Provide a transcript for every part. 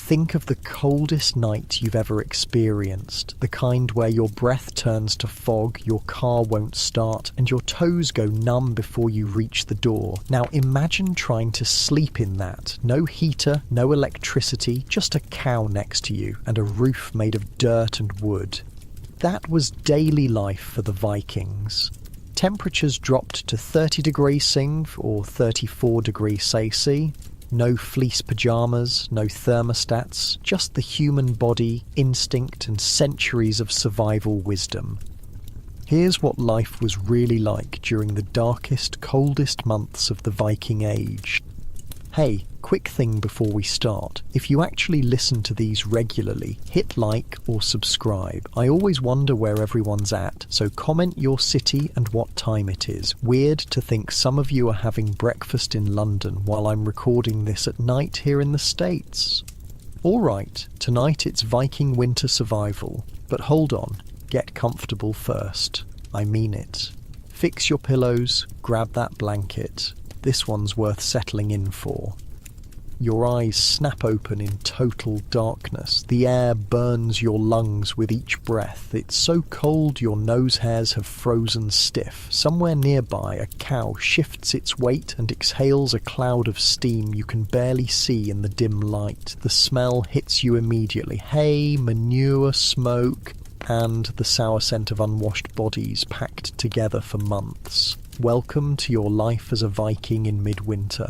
Think of the coldest night you've ever experienced, the kind where your breath turns to fog, your car won't start, and your toes go numb before you reach the door. Now imagine trying to sleep in that. No heater, no electricity, just a cow next to you, and a roof made of dirt and wood. That was daily life for the Vikings. Temperatures dropped to 30 degrees Celsius or 34 degrees Celsius. No fleece pyjamas, no thermostats, just the human body, instinct, and centuries of survival wisdom. Here's what life was really like during the darkest, coldest months of the Viking Age. Hey, quick thing before we start. If you actually listen to these regularly, hit like or subscribe. I always wonder where everyone's at, so comment your city and what time it is. Weird to think some of you are having breakfast in London while I'm recording this at night here in the States. Alright, tonight it's Viking winter survival. But hold on, get comfortable first. I mean it. Fix your pillows, grab that blanket. This one's worth settling in for. Your eyes snap open in total darkness. The air burns your lungs with each breath. It's so cold your nose hairs have frozen stiff. Somewhere nearby, a cow shifts its weight and exhales a cloud of steam you can barely see in the dim light. The smell hits you immediately. Hay, manure, smoke, and the sour scent of unwashed bodies packed together for months. Welcome to your life as a Viking in midwinter.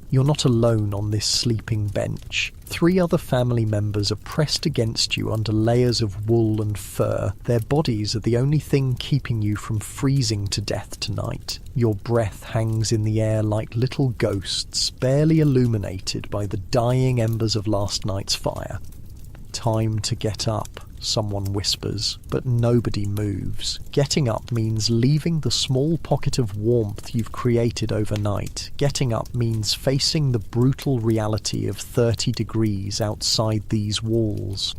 You're not alone on this sleeping bench. 3 other family members are pressed against you under layers of wool and fur. Their bodies are the only thing keeping you from freezing to death tonight. Your breath hangs in the air like little ghosts, barely illuminated by the dying embers of last night's fire. Time to get up, someone whispers, but nobody moves. Getting up means leaving the small pocket of warmth you've created overnight. Getting up means facing the brutal reality of 30 degrees outside these walls.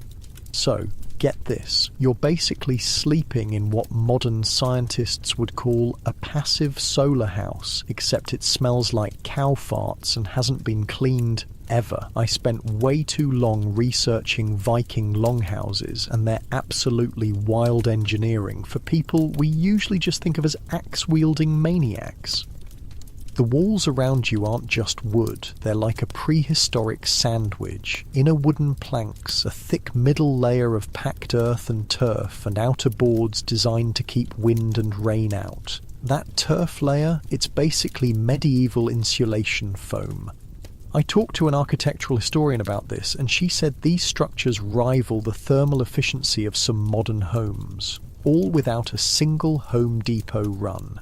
So, get this, you're basically sleeping in what modern scientists would call a passive solar house, except it smells like cow farts and hasn't been cleaned ever. I spent way too long researching Viking longhouses and their absolutely wild engineering for people we usually just think of as axe-wielding maniacs. The walls around you aren't just wood, they're like a prehistoric sandwich. Inner wooden planks, a thick middle layer of packed earth and turf, and outer boards designed to keep wind and rain out. That turf layer, it's basically medieval insulation foam. I talked to an architectural historian about this, and she said these structures rival the thermal efficiency of some modern homes, all without a single Home Depot run.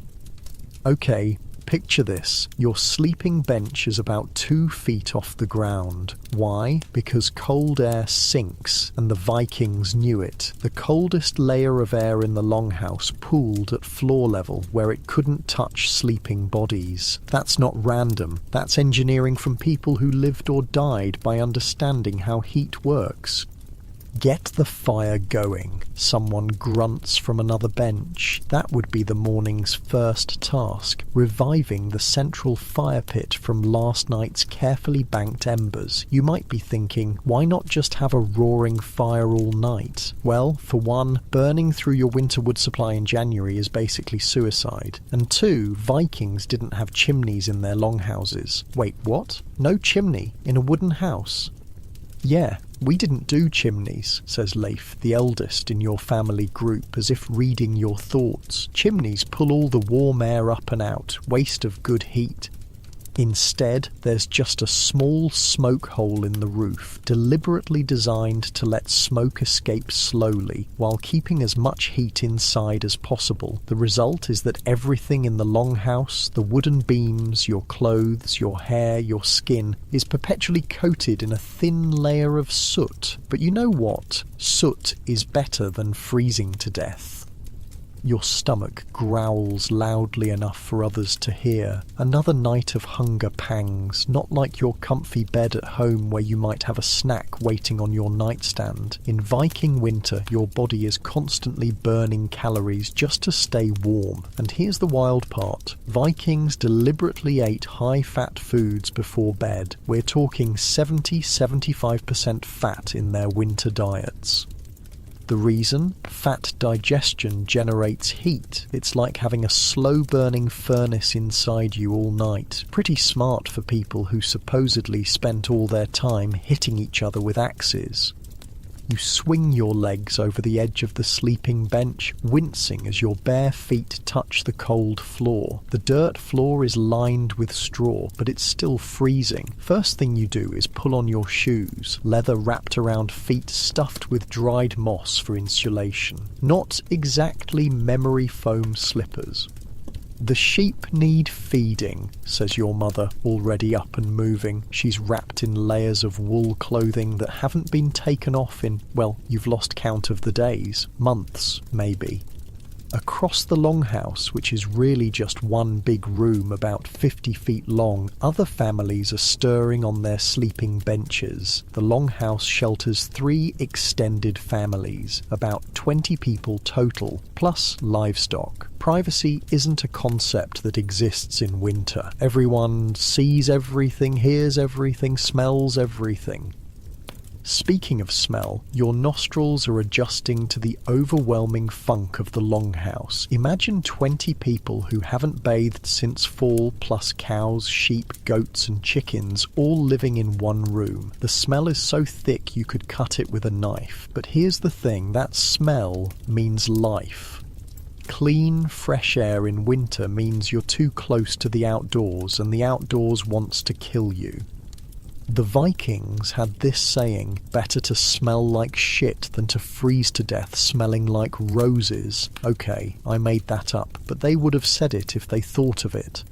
Okay, picture this. Your sleeping bench is about 2 feet off the ground. Why? Because cold air sinks, and the Vikings knew it. The coldest layer of air in the longhouse pooled at floor level where it couldn't touch sleeping bodies. That's not random. That's engineering from people who lived or died by understanding how heat works. Get the fire going. Someone grunts from another bench. That would be the morning's first task, reviving the central fire pit from last night's carefully banked embers. You might be thinking, why not just have a roaring fire all night? Well, for one, burning through your winter wood supply in January is basically suicide. And 2, Vikings didn't have chimneys in their longhouses. Wait, what? No chimney in a wooden house? Yeah, we didn't do chimneys, says Leif, the eldest in your family group, as if reading your thoughts. Chimneys pull all the warm air up and out, waste of good heat. Instead, there's just a small smoke hole in the roof, deliberately designed to let smoke escape slowly, while keeping as much heat inside as possible. The result is that everything in the longhouse, the wooden beams, your clothes, your hair, your skin, is perpetually coated in a thin layer of soot. But you know what? Soot is better than freezing to death. Your stomach growls loudly enough for others to hear. Another night of hunger pangs, not like your comfy bed at home where you might have a snack waiting on your nightstand. In Viking winter, your body is constantly burning calories just to stay warm. And here's the wild part. Vikings deliberately ate high-fat foods before bed. We're talking 70-75% fat in their winter diets. The reason? Fat digestion generates heat. It's like having a slow-burning furnace inside you all night. Pretty smart for people who supposedly spent all their time hitting each other with axes. You swing your legs over the edge of the sleeping bench, wincing as your bare feet touch the cold floor. The dirt floor is lined with straw, but it's still freezing. First thing you do is pull on your shoes, leather wrapped around feet stuffed with dried moss for insulation. Not exactly memory foam slippers. The sheep need feeding, says your mother, already up and moving. She's wrapped in layers of wool clothing that haven't been taken off in, well, you've lost count of the days. Months, maybe. Across the longhouse, which is really just one big room about 50 feet long, other families are stirring on their sleeping benches. The longhouse shelters 3 extended families, about 20 people total, plus livestock. Privacy isn't a concept that exists in winter. Everyone sees everything, hears everything, smells everything. Speaking of smell, your nostrils are adjusting to the overwhelming funk of the longhouse. Imagine 20 people who haven't bathed since fall, plus cows, sheep, goats and chickens, all living in one room. The smell is so thick you could cut it with a knife. But here's the thing, that smell means life. Clean, fresh air in winter means you're too close to the outdoors, and the outdoors wants to kill you. The Vikings had this saying, better to smell like shit than to freeze to death smelling like roses. Okay, I made that up, but they would have said it if they thought of it.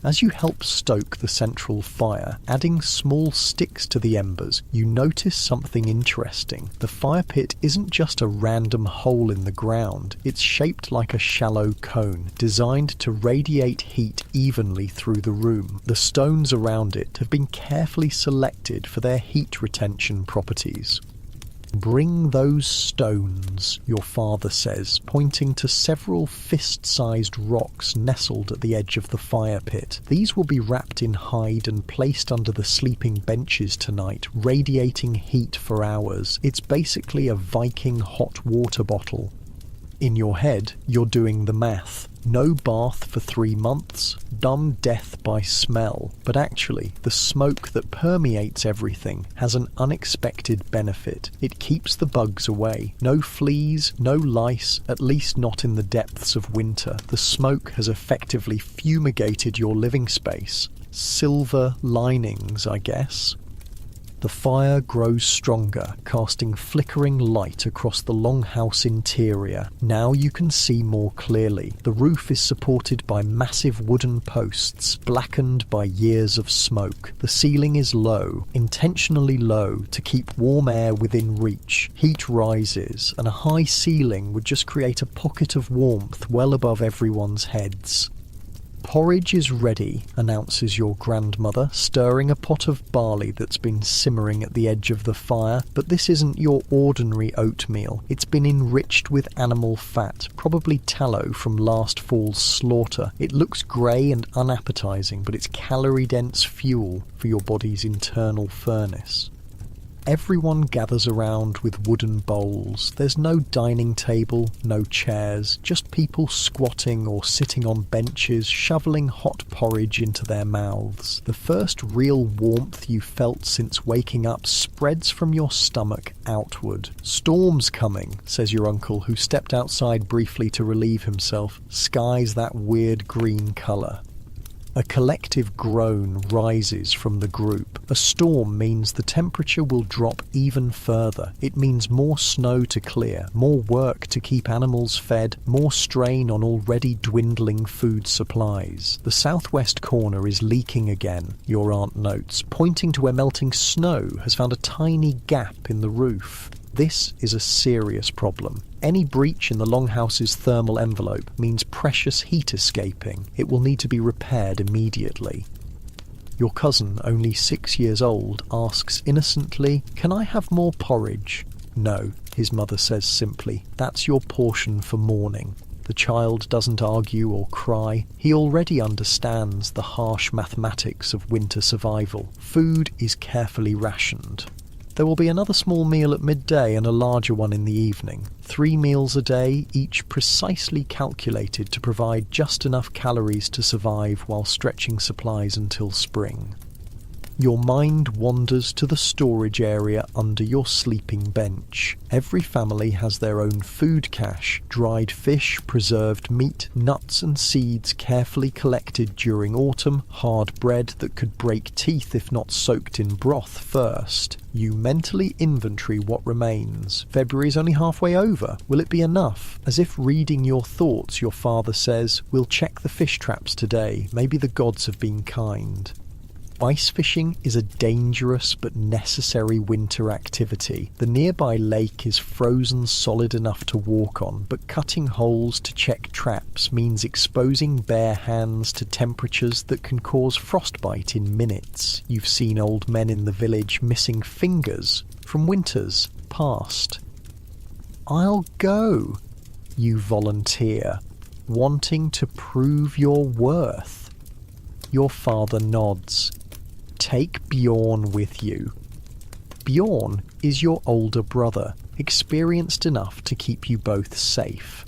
As you help stoke the central fire, adding small sticks to the embers, you notice something interesting. The fire pit isn't just a random hole in the ground, it's shaped like a shallow cone, designed to radiate heat evenly through the room. The stones around it have been carefully selected for their heat retention properties. Bring those stones, your father says, pointing to several fist-sized rocks nestled at the edge of the fire pit. These will be wrapped in hide and placed under the sleeping benches tonight, radiating heat for hours. It's basically a Viking hot water bottle. In your head, you're doing the math. No bath for 3 months, dumb death by smell. But actually, the smoke that permeates everything has an unexpected benefit. It keeps the bugs away. No fleas, no lice, at least not in the depths of winter. The smoke has effectively fumigated your living space. Silver linings, I guess. The fire grows stronger, casting flickering light across the longhouse interior. Now you can see more clearly. The roof is supported by massive wooden posts, blackened by years of smoke. The ceiling is low, intentionally low, to keep warm air within reach. Heat rises, and a high ceiling would just create a pocket of warmth well above everyone's heads. Porridge is ready, announces your grandmother, stirring a pot of barley that's been simmering at the edge of the fire. But this isn't your ordinary oatmeal. It's been enriched with animal fat, probably tallow from last fall's slaughter. It looks grey and unappetizing, but it's calorie-dense fuel for your body's internal furnace. Everyone gathers around with wooden bowls. There's no dining table, no chairs, just people squatting or sitting on benches, shoveling hot porridge into their mouths. The first real warmth you felt since waking up spreads from your stomach outward. Storm's coming, says your uncle, who stepped outside briefly to relieve himself. Sky's that weird green colour. A collective groan rises from the group. A storm means the temperature will drop even further. It means more snow to clear, more work to keep animals fed, more strain on already dwindling food supplies. The southwest corner is leaking again, your aunt notes, pointing to where melting snow has found a tiny gap in the roof. This is a serious problem. Any breach in the longhouse's thermal envelope means precious heat escaping. It will need to be repaired immediately. Your cousin, only 6 years old, asks innocently, "Can I have more porridge?" "No," his mother says simply. "That's your portion for morning." The child doesn't argue or cry. He already understands the harsh mathematics of winter survival. Food is carefully rationed. There will be another small meal at midday and a larger one in the evening. 3 meals a day, each precisely calculated to provide just enough calories to survive while stretching supplies until spring. Your mind wanders to the storage area under your sleeping bench. Every family has their own food cache: dried fish, preserved meat, nuts and seeds carefully collected during autumn, hard bread that could break teeth if not soaked in broth first. You mentally inventory what remains. February's only halfway over. Will it be enough? As if reading your thoughts, your father says, "We'll check the fish traps today. Maybe the gods have been kind." Ice fishing is a dangerous but necessary winter activity. The nearby lake is frozen solid enough to walk on, but cutting holes to check traps means exposing bare hands to temperatures that can cause frostbite in minutes. You've seen old men in the village missing fingers from winters past. "I'll go," you volunteer, wanting to prove your worth. Your father nods. Take Bjorn with you. Bjorn is your older brother, experienced enough to keep you both safe.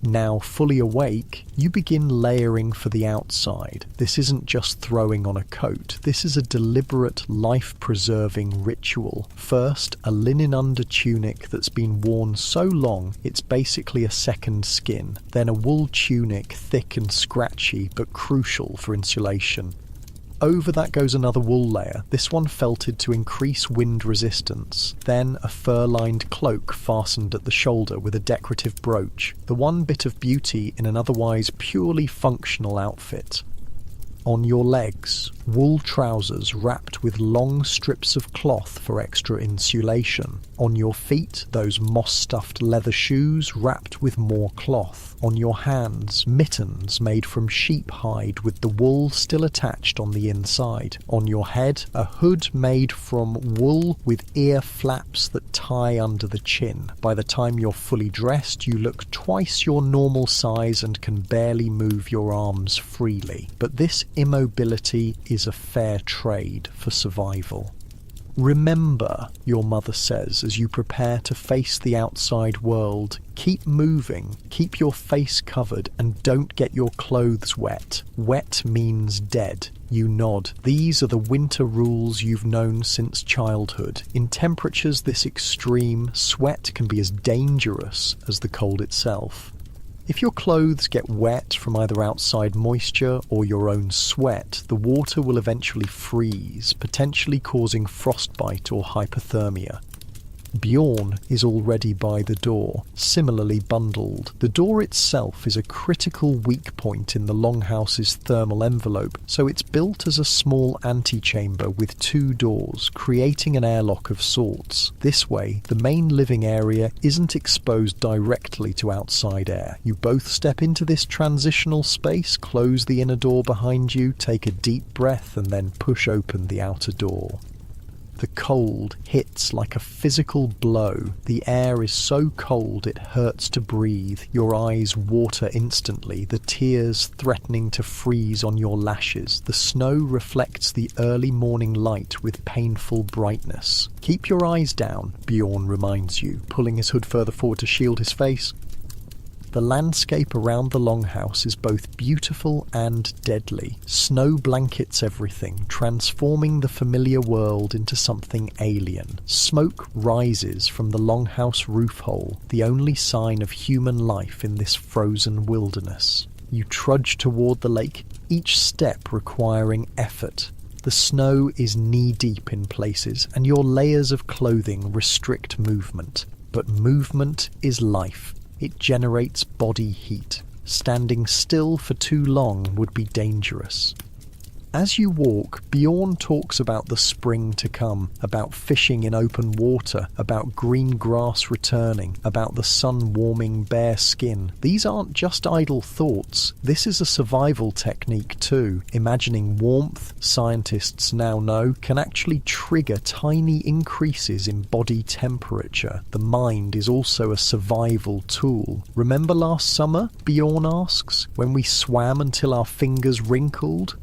Now fully awake, you begin layering for the outside. This isn't just throwing on a coat. This is a deliberate, life-preserving ritual. First, a linen under-tunic that's been worn so long it's basically a second skin. Then a wool tunic, thick and scratchy, but crucial for insulation. Over that goes another wool layer, this one felted to increase wind resistance. Then a fur-lined cloak fastened at the shoulder with a decorative brooch, the one bit of beauty in an otherwise purely functional outfit. On your legs, wool trousers wrapped with long strips of cloth for extra insulation. On your feet, those moss-stuffed leather shoes wrapped with more cloth. On your hands, mittens made from sheep hide with the wool still attached on the inside. On your head, a hood made from wool with ear flaps that tie under the chin. By the time you're fully dressed, you look twice your normal size and can barely move your arms freely. But this immobility is a fair trade for survival. Remember, your mother says as you prepare to face the outside world, keep moving, keep your face covered and don't get your clothes wet. Wet means dead. You nod. These are the winter rules you've known since childhood. In temperatures this extreme, sweat can be as dangerous as the cold itself. If your clothes get wet from either outside moisture or your own sweat, the water will eventually freeze, potentially causing frostbite or hypothermia. Bjorn is already by the door, similarly bundled. The door itself is a critical weak point in the longhouse's thermal envelope, so it's built as a small antechamber with 2 doors, creating an airlock of sorts. This way, the main living area isn't exposed directly to outside air. You both step into this transitional space, close the inner door behind you, take a deep breath, and then push open the outer door. The cold hits like a physical blow. The air is so cold it hurts to breathe. Your eyes water instantly, the tears threatening to freeze on your lashes. The snow reflects the early morning light with painful brightness. Keep your eyes down, Bjorn reminds you, pulling his hood further forward to shield his face. The landscape around the longhouse is both beautiful and deadly. Snow blankets everything, transforming the familiar world into something alien. Smoke rises from the longhouse roof hole, the only sign of human life in this frozen wilderness. You trudge toward the lake, each step requiring effort. The snow is knee-deep in places, and your layers of clothing restrict movement. But movement is life. It generates body heat. Standing still for too long would be dangerous. As you walk, Bjorn talks about the spring to come, about fishing in open water, about green grass returning, about the sun warming bare skin. These aren't just idle thoughts. This is a survival technique too. Imagining warmth, scientists now know, can actually trigger tiny increases in body temperature. The mind is also a survival tool. Remember last summer, Bjorn asks, when we swam until our fingers wrinkled?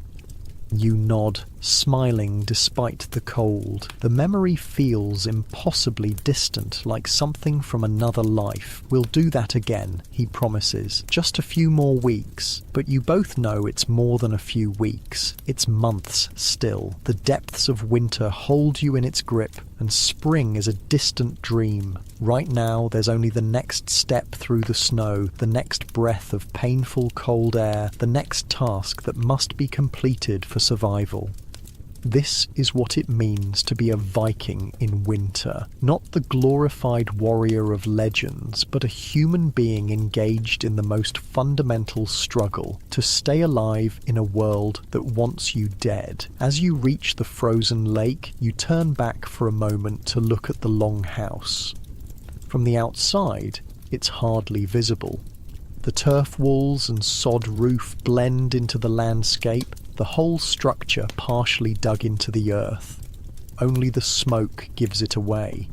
You nod, smiling despite the cold. The memory feels impossibly distant, like something from another life. We'll do that again, he promises. Just a few more weeks. But you both know it's more than a few weeks. It's months still. The depths of winter hold you in its grip, and spring is a distant dream. Right now, there's only the next step through the snow, the next breath of painful cold air, the next task that must be completed for survival. This is what it means to be a Viking in winter. Not the glorified warrior of legends, but a human being engaged in the most fundamental struggle to stay alive in a world that wants you dead. As you reach the frozen lake, you turn back for a moment to look at the longhouse. From the outside, it's hardly visible. The turf walls and sod roof blend into the landscape, the whole structure partially dug into the earth. Only the smoke gives it away.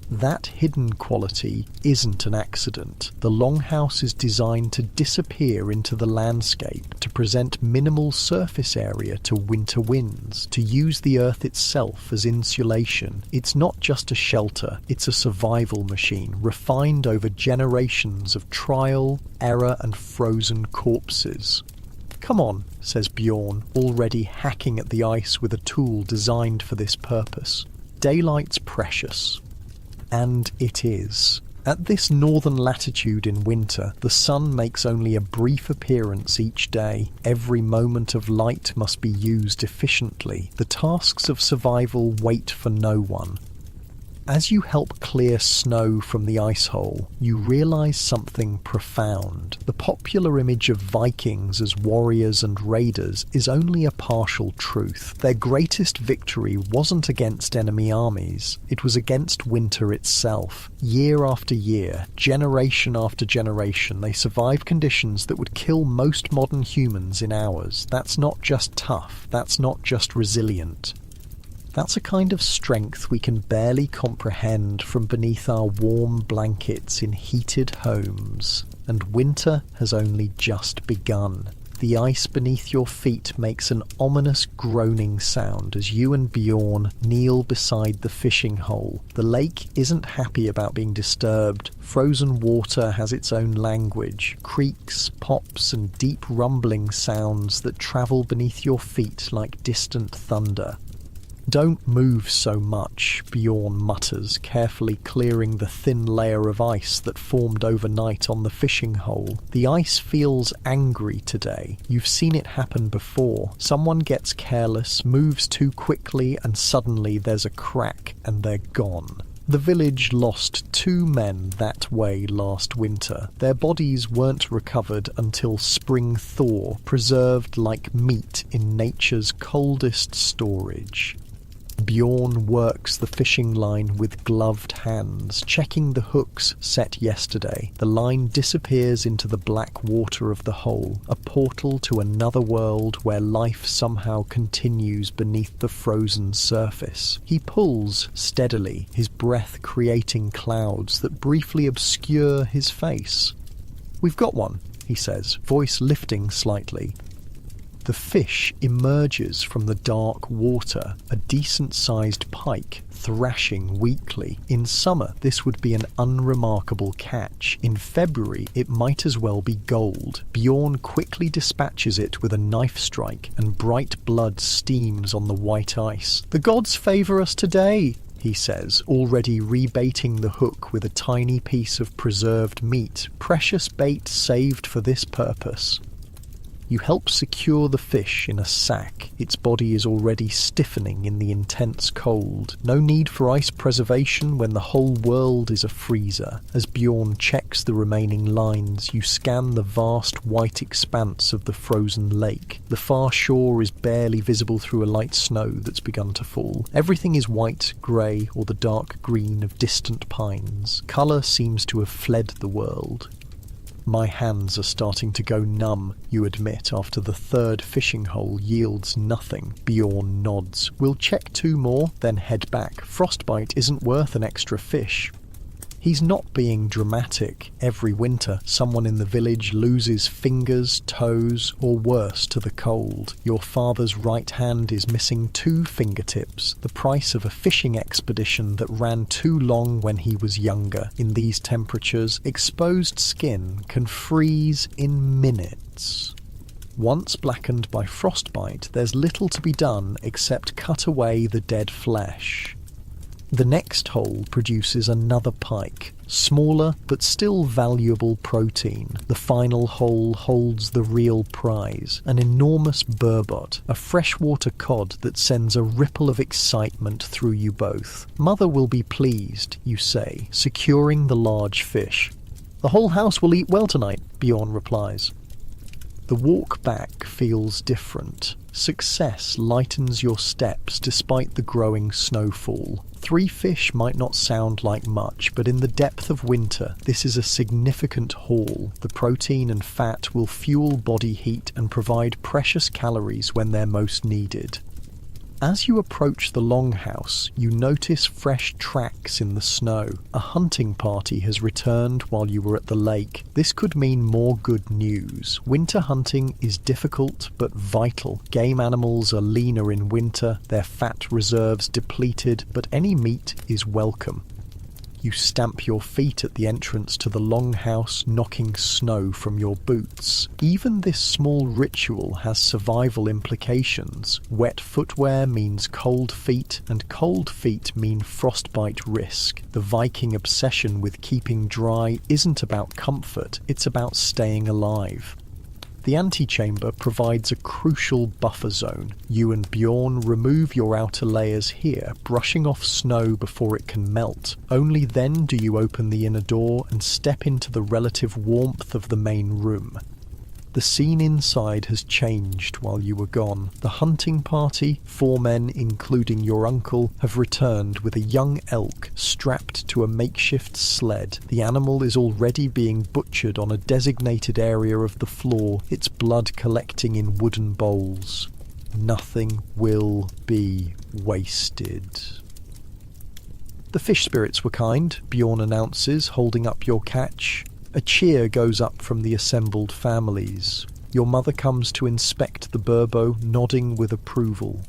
That hidden quality isn't an accident. The longhouse is designed to disappear into the landscape, to present minimal surface area to winter winds, to use the earth itself as insulation. It's not just a shelter, it's a survival machine, refined over generations of trial, error, and frozen corpses. "Come on," says Bjorn, already hacking at the ice with a tool designed for this purpose. "Daylight's precious." And it is. At this northern latitude in winter, the sun makes only a brief appearance each day. Every moment of light must be used efficiently. The tasks of survival wait for no one. As you help clear snow from the ice hole, you realize something profound. The popular image of Vikings as warriors and raiders is only a partial truth. Their greatest victory wasn't against enemy armies, it was against winter itself. Year after year, generation after generation, they survived conditions that would kill most modern humans in hours. That's not just tough, that's not just resilient. That's a kind of strength we can barely comprehend from beneath our warm blankets in heated homes. And winter has only just begun. The ice beneath your feet makes an ominous groaning sound as you and Bjorn kneel beside the fishing hole. The lake isn't happy about being disturbed. Frozen water has its own language. Creaks, pops, and deep rumbling sounds that travel beneath your feet like distant thunder. "Don't move so much," Bjorn mutters, carefully clearing the thin layer of ice that formed overnight on the fishing hole. The ice feels angry today. You've seen it happen before. Someone gets careless, moves too quickly, and suddenly there's a crack and they're gone. The village lost 2 men that way last winter. Their bodies weren't recovered until spring thaw, preserved like meat in nature's coldest storage. Bjorn works the fishing line with gloved hands, checking the hooks set yesterday. The line disappears into the black water of the hole, a portal to another world where life somehow continues beneath the frozen surface. He pulls steadily, his breath creating clouds that briefly obscure his face. "We've got one," he says, voice lifting slightly. The fish emerges from the dark water, a decent-sized pike, thrashing weakly. In summer, this would be an unremarkable catch. In February, it might as well be gold. Bjorn quickly dispatches it with a knife strike, and bright blood steams on the white ice. "The gods favour us today," he says, already rebaiting the hook with a tiny piece of preserved meat, precious bait saved for this purpose. You help secure the fish in a sack. Its body is already stiffening in the intense cold. No need for ice preservation when the whole world is a freezer. As Bjorn checks the remaining lines, you scan the vast white expanse of the frozen lake. The far shore is barely visible through a light snow that's begun to fall. Everything is white, grey, or the dark green of distant pines. Colour seems to have fled the world. My hands are starting to go numb, you admit, after the third fishing hole yields nothing. Bjorn nods. We'll check 2 more, then head back. Frostbite isn't worth an extra fish. He's not being dramatic. Every winter, someone in the village loses fingers, toes, or worse to the cold. Your father's right hand is missing 2 fingertips, the price of a fishing expedition that ran too long when he was younger. In these temperatures, exposed skin can freeze in minutes. Once blackened by frostbite, there's little to be done except cut away the dead flesh. The next hole produces another pike, smaller but still valuable protein. The final hole holds the real prize, an enormous burbot, a freshwater cod that sends a ripple of excitement through you both. Mother will be pleased, you say, securing the large fish. The whole house will eat well tonight, Bjorn replies. The walk back feels different. Success lightens your steps despite the growing snowfall. 3 fish might not sound like much, but in the depth of winter, this is a significant haul. The protein and fat will fuel body heat and provide precious calories when they're most needed. As you approach the longhouse, you notice fresh tracks in the snow. A hunting party has returned while you were at the lake. This could mean more good news. Winter hunting is difficult but vital. Game animals are leaner in winter, their fat reserves depleted, but any meat is welcome. You stamp your feet at the entrance to the longhouse, knocking snow from your boots. Even this small ritual has survival implications. Wet footwear means cold feet, and cold feet mean frostbite risk. The Viking obsession with keeping dry isn't about comfort, it's about staying alive. The antechamber provides a crucial buffer zone. You and Bjorn remove your outer layers here, brushing off snow before it can melt. Only then do you open the inner door and step into the relative warmth of the main room. The scene inside has changed while you were gone. The hunting party, 4 men including your uncle, have returned with a young elk strapped to a makeshift sled. The animal is already being butchered on a designated area of the floor, its blood collecting in wooden bowls. Nothing will be wasted. The fish spirits were kind, Bjorn announces, holding up your catch. A cheer goes up from the assembled families. Your mother comes to inspect the burbo, nodding with approval.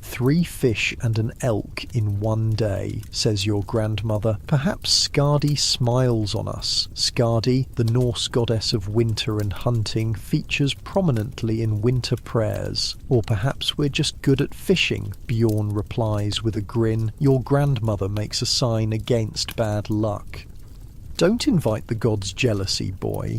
3 fish and an elk in one day, says your grandmother. Perhaps Skadi smiles on us. Skadi, the Norse goddess of winter and hunting, features prominently in winter prayers. Or perhaps we're just good at fishing, Bjorn replies with a grin. Your grandmother makes a sign against bad luck. Don't invite the gods' jealousy, boy.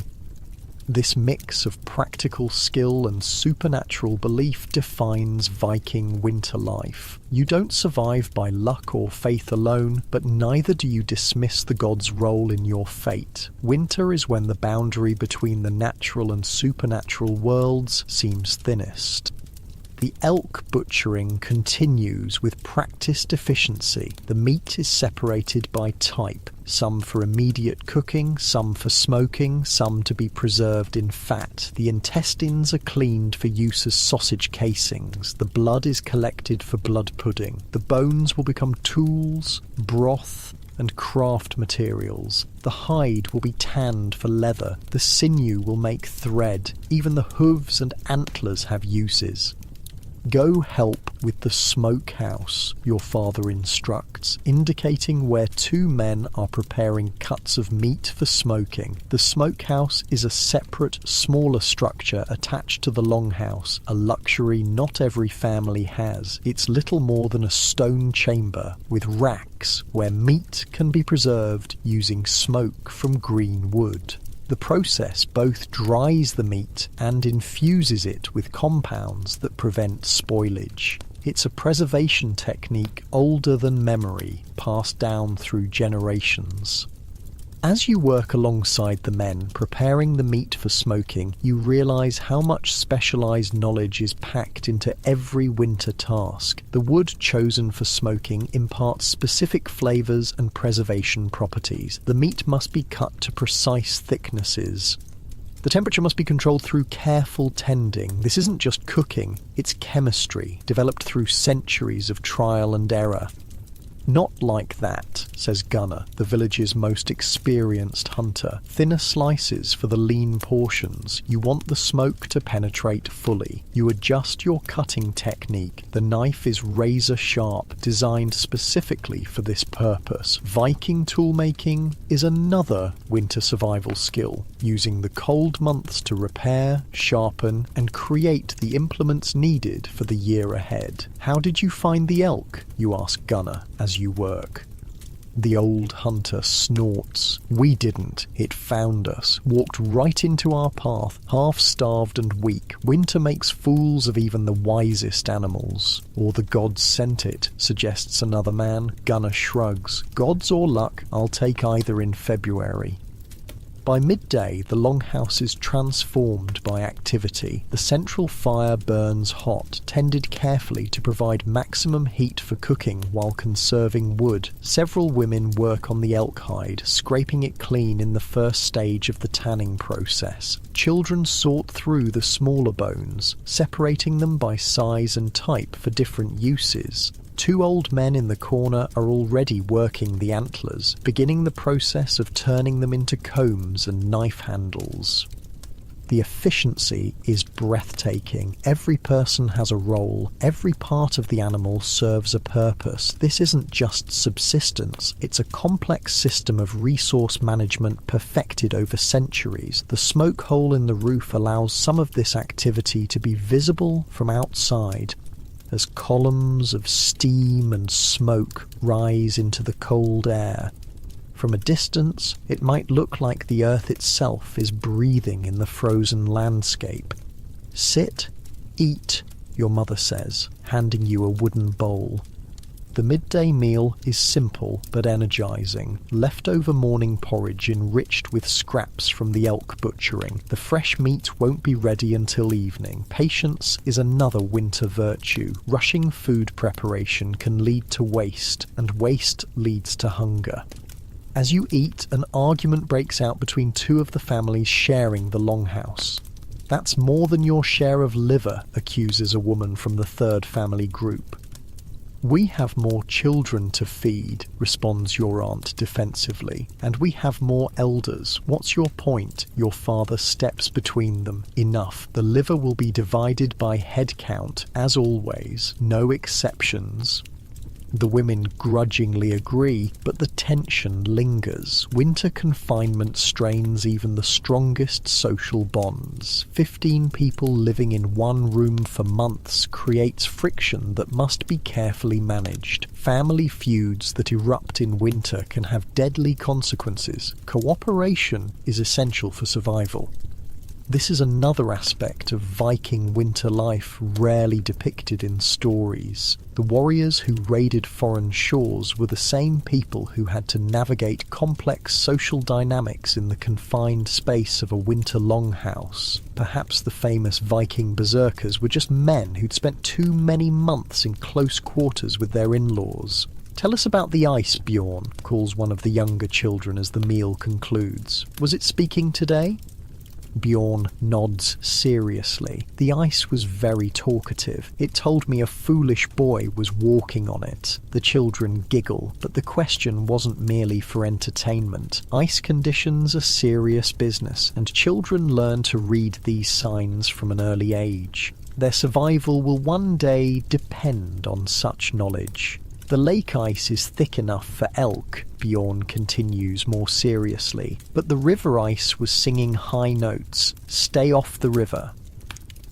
This mix of practical skill and supernatural belief defines Viking winter life. You don't survive by luck or faith alone, but neither do you dismiss the gods' role in your fate. Winter is when the boundary between the natural and supernatural worlds seems thinnest. The elk butchering continues with practiced efficiency. The meat is separated by type, some for immediate cooking, some for smoking, some to be preserved in fat. The intestines are cleaned for use as sausage casings. The blood is collected for blood pudding. The bones will become tools, broth, and craft materials. The hide will be tanned for leather. The sinew will make thread. Even the hooves and antlers have uses. Go help with the smokehouse, your father instructs, indicating where 2 men are preparing cuts of meat for smoking. The smokehouse is a separate, smaller structure attached to the longhouse, a luxury not every family has. It's little more than a stone chamber with racks where meat can be preserved using smoke from green wood. The process both dries the meat and infuses it with compounds that prevent spoilage. It's a preservation technique older than memory, passed down through generations. As you work alongside the men preparing the meat for smoking, you realise how much specialised knowledge is packed into every winter task. The wood chosen for smoking imparts specific flavours and preservation properties. The meat must be cut to precise thicknesses. The temperature must be controlled through careful tending. This isn't just cooking, it's chemistry, developed through centuries of trial and error. "Not like that," says Gunnar, the village's most experienced hunter. "Thinner slices for the lean portions. You want the smoke to penetrate fully. You adjust your cutting technique. The knife is razor sharp, designed specifically for this purpose." Viking toolmaking is another winter survival skill, using the cold months to repair, sharpen, and create the implements needed for the year ahead. "How did you find the elk?" you ask Gunnar as you work. The old hunter snorts. "We didn't. It found us, walked right into our path, half-starved and weak. Winter makes fools of even the wisest animals." "Or the gods sent it," suggests another man. Gunnar shrugs. "Gods or luck, I'll take either in February." By midday, the longhouse is transformed by activity. The central fire burns hot, tended carefully to provide maximum heat for cooking while conserving wood. Several women work on the elk hide, scraping it clean in the first stage of the tanning process. Children sort through the smaller bones, separating them by size and type for different uses. Two old men in the corner are already working the antlers, beginning the process of turning them into combs and knife handles. The efficiency is breathtaking. Every person has a role. Every part of the animal serves a purpose. This isn't just subsistence. It's a complex system of resource management perfected over centuries. The smoke hole in the roof allows some of this activity to be visible from outside, as columns of steam and smoke rise into the cold air. From a distance, it might look like the earth itself is breathing in the frozen landscape. "Sit, eat," your mother says, handing you a wooden bowl. The midday meal is simple but energizing. Leftover morning porridge enriched with scraps from the elk butchering. The fresh meat won't be ready until evening. Patience is another winter virtue. Rushing food preparation can lead to waste, and waste leads to hunger. As you eat, an argument breaks out between two of the families sharing the longhouse. "That's more than your share of liver," accuses a woman from the third family group. "We have more children to feed," responds your aunt defensively, "and we have more elders. What's your point?" Your father steps between them. "Enough. The liver will be divided by head count, as always. No exceptions." The women grudgingly agree, but the tension lingers. Winter confinement strains even the strongest social bonds. 15 people living in one room for months creates friction that must be carefully managed. Family feuds that erupt in winter can have deadly consequences. Cooperation is essential for survival. This is another aspect of Viking winter life rarely depicted in stories. The warriors who raided foreign shores were the same people who had to navigate complex social dynamics in the confined space of a winter longhouse. Perhaps the famous Viking berserkers were just men who'd spent too many months in close quarters with their in-laws. "Tell us about the ice, Bjorn," calls one of the younger children as the meal concludes. "Was it speaking today?" Bjorn nods seriously. "The ice was very talkative. It told me a foolish boy was walking on it." The children giggle, but the question wasn't merely for entertainment. Ice conditions are serious business, and children learn to read these signs from an early age. Their survival will one day depend on such knowledge. "The lake ice is thick enough for elk," Bjorn continues more seriously, "but the river ice was singing high notes. Stay off the river."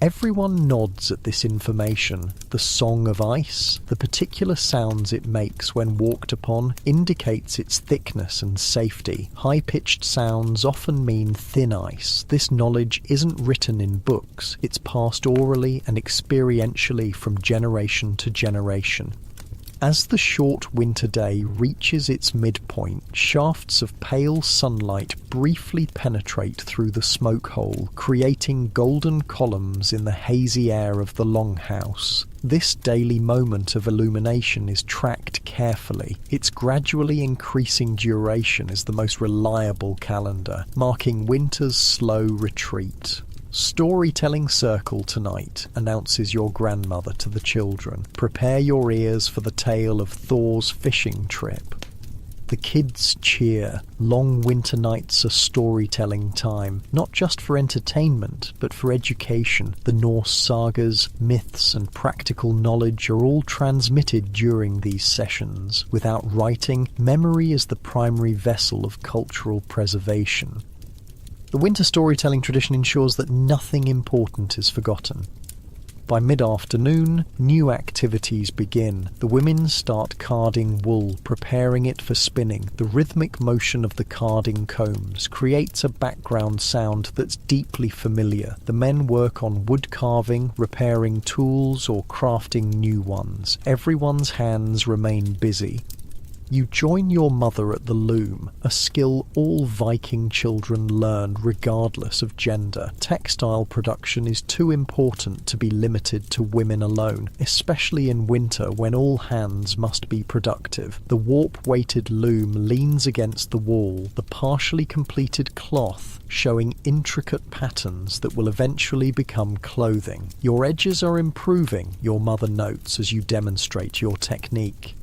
Everyone nods at this information. The song of ice, the particular sounds it makes when walked upon, indicates its thickness and safety. High-pitched sounds often mean thin ice. This knowledge isn't written in books. It's passed orally and experientially from generation to generation. As the short winter day reaches its midpoint, shafts of pale sunlight briefly penetrate through the smoke hole, creating golden columns in the hazy air of the longhouse. This daily moment of illumination is tracked carefully. Its gradually increasing duration is the most reliable calendar, marking winter's slow retreat. "Storytelling circle tonight," announces your grandmother to the children. "Prepare your ears for the tale of Thor's fishing trip." The kids cheer. Long winter nights are storytelling time, not just for entertainment, but for education. The Norse sagas, myths, and practical knowledge are all transmitted during these sessions. Without writing, memory is the primary vessel of cultural preservation. The winter storytelling tradition ensures that nothing important is forgotten. By mid-afternoon, new activities begin. The women start carding wool, preparing it for spinning. The rhythmic motion of the carding combs creates a background sound that's deeply familiar. The men work on wood carving, repairing tools, or crafting new ones. Everyone's hands remain busy. You join your mother at the loom, a skill all Viking children learned regardless of gender. Textile production is too important to be limited to women alone, especially in winter when all hands must be productive. The warp-weighted loom leans against the wall, the partially completed cloth showing intricate patterns that will eventually become clothing. Your edges are improving, your mother notes as you demonstrate your technique.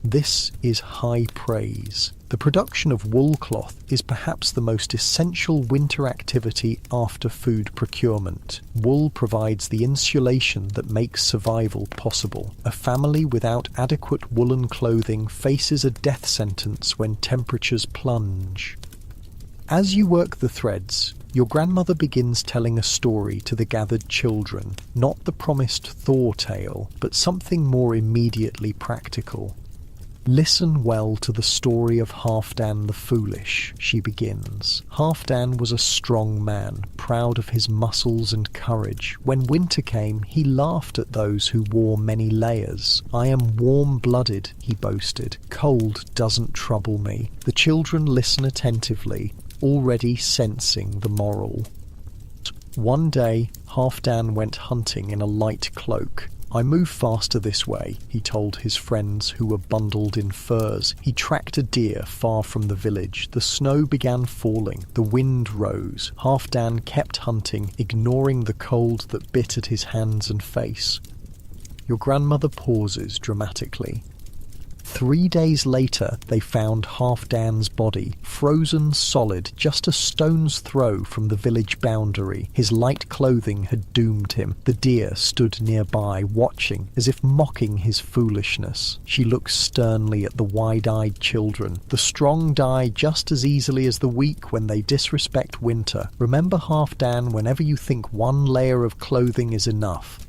This is high praise. The production of wool cloth is perhaps the most essential winter activity after food procurement. Wool provides the insulation that makes survival possible. A family without adequate woolen clothing faces a death sentence when temperatures plunge. As you work the threads, your grandmother begins telling a story to the gathered children, not the promised Thor tale, but something more immediately practical. "Listen well to the story of Halfdan the Foolish," she begins. "Halfdan was a strong man, proud of his muscles and courage. When winter came, he laughed at those who wore many layers. 'I am warm-blooded,' he boasted. 'Cold doesn't trouble me.'" The children listen attentively, already sensing the moral. One day, Halfdan went hunting in a light cloak. "I move faster this way," he told his friends who were bundled in furs. He tracked a deer far from the village. The snow began falling. The wind rose. Halfdan kept hunting, ignoring the cold that bit at his hands and face. Your grandmother pauses dramatically. 3 days later, they found Halfdan's body, frozen solid, just a stone's throw from the village boundary. His light clothing had doomed him. The deer stood nearby, watching, as if mocking his foolishness. She looks sternly at the wide-eyed children. "The strong die just as easily as the weak when they disrespect winter. Remember Halfdan whenever you think one layer of clothing is enough."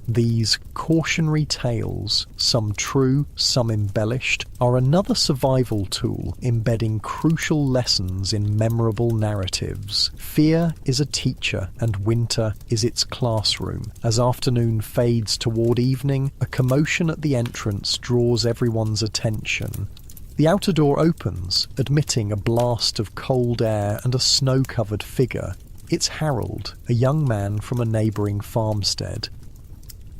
These cautionary tales, some true, some embellished, are another survival tool embedding crucial lessons in memorable narratives. Fear is a teacher and winter is its classroom. As afternoon fades toward evening, a commotion at the entrance draws everyone's attention. The outer door opens, admitting a blast of cold air and a snow-covered figure. It's Harold, a young man from a neighbouring farmstead.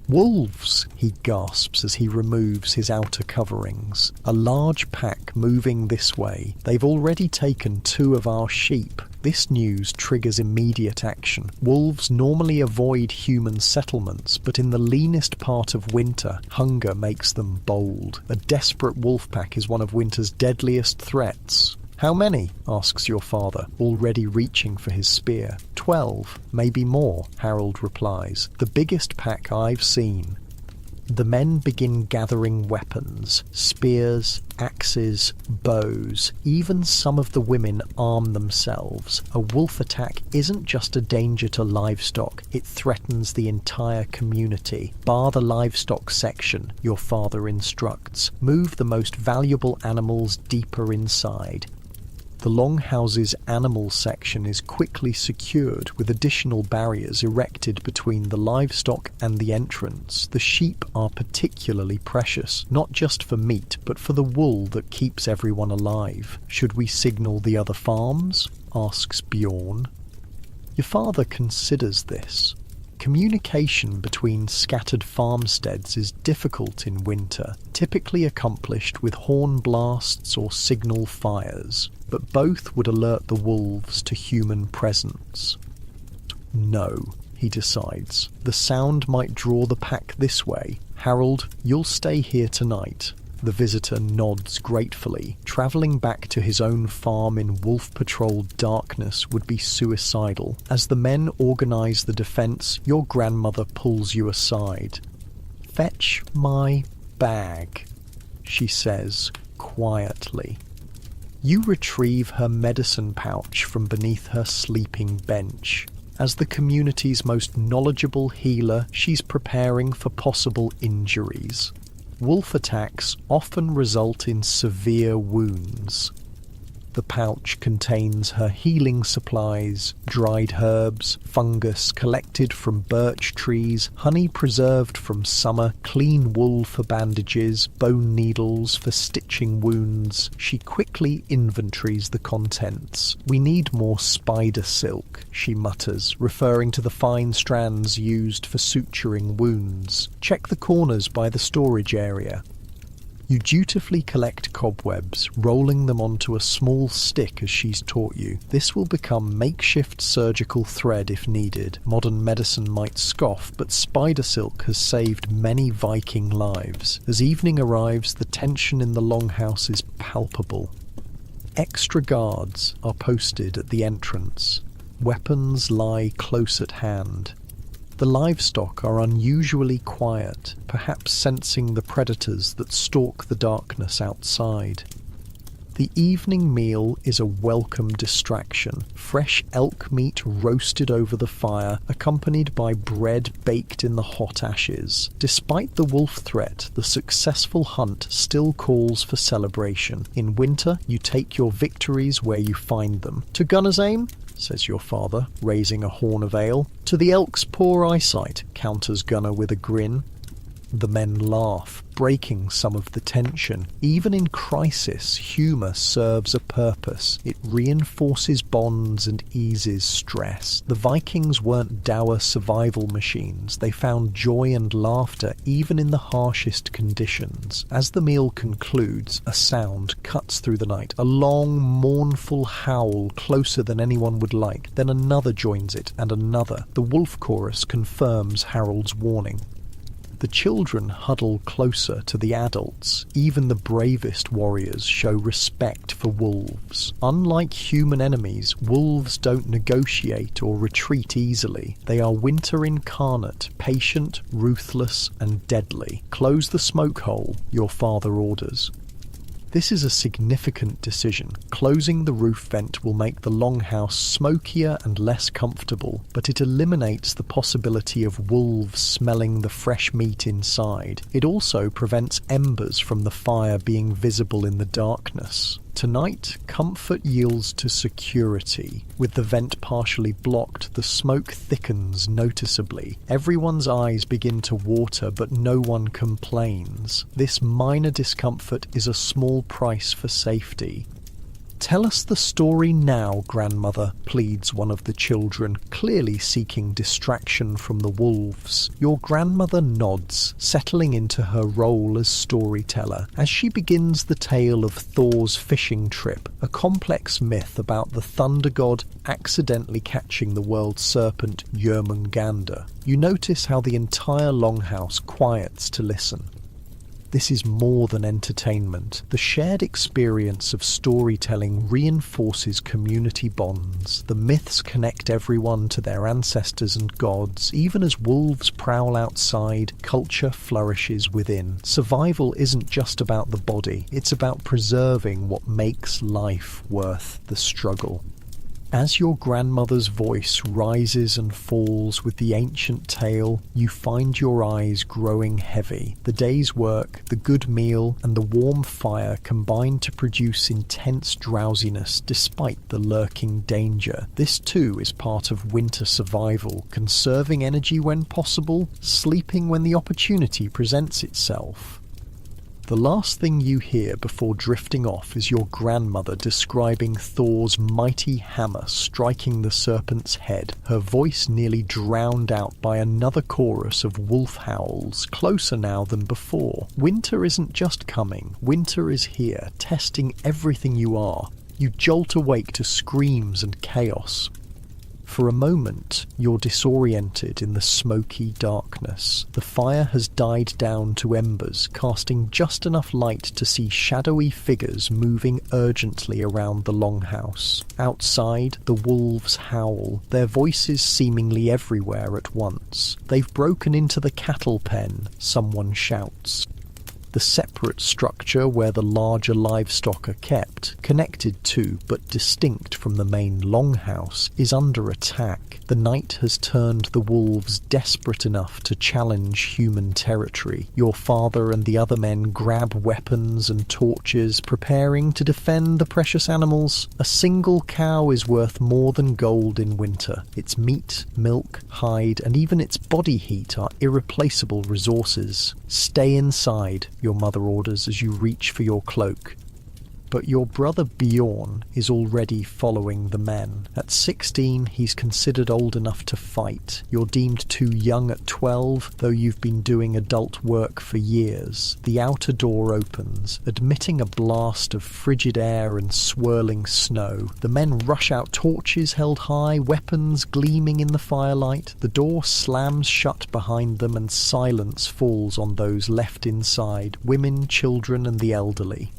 "Wolves!" he gasps as he removes his outer coverings. "A large pack moving this way. They've already taken 2 of our sheep." This news triggers immediate action. Wolves normally avoid human settlements, but in the leanest part of winter, hunger makes them bold. A desperate wolf pack is one of winter's deadliest threats. "How many?" asks your father, already reaching for his spear. 12, maybe more, Harold replies. "The biggest pack I've seen." The men begin gathering weapons, spears, axes, bows. Even some of the women arm themselves. A wolf attack isn't just a danger to livestock, it threatens the entire community. Bar the livestock section, your father instructs. Move the most valuable animals deeper inside. The longhouse's animal section is quickly secured with additional barriers erected between the livestock and the entrance. The sheep are particularly precious, not just for meat, but for the wool that keeps everyone alive. Should we signal the other farms? Asks Bjorn. Your father considers this. Communication between scattered farmsteads is difficult in winter, typically accomplished with horn blasts or signal fires, but both would alert the wolves to human presence. No, he decides. The sound might draw the pack this way. Harold, you'll stay here tonight. The visitor nods gratefully. Travelling back to his own farm in wolf-patrolled darkness would be suicidal. As the men organise the defence, your grandmother pulls you aside. "Fetch my bag," she says quietly. You retrieve her medicine pouch from beneath her sleeping bench. As the community's most knowledgeable healer, she's preparing for possible injuries. Wolf attacks often result in severe wounds. The pouch contains her healing supplies, dried herbs, fungus collected from birch trees, honey preserved from summer, clean wool for bandages, bone needles for stitching wounds. She quickly inventories the contents. "We need more spider silk," she mutters, referring to the fine strands used for suturing wounds. "Check the corners by the storage area." You dutifully collect cobwebs, rolling them onto a small stick as she's taught you. This will become makeshift surgical thread if needed. Modern medicine might scoff, but spider silk has saved many Viking lives. As evening arrives, the tension in the longhouse is palpable. Extra guards are posted at the entrance. Weapons lie close at hand. The livestock are unusually quiet, perhaps sensing the predators that stalk the darkness outside. The evening meal is a welcome distraction. Fresh elk meat roasted over the fire, accompanied by bread baked in the hot ashes. Despite the wolf threat, the successful hunt still calls for celebration. In winter, you take your victories where you find them. "To gunner's aim?" says your father, raising a horn of ale. "To the elk's poor eyesight," counters Gunner with a grin. The men laugh, breaking some of the tension. Even in crisis, humour serves a purpose. It reinforces bonds and eases stress. The Vikings weren't dour survival machines. They found joy and laughter even in the harshest conditions. As the meal concludes, a sound cuts through the night. A long, mournful howl closer than anyone would like. Then another joins it, and another. The wolf chorus confirms Harold's warning. The children huddle closer to the adults. Even the bravest warriors show respect for wolves. Unlike human enemies, wolves don't negotiate or retreat easily. They are winter incarnate, patient, ruthless, and deadly. "Close the smoke hole," your father orders. This is a significant decision. Closing the roof vent will make the longhouse smokier and less comfortable, but it eliminates the possibility of wolves smelling the fresh meat inside. It also prevents embers from the fire being visible in the darkness. Tonight, comfort yields to security. With the vent partially blocked, the smoke thickens noticeably. Everyone's eyes begin to water, but no one complains. This minor discomfort is a small price for safety. "Tell us the story now, grandmother," pleads one of the children, clearly seeking distraction from the wolves. Your grandmother nods, settling into her role as storyteller. As she begins the tale of Thor's fishing trip, a complex myth about the thunder god accidentally catching the world serpent Jörmungandr. You notice how the entire longhouse quiets to listen. This is more than entertainment. The shared experience of storytelling reinforces community bonds. The myths connect everyone to their ancestors and gods. Even as wolves prowl outside, culture flourishes within. Survival isn't just about the body, it's about preserving what makes life worth the struggle. As your grandmother's voice rises and falls with the ancient tale, you find your eyes growing heavy. The day's work, the good meal, and the warm fire combine to produce intense drowsiness despite the lurking danger. This too is part of winter survival, conserving energy when possible, sleeping when the opportunity presents itself. The last thing you hear before drifting off is your grandmother describing Thor's mighty hammer striking the serpent's head, her voice nearly drowned out by another chorus of wolf howls, closer now than before. Winter isn't just coming, winter is here, testing everything you are. You jolt awake to screams and chaos. For a moment, you're disoriented in the smoky darkness. The fire has died down to embers, casting just enough light to see shadowy figures moving urgently around the longhouse. Outside, the wolves howl, their voices seemingly everywhere at once. They've broken into the cattle pen, someone shouts. The separate structure where the larger livestock are kept, connected to but distinct from the main longhouse, is under attack. The night has turned the wolves desperate enough to challenge human territory. Your father and the other men grab weapons and torches, preparing to defend the precious animals. A single cow is worth more than gold in winter. Its meat, milk, hide, and even its body heat are irreplaceable resources. Stay inside, your mother orders as you reach for your cloak. But your brother Bjorn is already following the men. At 16, he's considered old enough to fight. You're deemed too young at 12, though you've been doing adult work for years. The outer door opens, admitting a blast of frigid air and swirling snow. The men rush out, torches held high, weapons gleaming in the firelight. The door slams shut behind them and silence falls on those left inside, women, children, and the elderly.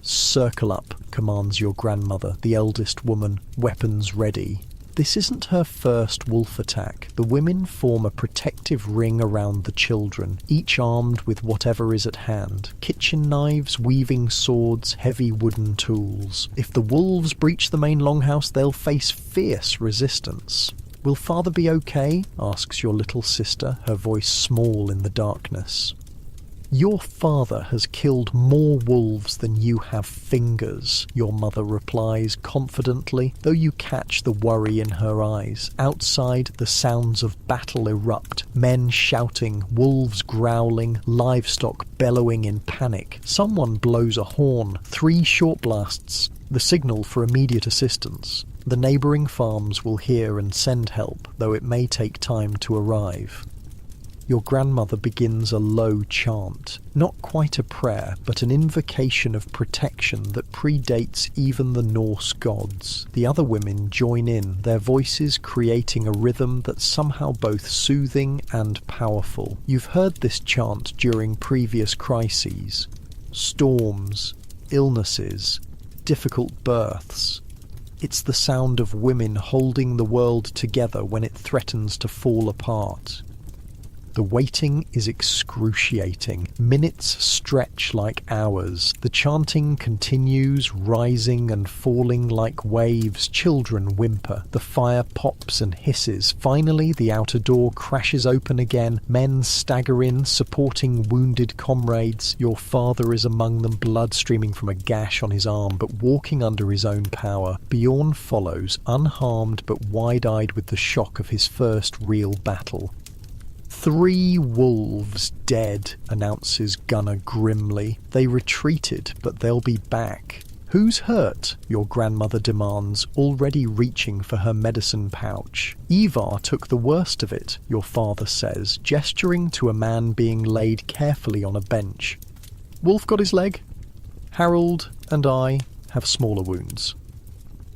"Circle up," commands your grandmother, the eldest woman, weapons ready. This isn't her first wolf attack. The women form a protective ring around the children, each armed with whatever is at hand. Kitchen knives, weaving swords, heavy wooden tools. If the wolves breach the main longhouse, they'll face fierce resistance. "Will father be okay?" asks your little sister, her voice small in the darkness. "Your father has killed more wolves than you have fingers," your mother replies confidently, though you catch the worry in her eyes. Outside, the sounds of battle erupt, men shouting, wolves growling, livestock bellowing in panic. Someone blows a horn, 3 short blasts, the signal for immediate assistance. The neighbouring farms will hear and send help, though it may take time to arrive. Your grandmother begins a low chant, not quite a prayer, but an invocation of protection that predates even the Norse gods. The other women join in, their voices creating a rhythm that's somehow both soothing and powerful. You've heard this chant during previous crises. Storms, illnesses, difficult births. It's the sound of women holding the world together when it threatens to fall apart. The waiting is excruciating. Minutes stretch like hours. The chanting continues, rising and falling like waves. Children whimper. The fire pops and hisses. Finally, the outer door crashes open again. Men stagger in, supporting wounded comrades. Your father is among them, blood streaming from a gash on his arm, but walking under his own power. Bjorn follows, unharmed but wide-eyed with the shock of his first real battle. 3 wolves dead, announces Gunnar grimly. They retreated, but they'll be back. Who's hurt? Your grandmother demands, already reaching for her medicine pouch. Ivar took the worst of it, your father says, gesturing to a man being laid carefully on a bench. Wolf got his leg. Harold and I have smaller wounds.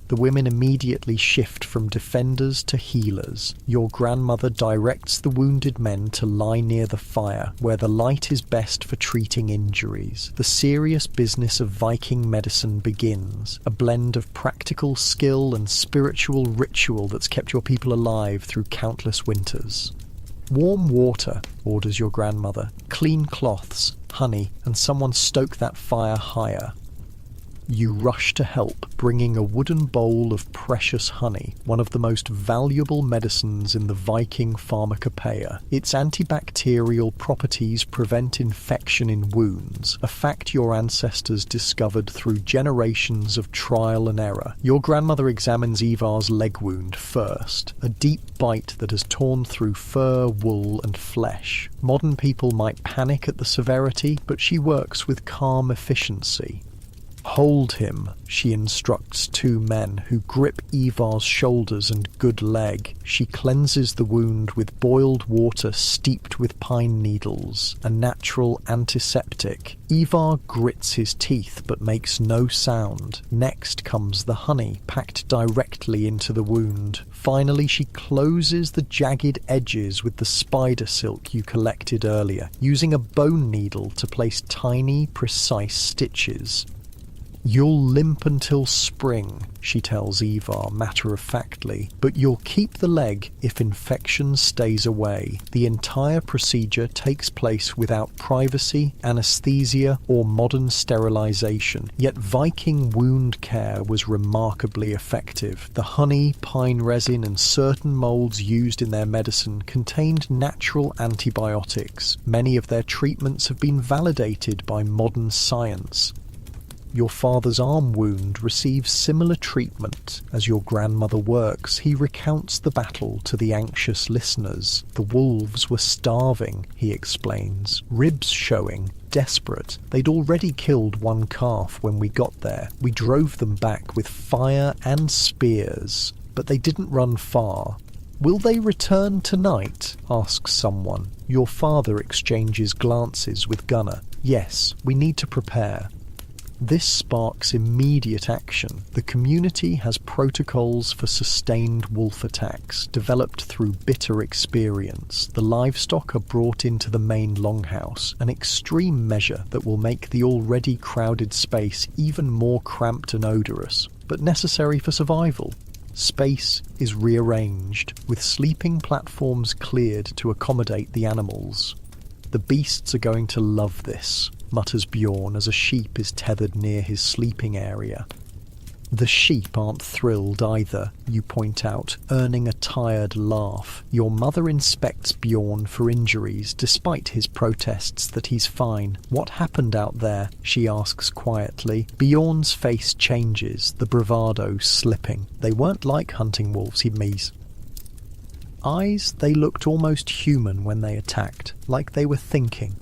The women immediately shift from defenders to healers. Your grandmother directs the wounded men to lie near the fire, where the light is best for treating injuries. The serious business of Viking medicine begins, a blend of practical skill and spiritual ritual that's kept your people alive through countless winters. Warm water, orders your grandmother, clean cloths, honey, and someone stoke that fire higher. You rush to help, bringing a wooden bowl of precious honey, one of the most valuable medicines in the Viking pharmacopoeia. Its antibacterial properties prevent infection in wounds, a fact your ancestors discovered through generations of trial and error. Your grandmother examines Ivar's leg wound first, a deep bite that has torn through fur, wool, and flesh. Modern people might panic at the severity, but she works with calm efficiency. Hold him, she instructs two men who grip Ivar's shoulders and good leg. She cleanses the wound with boiled water steeped with pine needles, a natural antiseptic. Ivar grits his teeth but makes no sound. Next comes the honey, packed directly into the wound. Finally, she closes the jagged edges with the spider silk you collected earlier, using a bone needle to place tiny, precise stitches. You'll limp until spring, she tells Ivar matter-of-factly, but you'll keep the leg if infection stays away. The entire procedure takes place without privacy, anesthesia, or modern sterilization, yet Viking wound care was remarkably effective. The honey, pine resin, and certain molds used in their medicine contained natural antibiotics. Many of their treatments have been validated by modern science. Your father's arm wound receives similar treatment. As your grandmother works, he recounts the battle to the anxious listeners. The wolves were starving, he explains, ribs showing, desperate. They'd already killed one calf when we got there. We drove them back with fire and spears, but they didn't run far. Will they return tonight? Asks someone. Your father exchanges glances with Gunnar. Yes, we need to prepare. This sparks immediate action. The community has protocols for sustained wolf attacks, developed through bitter experience. The livestock are brought into the main longhouse, an extreme measure that will make the already crowded space even more cramped and odorous, but necessary for survival. Space is rearranged, with sleeping platforms cleared to accommodate the animals. The beasts are going to love this, mutters Bjorn as a sheep is tethered near his sleeping area. The sheep aren't thrilled either, you point out, earning a tired laugh. Your mother inspects Bjorn for injuries, despite his protests that he's fine. What happened out there? She asks quietly. Bjorn's face changes, the bravado slipping. They weren't like hunting wolves, he mees. Eyes, they looked almost human when they attacked, like they were thinking.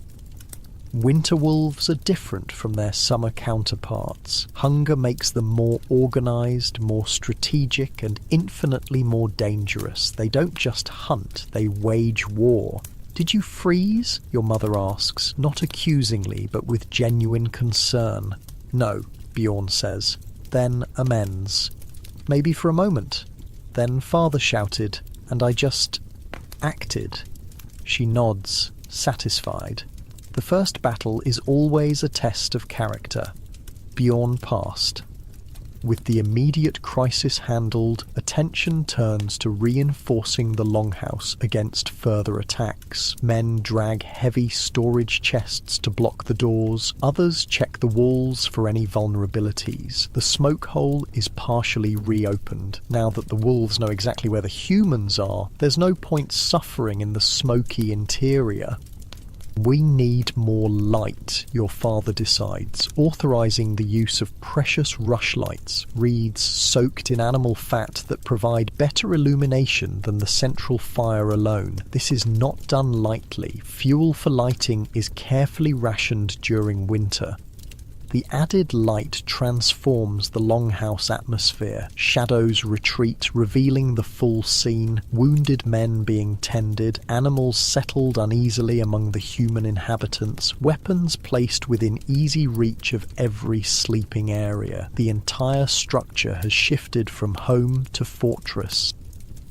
Winter wolves are different from their summer counterparts. Hunger makes them more organised, more strategic, and infinitely more dangerous. They don't just hunt, they wage war. Did you freeze? Your mother asks, not accusingly, but with genuine concern. No, Bjorn says. Then amends. Maybe for a moment. Then father shouted, and I just acted. She nods, satisfied. The first battle is always a test of character. Bjorn passed. With the immediate crisis handled, attention turns to reinforcing the longhouse against further attacks. Men drag heavy storage chests to block the doors. Others check the walls for any vulnerabilities. The smoke hole is partially reopened. Now that the wolves know exactly where the humans are, there's no point suffering in the smoky interior. We need more light, your father decides, authorising the use of precious rushlights, reeds soaked in animal fat that provide better illumination than the central fire alone. This is not done lightly. Fuel for lighting is carefully rationed during winter. The added light transforms the longhouse atmosphere. Shadows retreat, revealing the full scene, wounded men being tended, animals settled uneasily among the human inhabitants, weapons placed within easy reach of every sleeping area. The entire structure has shifted from home to fortress.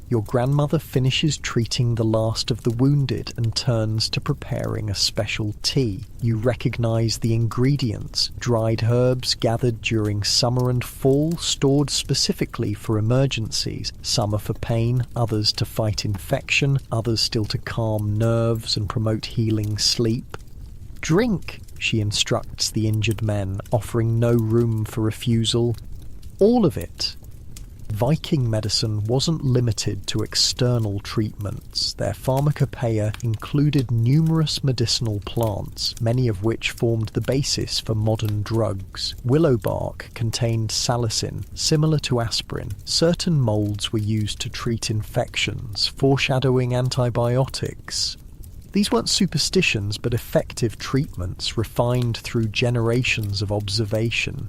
Your grandmother finishes treating the last of the wounded and turns to preparing a special tea. You recognize the ingredients: dried herbs gathered during summer and fall, stored specifically for emergencies. Some are for pain, others to fight infection, others still to calm nerves and promote healing sleep. "Drink," she instructs the injured men, offering no room for refusal. "All of it." Viking medicine wasn't limited to external treatments. Their pharmacopoeia included numerous medicinal plants, many of which formed the basis for modern drugs. Willow bark contained salicin, similar to aspirin. Certain molds were used to treat infections, foreshadowing antibiotics. These weren't superstitions, but effective treatments refined through generations of observation.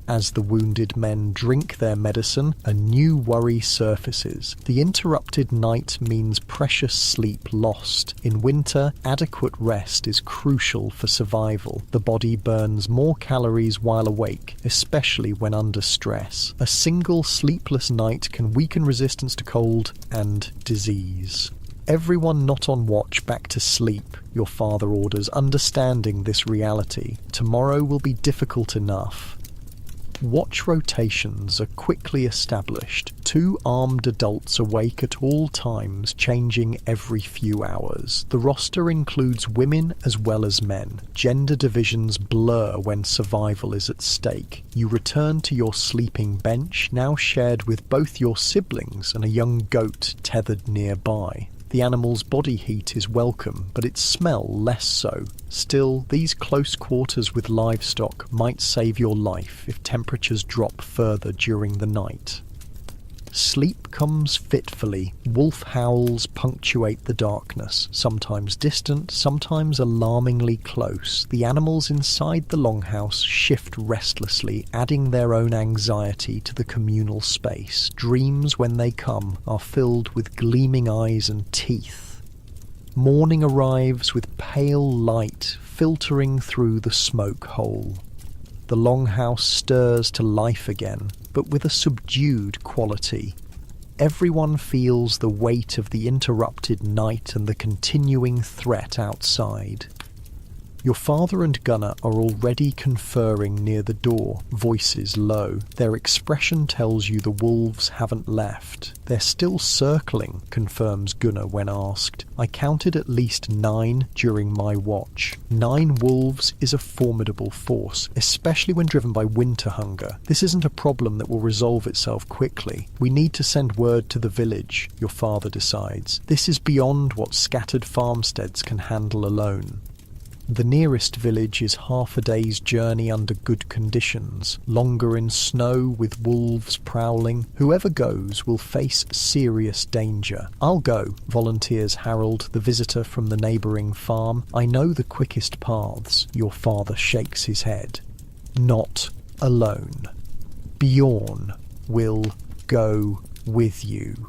As the wounded men drink their medicine, a new worry surfaces. The interrupted night means precious sleep lost. In winter, adequate rest is crucial for survival. The body burns more calories while awake, especially when under stress. A single sleepless night can weaken resistance to cold and disease. "Everyone not on watch back to sleep," your father orders, understanding this reality. "Tomorrow will be difficult enough." Watch rotations are quickly established. 2 armed adults awake at all times, changing every few hours. The roster includes women as well as men. Gender divisions blur when survival is at stake. You return to your sleeping bench, now shared with both your siblings and a young goat tethered nearby. The animal's body heat is welcome, but its smell less so. Still, these close quarters with livestock might save your life if temperatures drop further during the night. Sleep comes fitfully. Wolf howls punctuate the darkness, sometimes distant, sometimes alarmingly close. The animals inside the longhouse shift restlessly, adding their own anxiety to the communal space. Dreams, when they come, are filled with gleaming eyes and teeth. Morning arrives with pale light filtering through the smoke hole. The longhouse stirs to life again, but with a subdued quality. Everyone feels the weight of the interrupted night and the continuing threat outside. Your father and Gunnar are already conferring near the door, voices low. Their expression tells you the wolves haven't left. "They're still circling," confirms Gunnar when asked. "I counted at least 9 during my watch. 9 wolves is a formidable force, especially when driven by winter hunger. This isn't a problem that will resolve itself quickly. We need to send word to the village," your father decides. "This is beyond what scattered farmsteads can handle alone." The nearest village is half a day's journey under good conditions, longer in snow with wolves prowling. Whoever goes will face serious danger. "I'll go," volunteers Harold, the visitor from the neighbouring farm. "I know the quickest paths." Your father shakes his head. "Not alone. Bjorn will go with you."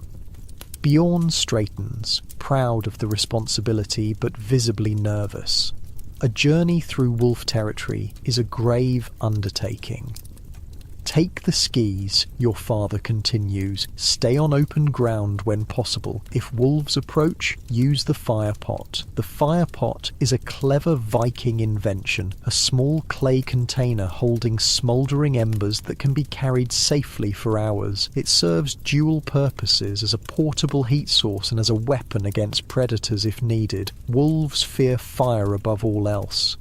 Bjorn straightens, proud of the responsibility but visibly nervous. A journey through wolf territory is a grave undertaking. "Take the skis," your father continues. "Stay on open ground when possible. If wolves approach, use the fire pot." The fire pot is a clever Viking invention, a small clay container holding smouldering embers that can be carried safely for hours. It serves dual purposes as a portable heat source and as a weapon against predators if needed. Wolves fear fire above all else.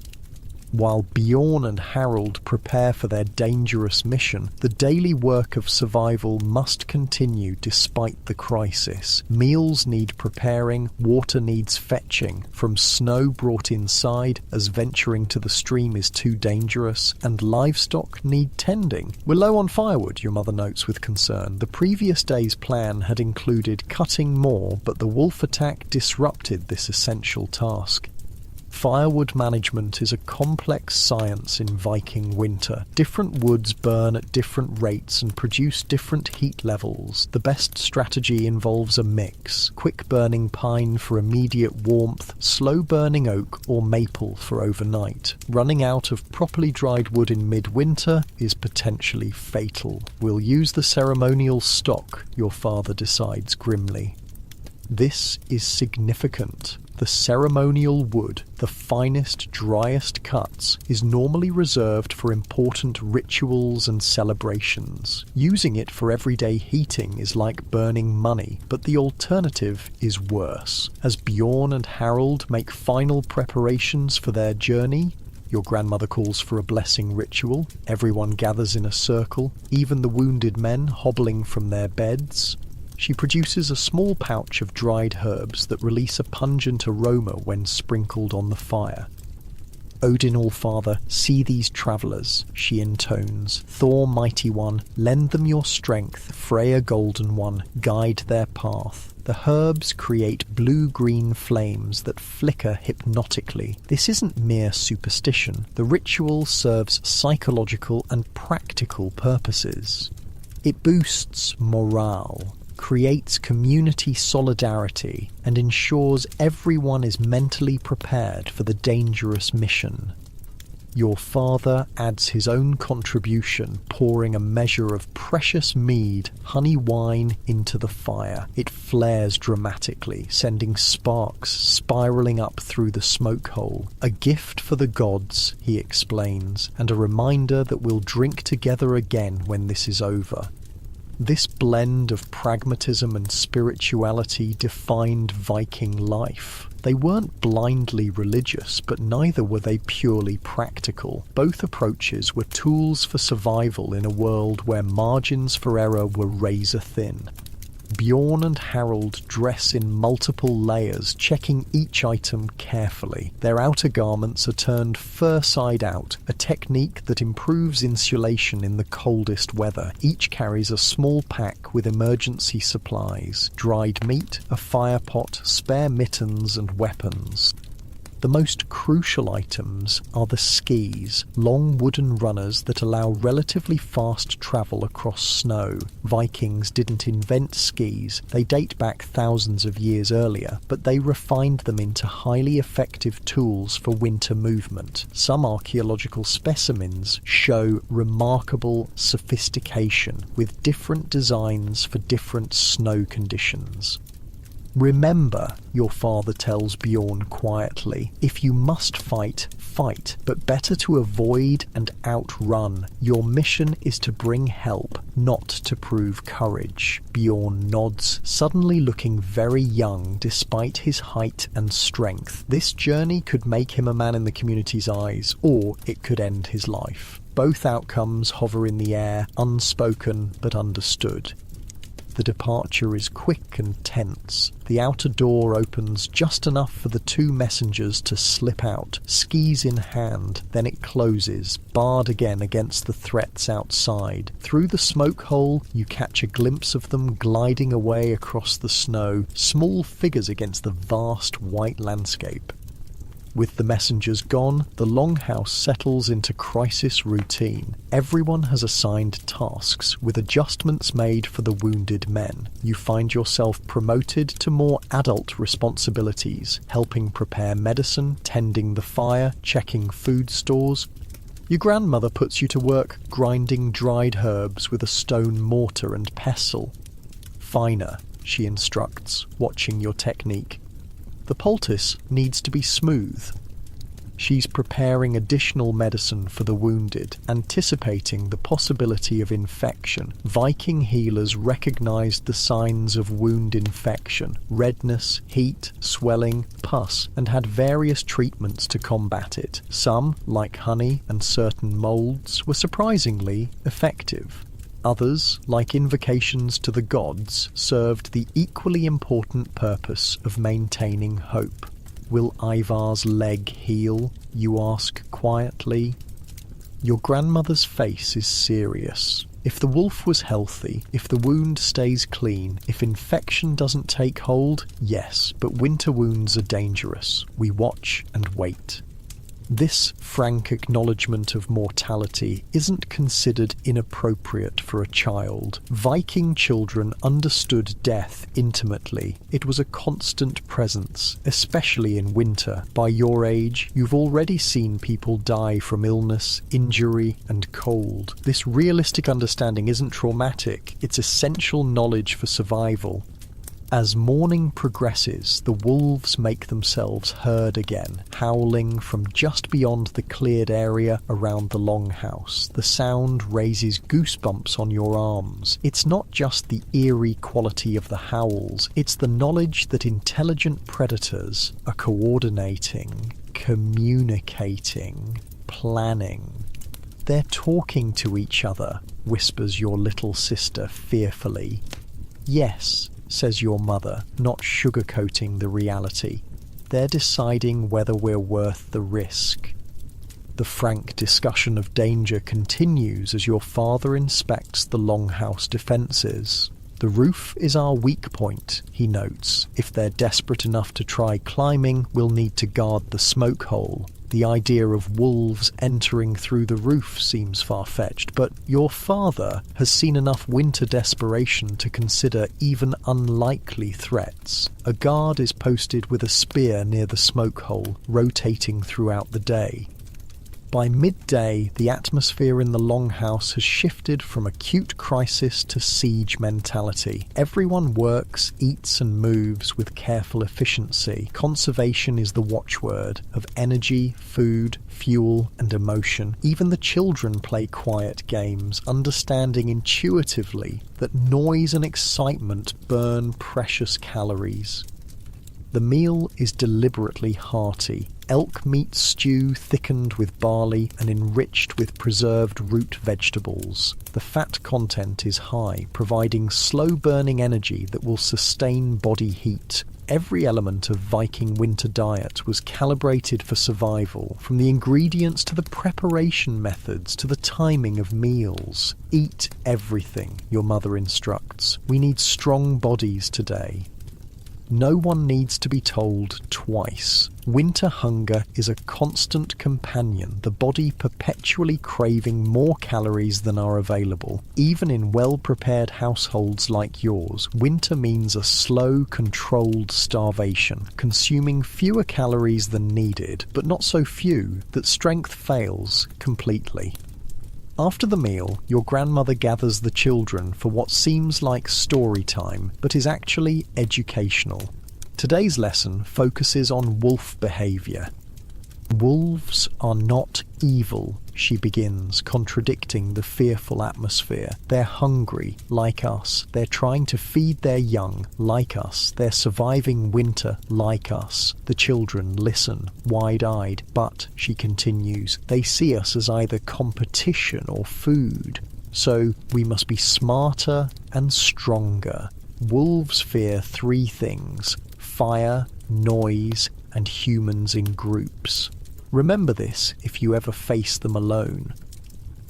While Bjorn and Harold prepare for their dangerous mission, the daily work of survival must continue despite the crisis. Meals need preparing, water needs fetching, from snow brought inside as venturing to the stream is too dangerous, and livestock need tending. "We're low on firewood," your mother notes with concern. The previous day's plan had included cutting more, but the wolf attack disrupted this essential task. Firewood management is a complex science in Viking winter. Different woods burn at different rates and produce different heat levels. The best strategy involves a mix: quick-burning pine for immediate warmth, slow-burning oak or maple for overnight. Running out of properly dried wood in midwinter is potentially fatal. We'll use the ceremonial stock, your father decides grimly. This is significant. The ceremonial wood, the finest, driest cuts, is normally reserved for important rituals and celebrations. Using it for everyday heating is like burning money, but the alternative is worse. As Bjorn and Harold make final preparations for their journey, your grandmother calls for a blessing ritual. Everyone gathers in a circle, even the wounded men hobbling from their beds. She produces a small pouch of dried herbs that release a pungent aroma when sprinkled on the fire. Odin Allfather, see these travellers, she intones. Thor, mighty one, lend them your strength. Freya, golden one, guide their path. The herbs create blue-green flames that flicker hypnotically. This isn't mere superstition. The ritual serves psychological and practical purposes. It boosts morale, creates community solidarity, and ensures everyone is mentally prepared for the dangerous mission. Your father adds his own contribution, pouring a measure of precious mead, honey wine, into the fire. It flares dramatically, sending sparks spiralling up through the smoke hole. A gift for the gods, he explains, and a reminder that we'll drink together again when this is over. This blend of pragmatism and spirituality defined Viking life. They weren't blindly religious, but neither were they purely practical. Both approaches were tools for survival in a world where margins for error were razor thin. Bjorn and Harold dress in multiple layers, checking each item carefully. Their outer garments are turned fur side out, a technique that improves insulation in the coldest weather. Each carries a small pack with emergency supplies: dried meat, a fire pot, spare mittens and weapons. The most crucial items are the skis, long wooden runners that allow relatively fast travel across snow. Vikings didn't invent skis, they date back thousands of years earlier, but they refined them into highly effective tools for winter movement. Some archaeological specimens show remarkable sophistication, with different designs for different snow conditions. Remember, your father tells Bjorn quietly, if you must fight, fight, but better to avoid and outrun. Your mission is to bring help, not to prove courage. Bjorn nods, suddenly looking very young despite his height and strength. This journey could make him a man in the community's eyes, or it could end his life. Both outcomes hover in the air, unspoken but understood. The departure is quick and tense. The outer door opens just enough for the two messengers to slip out, skis in hand. Then it closes, barred again against the threats outside. Through the smoke hole, you catch a glimpse of them gliding away across the snow, small figures against the vast white landscape. With the messengers gone, the longhouse settles into crisis routine. Everyone has assigned tasks, with adjustments made for the wounded men. You find yourself promoted to more adult responsibilities, helping prepare medicine, tending the fire, checking food stores. Your grandmother puts you to work grinding dried herbs with a stone mortar and pestle. Finer, she instructs, watching your technique. The poultice needs to be smooth. She's preparing additional medicine for the wounded, anticipating the possibility of infection. Viking healers recognized the signs of wound infection: redness, heat, swelling, pus, and had various treatments to combat it. Some, like honey and certain molds, were surprisingly effective. Others, like invocations to the gods, served the equally important purpose of maintaining hope. Will Ivar's leg heal? You ask quietly. Your grandmother's face is serious. If the wolf was healthy, if the wound stays clean, if infection doesn't take hold, yes, but winter wounds are dangerous. We watch and wait. This frank acknowledgement of mortality isn't considered inappropriate for a child. Viking children understood death intimately. It was a constant presence, especially in winter. By your age, you've already seen people die from illness, injury, and cold. This realistic understanding isn't traumatic, it's essential knowledge for survival. As morning progresses, the wolves make themselves heard again, howling from just beyond the cleared area around the longhouse. The sound raises goosebumps on your arms. It's not just the eerie quality of the howls, it's the knowledge that intelligent predators are coordinating, communicating, planning. They're talking to each other, whispers your little sister fearfully. Yes, says your mother, not sugarcoating the reality. They're deciding whether we're worth the risk. The frank discussion of danger continues as your father inspects the longhouse defences. The roof is our weak point, he notes. If they're desperate enough to try climbing, we'll need to guard the smoke hole. The idea of wolves entering through the roof seems far-fetched, but your father has seen enough winter desperation to consider even unlikely threats. A guard is posted with a spear near the smoke hole, rotating throughout the day. By midday, the atmosphere in the longhouse has shifted from acute crisis to siege mentality. Everyone works, eats and moves with careful efficiency. Conservation is the watchword of energy, food, fuel and emotion. Even the children play quiet games, understanding intuitively that noise and excitement burn precious calories. The meal is deliberately hearty. Elk meat stew thickened with barley and enriched with preserved root vegetables. The fat content is high, providing slow-burning energy that will sustain body heat. Every element of Viking winter diet was calibrated for survival, from the ingredients to the preparation methods to the timing of meals. Eat everything, your mother instructs. We need strong bodies today. No one needs to be told twice. Winter hunger is a constant companion, the body perpetually craving more calories than are available. Even in well-prepared households like yours, winter means a slow, controlled starvation, consuming fewer calories than needed, but not so few that strength fails completely. After the meal, your grandmother gathers the children for what seems like story time, but is actually educational. Today's lesson focuses on wolf behaviour. Wolves are not evil, she begins, contradicting the fearful atmosphere. They're hungry, like us. They're trying to feed their young, like us. They're surviving winter, like us. The children listen, wide-eyed, but, she continues, they see us as either competition or food. So we must be smarter and stronger. Wolves fear three things: fire, noise, and humans in groups. Remember this if you ever face them alone.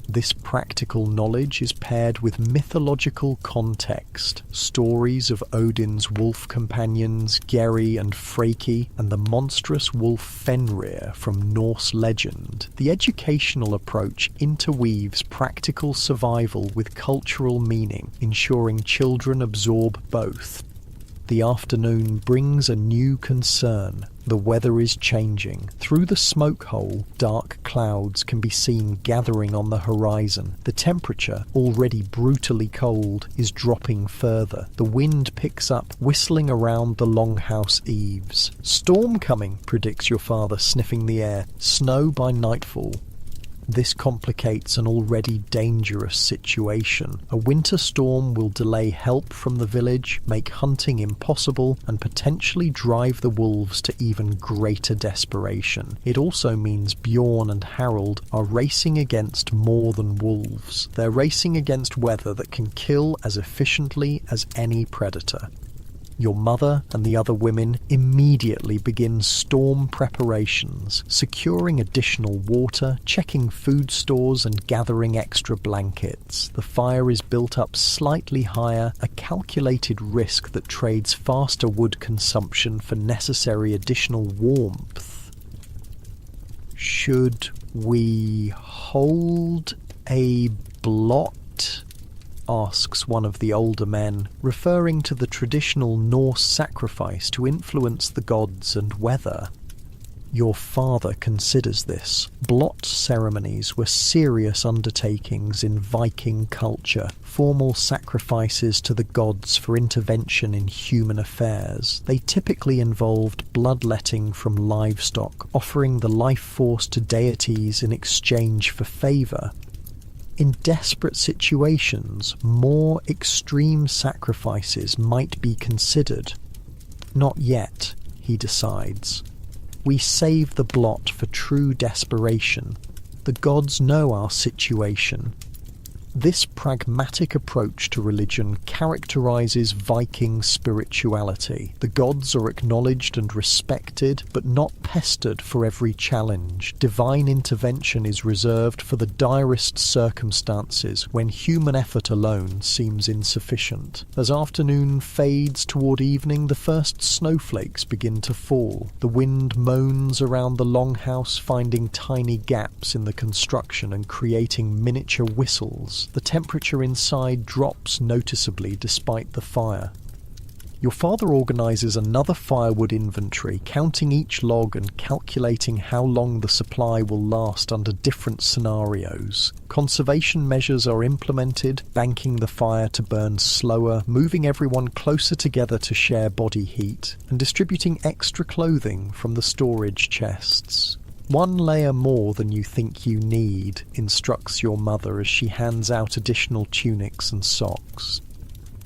This practical knowledge is paired with mythological context, stories of Odin's wolf companions Geri and Freki, and the monstrous wolf Fenrir from Norse legend. The educational approach interweaves practical survival with cultural meaning, ensuring children absorb both. The afternoon brings a new concern. The weather is changing. Through the smoke hole, dark clouds can be seen gathering on the horizon. The temperature, already brutally cold, is dropping further. The wind picks up, whistling around the longhouse eaves. Storm coming, predicts your father, sniffing the air. Snow by nightfall. This complicates an already dangerous situation. A winter storm will delay help from the village, make hunting impossible, and potentially drive the wolves to even greater desperation. It also means Bjorn and Harold are racing against more than wolves. They're racing against weather that can kill as efficiently as any predator. Your mother and the other women immediately begin storm preparations, securing additional water, checking food stores and gathering extra blankets. The fire is built up slightly higher, a calculated risk that trades faster wood consumption for necessary additional warmth. Should we hold a blot? Asks one of the older men, referring to the traditional Norse sacrifice to influence the gods and weather. Your father considers this. Blot ceremonies were serious undertakings in Viking culture, formal sacrifices to the gods for intervention in human affairs. They typically involved bloodletting from livestock, offering the life force to deities in exchange for favour. In desperate situations, more extreme sacrifices might be considered. Not yet, he decides. We save the blot for true desperation. The gods know our situation. This pragmatic approach to religion characterizes Viking spirituality. The gods are acknowledged and respected, but not pestered for every challenge. Divine intervention is reserved for the direst circumstances when human effort alone seems insufficient. As afternoon fades toward evening, the first snowflakes begin to fall. The wind moans around the longhouse, finding tiny gaps in the construction and creating miniature whistles. The temperature inside drops noticeably despite the fire. Your father organises another firewood inventory, counting each log and calculating how long the supply will last under different scenarios. Conservation measures are implemented, banking the fire to burn slower, moving everyone closer together to share body heat, and distributing extra clothing from the storage chests. One layer more than you think you need, instructs your mother as she hands out additional tunics and socks.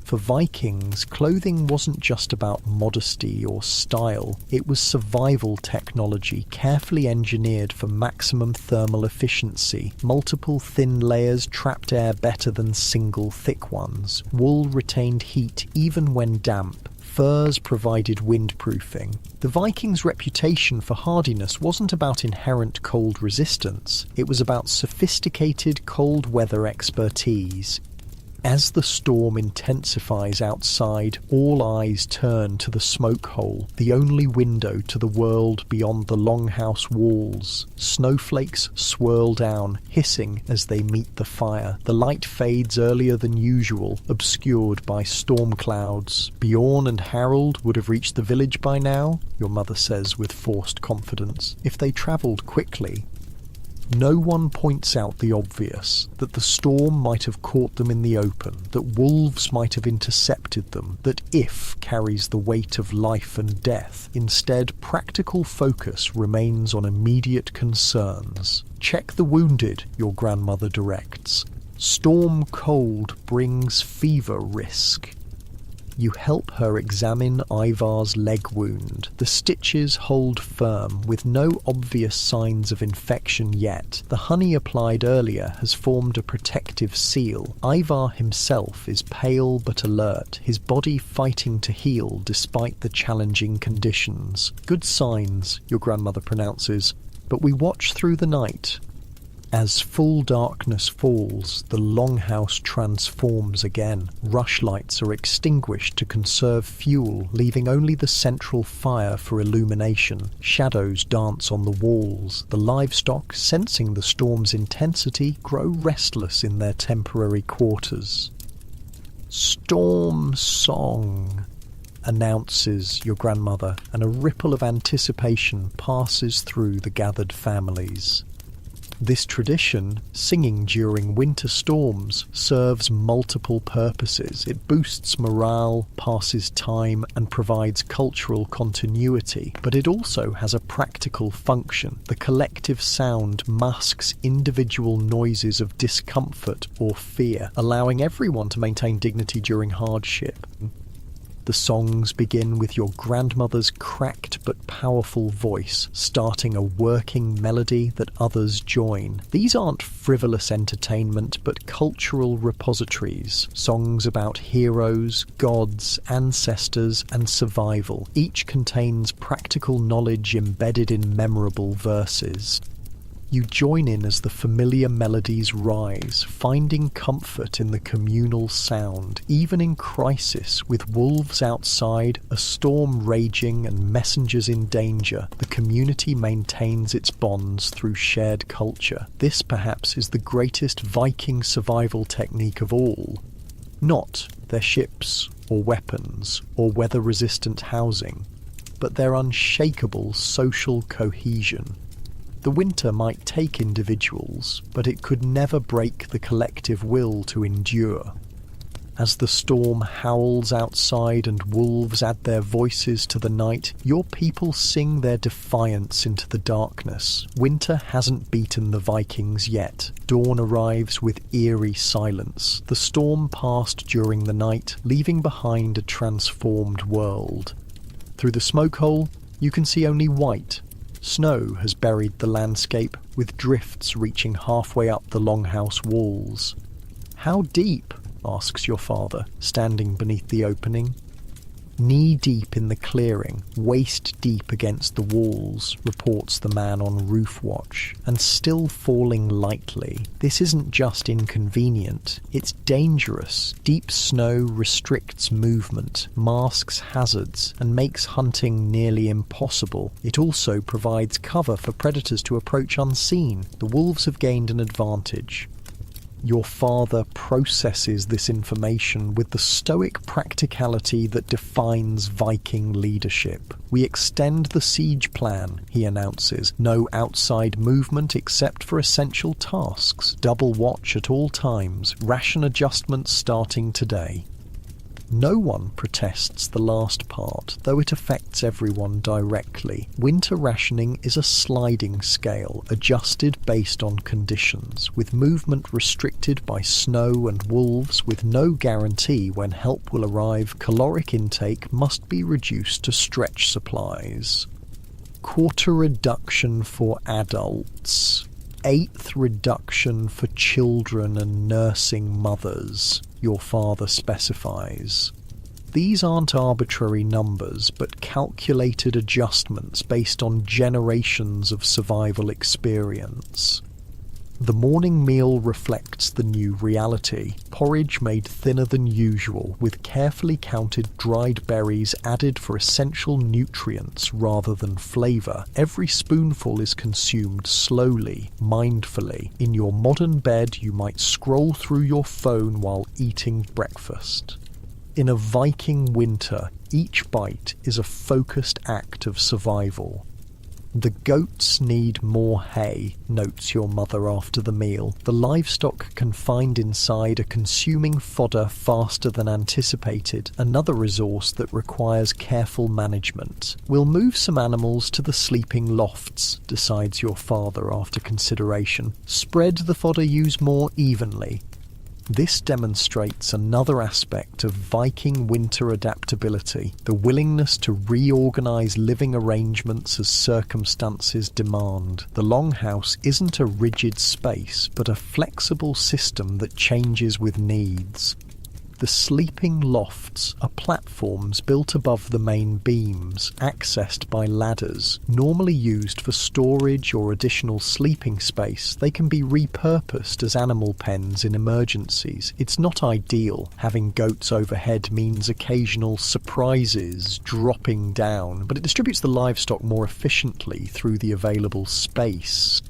For Vikings, clothing wasn't just about modesty or style, it was survival technology carefully engineered for maximum thermal efficiency. Multiple thin layers trapped air better than single thick ones. Wool retained heat even when damp. Furs provided windproofing. The Vikings' reputation for hardiness wasn't about inherent cold resistance, it was about sophisticated cold weather expertise. As the storm intensifies outside, all eyes turn to the smoke hole, the only window to the world beyond the longhouse walls. Snowflakes swirl down, hissing as they meet the fire. The light fades earlier than usual, obscured by storm clouds. Bjorn and Harold would have reached the village by now, your mother says with forced confidence, if they travelled quickly. No one points out the obvious, that the storm might have caught them in the open, that wolves might have intercepted them, that if carries the weight of life and death. Instead, practical focus remains on immediate concerns. Check the wounded, your grandmother directs. Storm cold brings fever risk. You help her examine Ivar's leg wound. The stitches hold firm, with no obvious signs of infection yet. The honey applied earlier has formed a protective seal. Ivar himself is pale but alert, his body fighting to heal despite the challenging conditions. Good signs, your grandmother pronounces, but we watch through the night. As full darkness falls, the longhouse transforms again. Rushlights are extinguished to conserve fuel, leaving only the central fire for illumination. Shadows dance on the walls. The livestock, sensing the storm's intensity, grow restless in their temporary quarters. Storm song, announces your grandmother, and a ripple of anticipation passes through the gathered families. This tradition, singing during winter storms, serves multiple purposes. It boosts morale, passes time, and provides cultural continuity. But it also has a practical function. The collective sound masks individual noises of discomfort or fear, allowing everyone to maintain dignity during hardship. The songs begin with your grandmother's cracked but powerful voice, starting a working melody that others join. These aren't frivolous entertainment, but cultural repositories. Songs about heroes, gods, ancestors, and survival. Each contains practical knowledge embedded in memorable verses. You join in as the familiar melodies rise, finding comfort in the communal sound. Even in crisis, with wolves outside, a storm raging, and messengers in danger, the community maintains its bonds through shared culture. This, perhaps, is the greatest Viking survival technique of all. Not their ships, or weapons, or weather-resistant housing, but their unshakable social cohesion. The winter might take individuals, but it could never break the collective will to endure. As the storm howls outside and wolves add their voices to the night, your people sing their defiance into the darkness. Winter hasn't beaten the Vikings yet. Dawn arrives with eerie silence. The storm passed during the night, leaving behind a transformed world. Through the smoke hole, you can see only white. Snow has buried the landscape, with drifts reaching halfway up the longhouse walls. "How deep?" asks your father, standing beneath the opening. "Knee-deep in the clearing, waist-deep against the walls," reports the man on roof watch, "and still falling lightly. This isn't just inconvenient, it's dangerous. Deep snow restricts movement, masks hazards, and makes hunting nearly impossible. It also provides cover for predators to approach unseen. The wolves have gained an advantage." Your father processes this information with the stoic practicality that defines Viking leadership. "We extend the siege plan," he announces. "No outside movement except for essential tasks. Double watch at all times. Ration adjustments starting today." No one protests the last part, though it affects everyone directly. Winter rationing is a sliding scale, adjusted based on conditions, with movement restricted by snow and wolves, with no guarantee when help will arrive. Caloric intake must be reduced to stretch supplies. Quarter reduction for adults. Eighth reduction for children and nursing mothers, your father specifies. These aren't arbitrary numbers, but calculated adjustments based on generations of survival experience. The morning meal reflects the new reality. Porridge made thinner than usual, with carefully counted dried berries added for essential nutrients rather than flavour. Every spoonful is consumed slowly, mindfully. In your modern bed, you might scroll through your phone while eating breakfast. In a Viking winter, each bite is a focused act of survival. "The goats need more hay," notes your mother after the meal. "The livestock confined inside are consuming fodder faster than anticipated, another resource that requires careful management. We'll move some animals to the sleeping lofts," decides your father after consideration. "Spread the fodder use more evenly." This demonstrates another aspect of Viking winter adaptability, the willingness to reorganize living arrangements as circumstances demand. The longhouse isn't a rigid space, but a flexible system that changes with needs. The sleeping lofts are platforms built above the main beams, accessed by ladders. Normally used for storage or additional sleeping space, they can be repurposed as animal pens in emergencies. It's not ideal. Having goats overhead means occasional surprises dropping down, but it distributes the livestock more efficiently through the available space.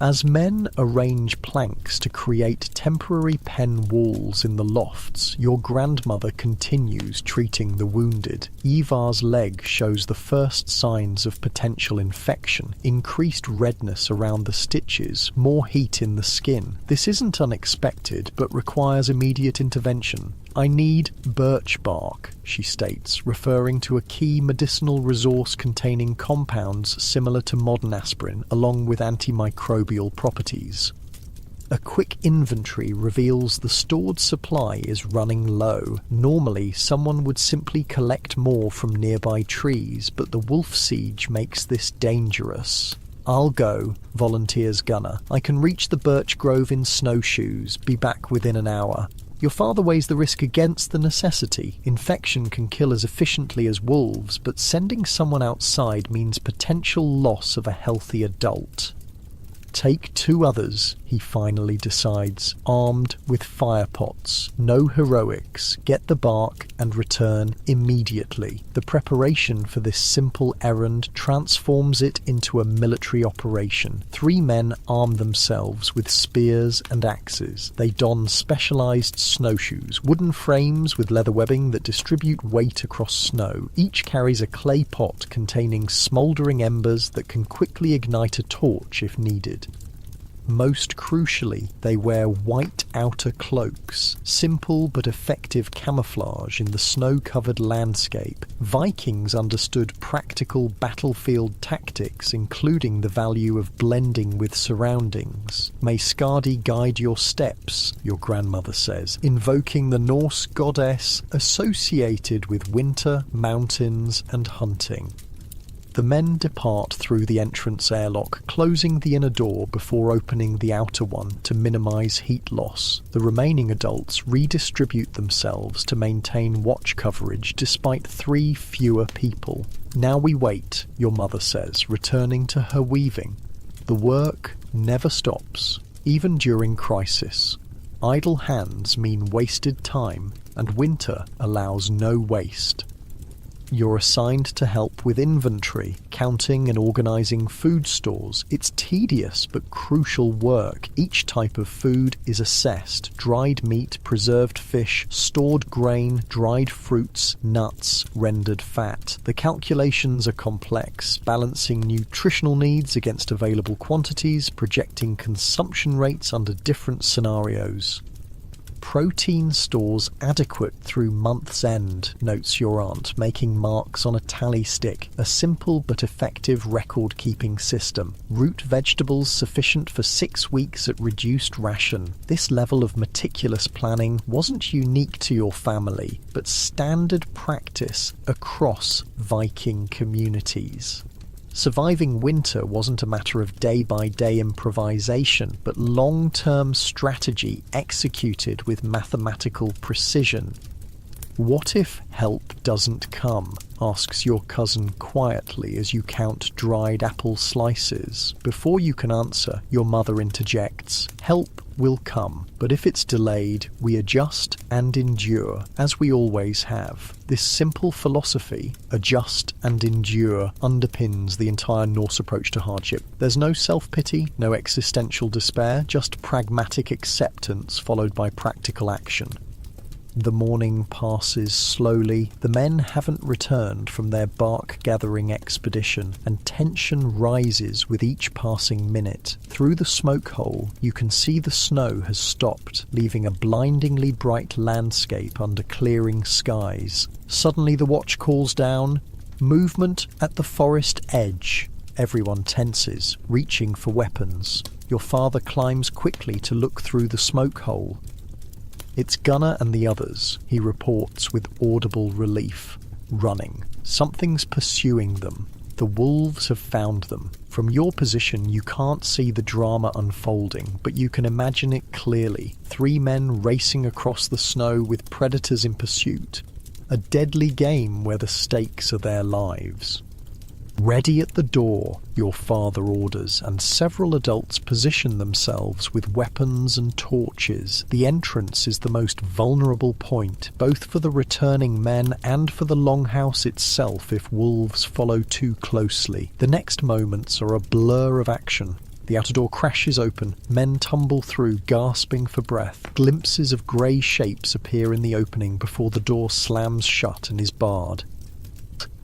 As men arrange planks to create temporary pen walls in the lofts, your grandmother continues treating the wounded. Ivar's leg shows the first signs of potential infection, increased redness around the stitches, more heat in the skin. This isn't unexpected, but requires immediate intervention. "I need birch bark," she states, referring to a key medicinal resource containing compounds similar to modern aspirin, along with antimicrobial properties. A quick inventory reveals the stored supply is running low. Normally, someone would simply collect more from nearby trees, but the wolf siege makes this dangerous. "I'll go," volunteers Gunnar. "I can reach the birch grove in snowshoes, be back within an hour." Your father weighs the risk against the necessity. Infection can kill as efficiently as wolves, but sending someone outside means potential loss of a healthy adult. Take 2 others, he finally decides, armed with fire pots. No heroics. Get the bark and return immediately. The preparation for this simple errand transforms it into a military operation. 3 men arm themselves with spears and axes. They don specialized snowshoes, wooden frames with leather webbing that distribute weight across snow. Each carries a clay pot containing smoldering embers that can quickly ignite a torch if needed. Most crucially, they wear white outer cloaks, simple but effective camouflage in the snow-covered landscape. Vikings understood practical battlefield tactics, including the value of blending with surroundings. "May Skadi guide your steps," your grandmother says, invoking the Norse goddess associated with winter, mountains, and hunting. The men depart through the entrance airlock, closing the inner door before opening the outer one to minimize heat loss. The remaining adults redistribute themselves to maintain watch coverage despite 3 fewer people. "Now we wait," your mother says, returning to her weaving. The work never stops, even during crisis. Idle hands mean wasted time, and winter allows no waste. You're assigned to help with inventory, counting and organizing food stores. It's tedious but crucial work. Each type of food is assessed: dried meat, preserved fish, stored grain, dried fruits, nuts, rendered fat. The calculations are complex, balancing nutritional needs against available quantities, projecting consumption rates under different scenarios. "Protein stores adequate through month's end," notes your aunt, making marks on a tally stick, a simple but effective record-keeping system. "Root vegetables sufficient for 6 weeks at reduced ration." This level of meticulous planning wasn't unique to your family, but standard practice across Viking communities. Surviving winter wasn't a matter of day-by-day improvisation, but long-term strategy executed with mathematical precision. "What if help doesn't come?" asks your cousin quietly as you count dried apple slices. Before you can answer, your mother interjects, "Help will come, but if it's delayed, we adjust and endure, as we always have." This simple philosophy, adjust and endure, underpins the entire Norse approach to hardship. There's no self-pity, no existential despair, just pragmatic acceptance followed by practical action. The morning passes slowly. The men haven't returned from their bark-gathering expedition, and tension rises with each passing minute. Through the smoke hole, you can see the snow has stopped, leaving a blindingly bright landscape under clearing skies. Suddenly the watch calls down, "Movement at the forest edge." Everyone tenses, reaching for weapons. Your father climbs quickly to look through the smoke hole. "It's Gunnar and the others," he reports with audible relief. "Running. Something's pursuing them. The wolves have found them." From your position, you can't see the drama unfolding, but you can imagine it clearly. 3 men racing across the snow with predators in pursuit. A deadly game where the stakes are their lives. "Ready at the door," your father orders, and several adults position themselves with weapons and torches. The entrance is the most vulnerable point, both for the returning men and for the longhouse itself if wolves follow too closely. The next moments are a blur of action. The outer door crashes open. Men tumble through, gasping for breath. Glimpses of grey shapes appear in the opening before the door slams shut and is barred.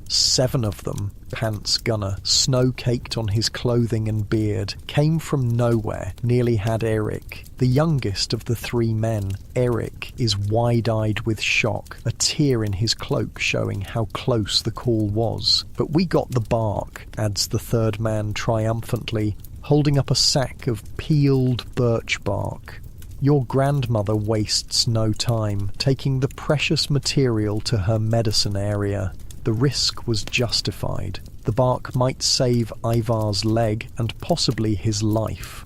7 of them, pants Gunnar, snow-caked on his clothing and beard, came from nowhere, nearly had Eric. The youngest of the 3 men, Eric, is wide-eyed with shock, a tear in his cloak showing how close the call was. "But we got the bark," adds the 3rd man triumphantly. holding up a sack of peeled birch bark. Your grandmother wastes no time, taking the precious material to her medicine area. The risk was justified. The bark might save Ivar's leg and possibly his life.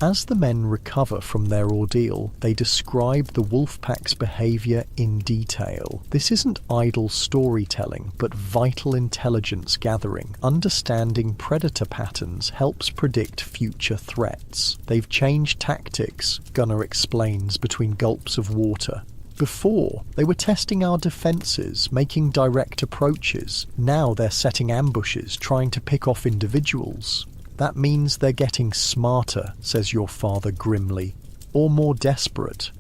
As the men recover from their ordeal, they describe the wolfpack's behaviour in detail. This isn't idle storytelling, but vital intelligence gathering. Understanding predator patterns helps predict future threats. They've changed tactics, Gunnar explains between gulps of water. Before, they were testing our defences, making direct approaches. Now they're setting ambushes, trying to pick off individuals. That means they're getting smarter, says your father grimly. Or more desperate.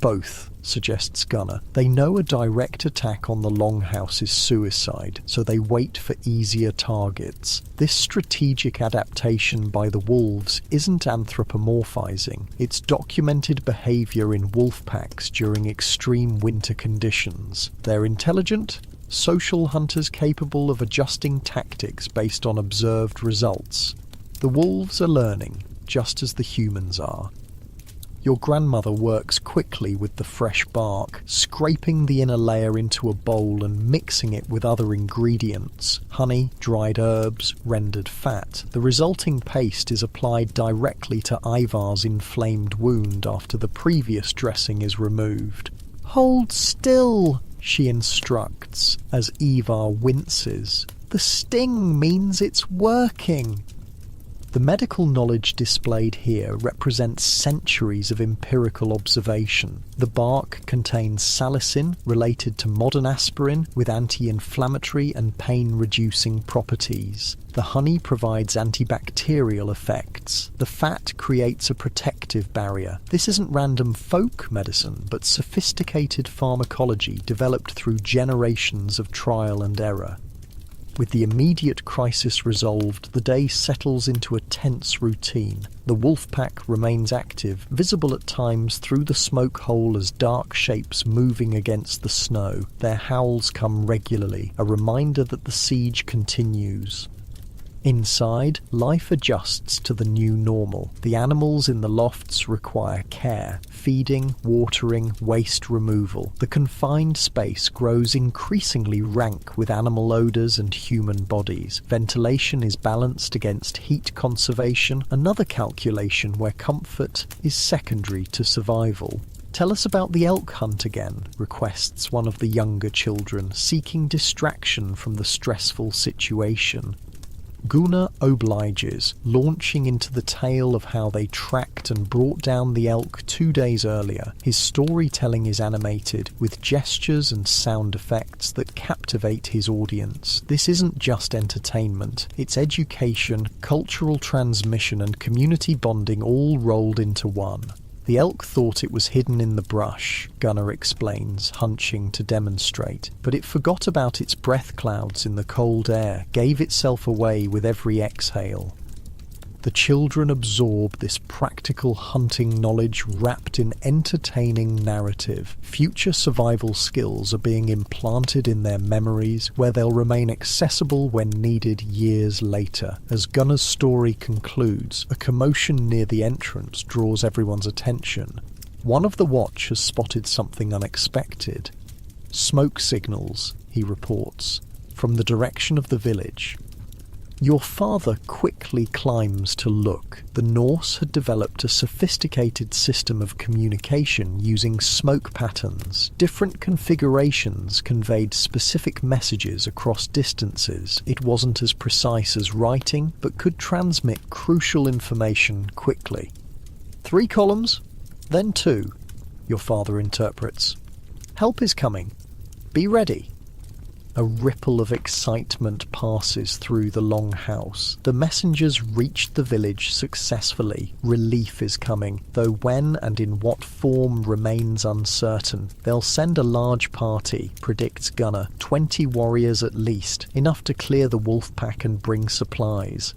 Both, suggests Gunnar. They know a direct attack on the longhouse is suicide, so they wait for easier targets. This strategic adaptation by the wolves isn't anthropomorphizing. It's documented behaviour in wolf packs during extreme winter conditions. They're intelligent, social hunters capable of adjusting tactics based on observed results. The wolves are learning, just as the humans are. Your grandmother works quickly with the fresh bark, scraping the inner layer into a bowl and mixing it with other ingredients: honey, dried herbs, rendered fat. The resulting paste is applied directly to Ivar's inflamed wound after the previous dressing is removed. "Hold still," she instructs, as Ivar winces. "The sting means it's working." The medical knowledge displayed here represents centuries of empirical observation. The bark contains salicin, related to modern aspirin, with anti-inflammatory and pain-reducing properties. The honey provides antibacterial effects. The fat creates a protective barrier. This isn't random folk medicine, but sophisticated pharmacology developed through generations of trial and error. With the immediate crisis resolved, the day settles into a tense routine. The wolf pack remains active, visible at times through the smoke hole as dark shapes moving against the snow. Their howls come regularly, a reminder that the siege continues. Inside, life adjusts to the new normal. The animals in the lofts require care: feeding, watering, waste removal. The confined space grows increasingly rank with animal odours and human bodies. Ventilation is balanced against heat conservation, another calculation where comfort is secondary to survival. "Tell us about the elk hunt again," requests one of the younger children, seeking distraction from the stressful situation. Gunnar obliges, launching into the tale of how they tracked and brought down the elk 2 days earlier. His storytelling is animated, with gestures and sound effects that captivate his audience. This isn't just entertainment, it's education, cultural transmission and community bonding all rolled into one. "The elk thought it was hidden in the brush," Gunnar explains, hunching to demonstrate, "but it forgot about its breath clouds in the cold air, gave itself away with every exhale." The children absorb this practical hunting knowledge wrapped in entertaining narrative. Future survival skills are being implanted in their memories, where they'll remain accessible when needed years later. As Gunnar's story concludes, a commotion near the entrance draws everyone's attention. One of the watch has spotted something unexpected. "Smoke signals," he reports, "from the direction of the village." Your father quickly climbs to look. The Norse had developed a sophisticated system of communication using smoke patterns. Different configurations conveyed specific messages across distances. It wasn't as precise as writing, but could transmit crucial information quickly. "3 columns, then 2, your father interprets. "Help is coming. Be ready." A ripple of excitement passes through the longhouse. The messengers reached the village successfully. Relief is coming, though when and in what form remains uncertain. They'll send a large party, predicts Gunnar, 20 warriors at least, enough to clear the wolf pack and bring supplies.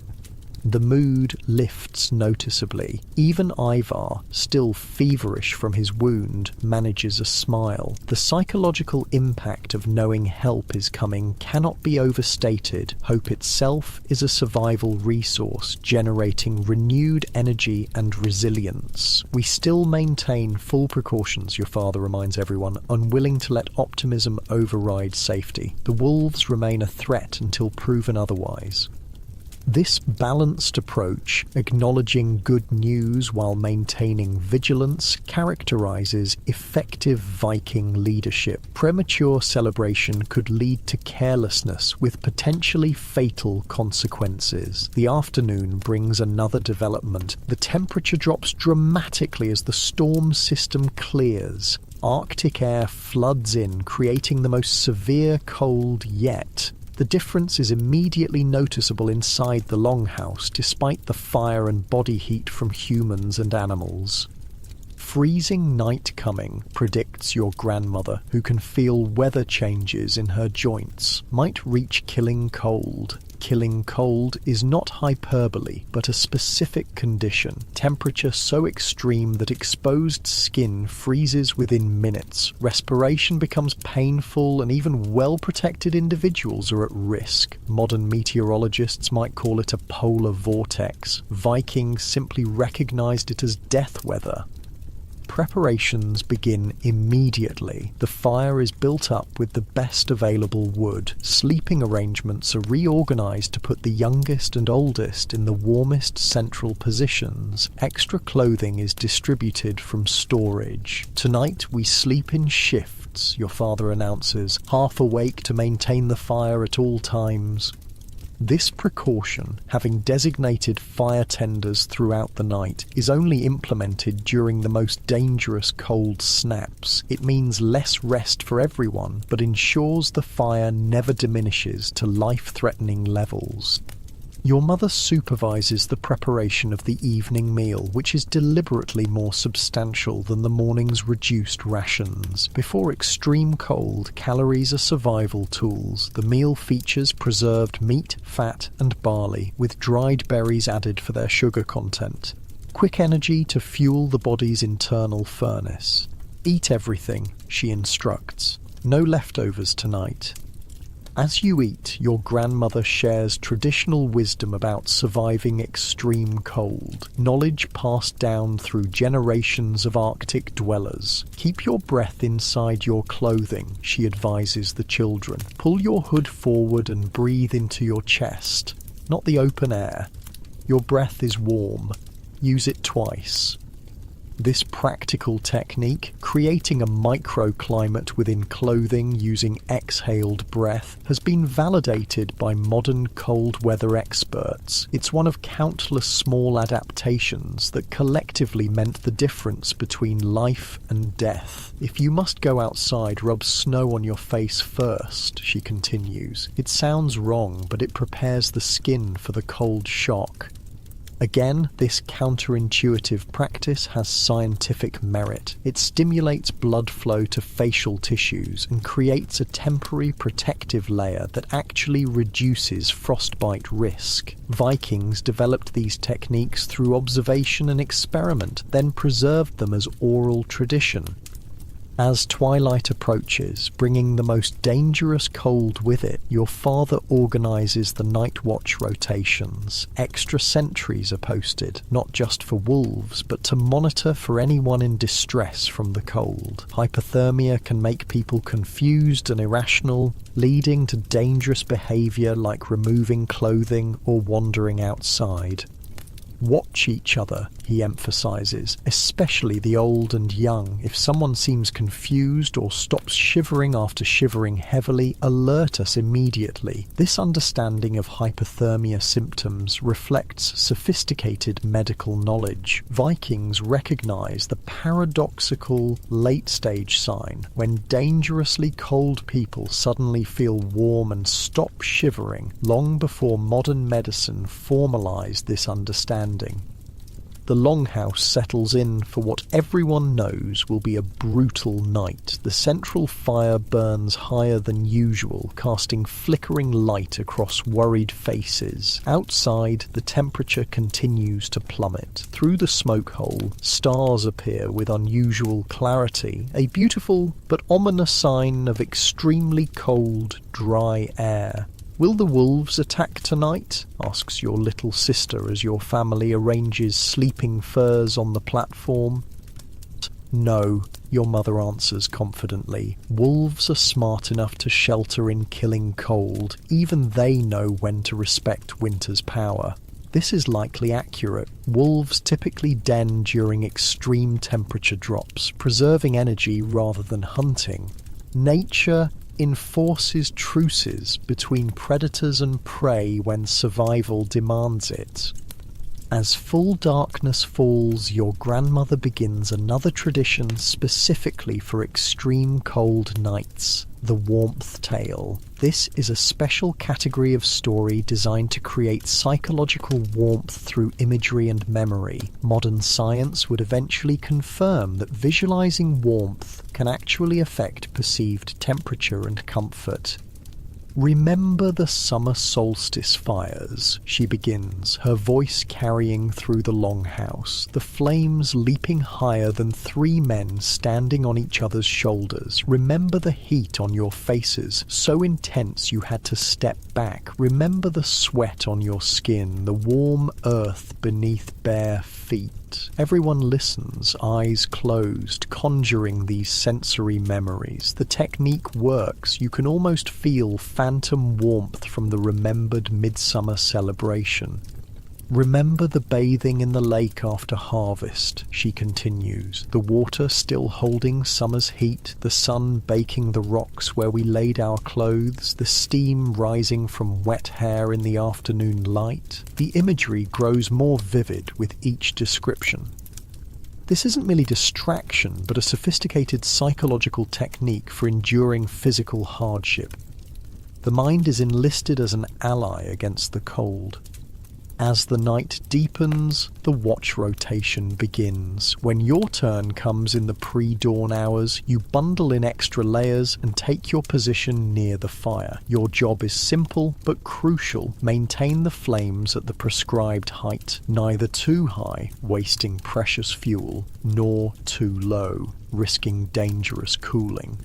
The mood lifts noticeably. Even Ivar, still feverish from his wound, manages a smile. The psychological impact of knowing help is coming cannot be overstated. Hope itself is a survival resource, generating renewed energy and resilience. We still maintain full precautions, your father reminds everyone, unwilling to let optimism override safety. The wolves remain a threat until proven otherwise. This balanced approach, acknowledging good news while maintaining vigilance, characterizes effective Viking leadership. Premature celebration could lead to carelessness with potentially fatal consequences. The afternoon brings another development. The temperature drops dramatically as the storm system clears. Arctic air floods in, creating the most severe cold yet. The difference is immediately noticeable inside the longhouse, despite the fire and body heat from humans and animals. Freezing night coming, predicts your grandmother, who can feel weather changes in her joints, might reach killing cold. Killing cold is not hyperbole, but a specific condition. Temperature so extreme that exposed skin freezes within minutes. Respiration becomes painful, and even well-protected individuals are at risk. Modern meteorologists might call it a polar vortex. Vikings simply recognized it as death weather. Preparations begin immediately. The fire is built up with the best available wood. Sleeping arrangements are reorganized to put the youngest and oldest in the warmest central positions. Extra clothing is distributed from storage. Tonight we sleep in shifts, your father announces, half awake to maintain the fire at all times. This precaution, having designated fire tenders throughout the night, is only implemented during the most dangerous cold snaps. It means less rest for everyone, but ensures the fire never diminishes to life-threatening levels. Your mother supervises the preparation of the evening meal, which is deliberately more substantial than the morning's reduced rations. Before extreme cold, calories are survival tools. The meal features preserved meat, fat, and barley, with dried berries added for their sugar content. Quick energy to fuel the body's internal furnace. Eat everything, she instructs. No leftovers tonight. As you eat, your grandmother shares traditional wisdom about surviving extreme cold, knowledge passed down through generations of Arctic dwellers. Keep your breath inside your clothing, she advises the children. Pull your hood forward and breathe into your chest, not the open air. Your breath is warm. Use it twice. This practical technique, creating a microclimate within clothing using exhaled breath, has been validated by modern cold weather experts. It's one of countless small adaptations that collectively meant the difference between life and death. If you must go outside, rub snow on your face first, she continues. It sounds wrong, but it prepares the skin for the cold shock. Again, this counterintuitive practice has scientific merit. It stimulates blood flow to facial tissues and creates a temporary protective layer that actually reduces frostbite risk. Vikings developed these techniques through observation and experiment, then preserved them as oral tradition. As twilight approaches, bringing the most dangerous cold with it, your father organises the night watch rotations. Extra sentries are posted, not just for wolves, but to monitor for anyone in distress from the cold. Hypothermia can make people confused and irrational, leading to dangerous behaviour like removing clothing or wandering outside. Watch each other, he emphasises, especially the old and young. If someone seems confused or stops shivering after shivering heavily, alert us immediately. This understanding of hypothermia symptoms reflects sophisticated medical knowledge. Vikings recognise the paradoxical late-stage sign when dangerously cold people suddenly feel warm and stop shivering long before modern medicine formalised this understanding. The longhouse settles in for what everyone knows will be a brutal night. The central fire burns higher than usual, casting flickering light across worried faces. Outside, the temperature continues to plummet. Through the smoke hole, stars appear with unusual clarity, a beautiful but ominous sign of extremely cold, dry air. "Will the wolves attack tonight?" asks your little sister as your family arranges sleeping furs on the platform. "No," your mother answers confidently. "Wolves are smart enough to shelter in killing cold. Even they know when to respect winter's power." This is likely accurate. Wolves typically den during extreme temperature drops, preserving energy rather than hunting. Nature enforces truces between predators and prey when survival demands it. As full darkness falls, your grandmother begins another tradition specifically for extreme cold nights, the warmth tale. This is a special category of story designed to create psychological warmth through imagery and memory. Modern science would eventually confirm that visualizing warmth can actually affect perceived temperature and comfort. "Remember the summer solstice fires," she begins, her voice carrying through the longhouse, the flames leaping higher than three men standing on each other's shoulders. "Remember the heat on your faces, so intense you had to step back. Remember the sweat on your skin, the warm earth beneath bare feet." Everyone listens, eyes closed, conjuring these sensory memories. The technique works. You can almost feel phantom warmth from the remembered midsummer celebration. "Remember the bathing in the lake after harvest," she continues, "the water still holding summer's heat, the sun baking the rocks where we laid our clothes, the steam rising from wet hair in the afternoon light." The imagery grows more vivid with each description. This isn't merely distraction, but a sophisticated psychological technique for enduring physical hardship. The mind is enlisted as an ally against the cold. As the night deepens, the watch rotation begins. When your turn comes in the pre-dawn hours, you bundle in extra layers and take your position near the fire. Your job is simple but crucial. Maintain the flames at the prescribed height, neither too high, wasting precious fuel, nor too low, risking dangerous cooling.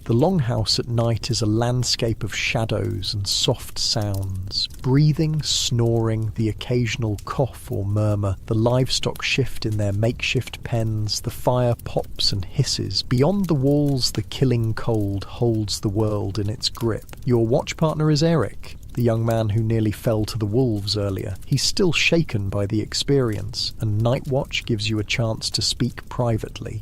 The longhouse at night is a landscape of shadows and soft sounds. Breathing, snoring, the occasional cough or murmur. The livestock shift in their makeshift pens. The fire pops and hisses. Beyond the walls, the killing cold holds the world in its grip. Your watch partner is Eric, the young man who nearly fell to the wolves earlier. He's still shaken by the experience, and Night Watch gives you a chance to speak privately.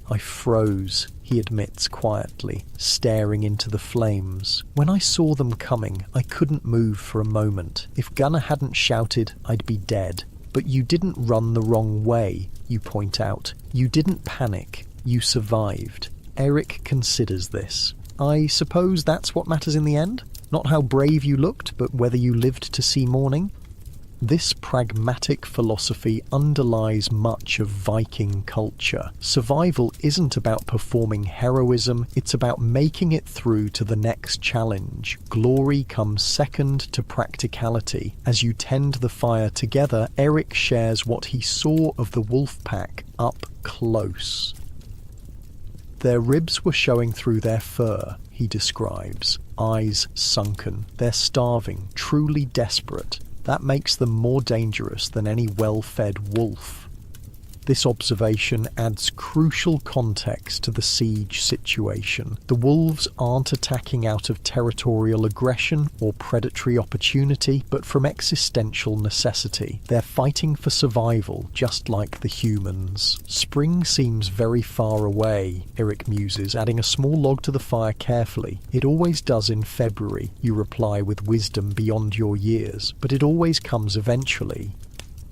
"I froze," he admits quietly, staring into the flames. "When I saw them coming, I couldn't move for a moment. If Gunnar hadn't shouted, I'd be dead. But you didn't run the wrong way," you point out. "You didn't panic. You survived." Eric considers this. "I suppose that's what matters in the end? Not how brave you looked, but whether you lived to see morning?" This pragmatic philosophy underlies much of Viking culture. Survival isn't about performing heroism, it's about making it through to the next challenge. Glory comes second to practicality. As you tend the fire together, Eric shares what he saw of the wolf pack up close. "Their ribs were showing through their fur," he describes, eyes sunken. "They're starving, truly desperate. That makes them more dangerous than any well-fed wolf." This observation adds crucial context to the siege situation. The wolves aren't attacking out of territorial aggression or predatory opportunity, but from existential necessity. They're fighting for survival, just like the humans. "Spring seems very far away," Eric muses, adding a small log to the fire carefully. "It always does in February," you reply with wisdom beyond your years, "but it always comes eventually."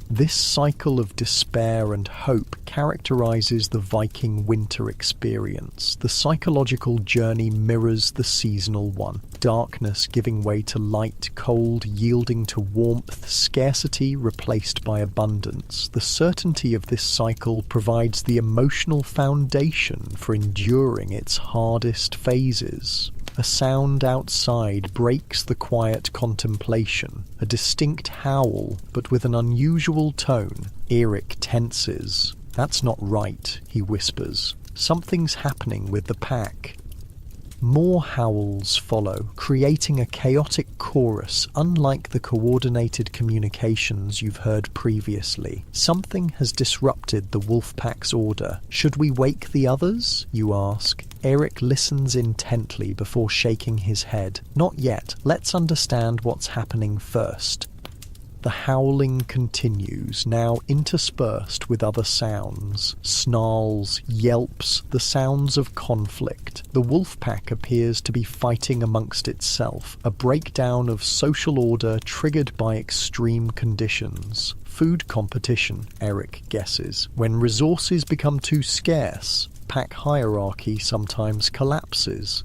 This cycle of despair and hope characterizes the Viking winter experience. The psychological journey mirrors the seasonal one. darkness giving way to light, cold yielding to warmth, scarcity replaced by abundance. The certainty of this cycle provides the emotional foundation for enduring its hardest phases. A sound outside breaks the quiet contemplation, a distinct howl, but with an unusual tone. Eric tenses. "That's not right," he whispers. "Something's happening with the pack." More howls follow, creating a chaotic chorus unlike the coordinated communications you've heard previously. Something has disrupted the wolf pack's order. "Should we wake the others?" you ask. Eric listens intently before shaking his head. "Not yet. Let's understand what's happening first." The howling continues, now interspersed with other sounds. Snarls, yelps, the sounds of conflict. The wolf pack appears to be fighting amongst itself, a breakdown of social order triggered by extreme conditions. Food competition, Eric guesses. When resources become too scarce, pack hierarchy sometimes collapses.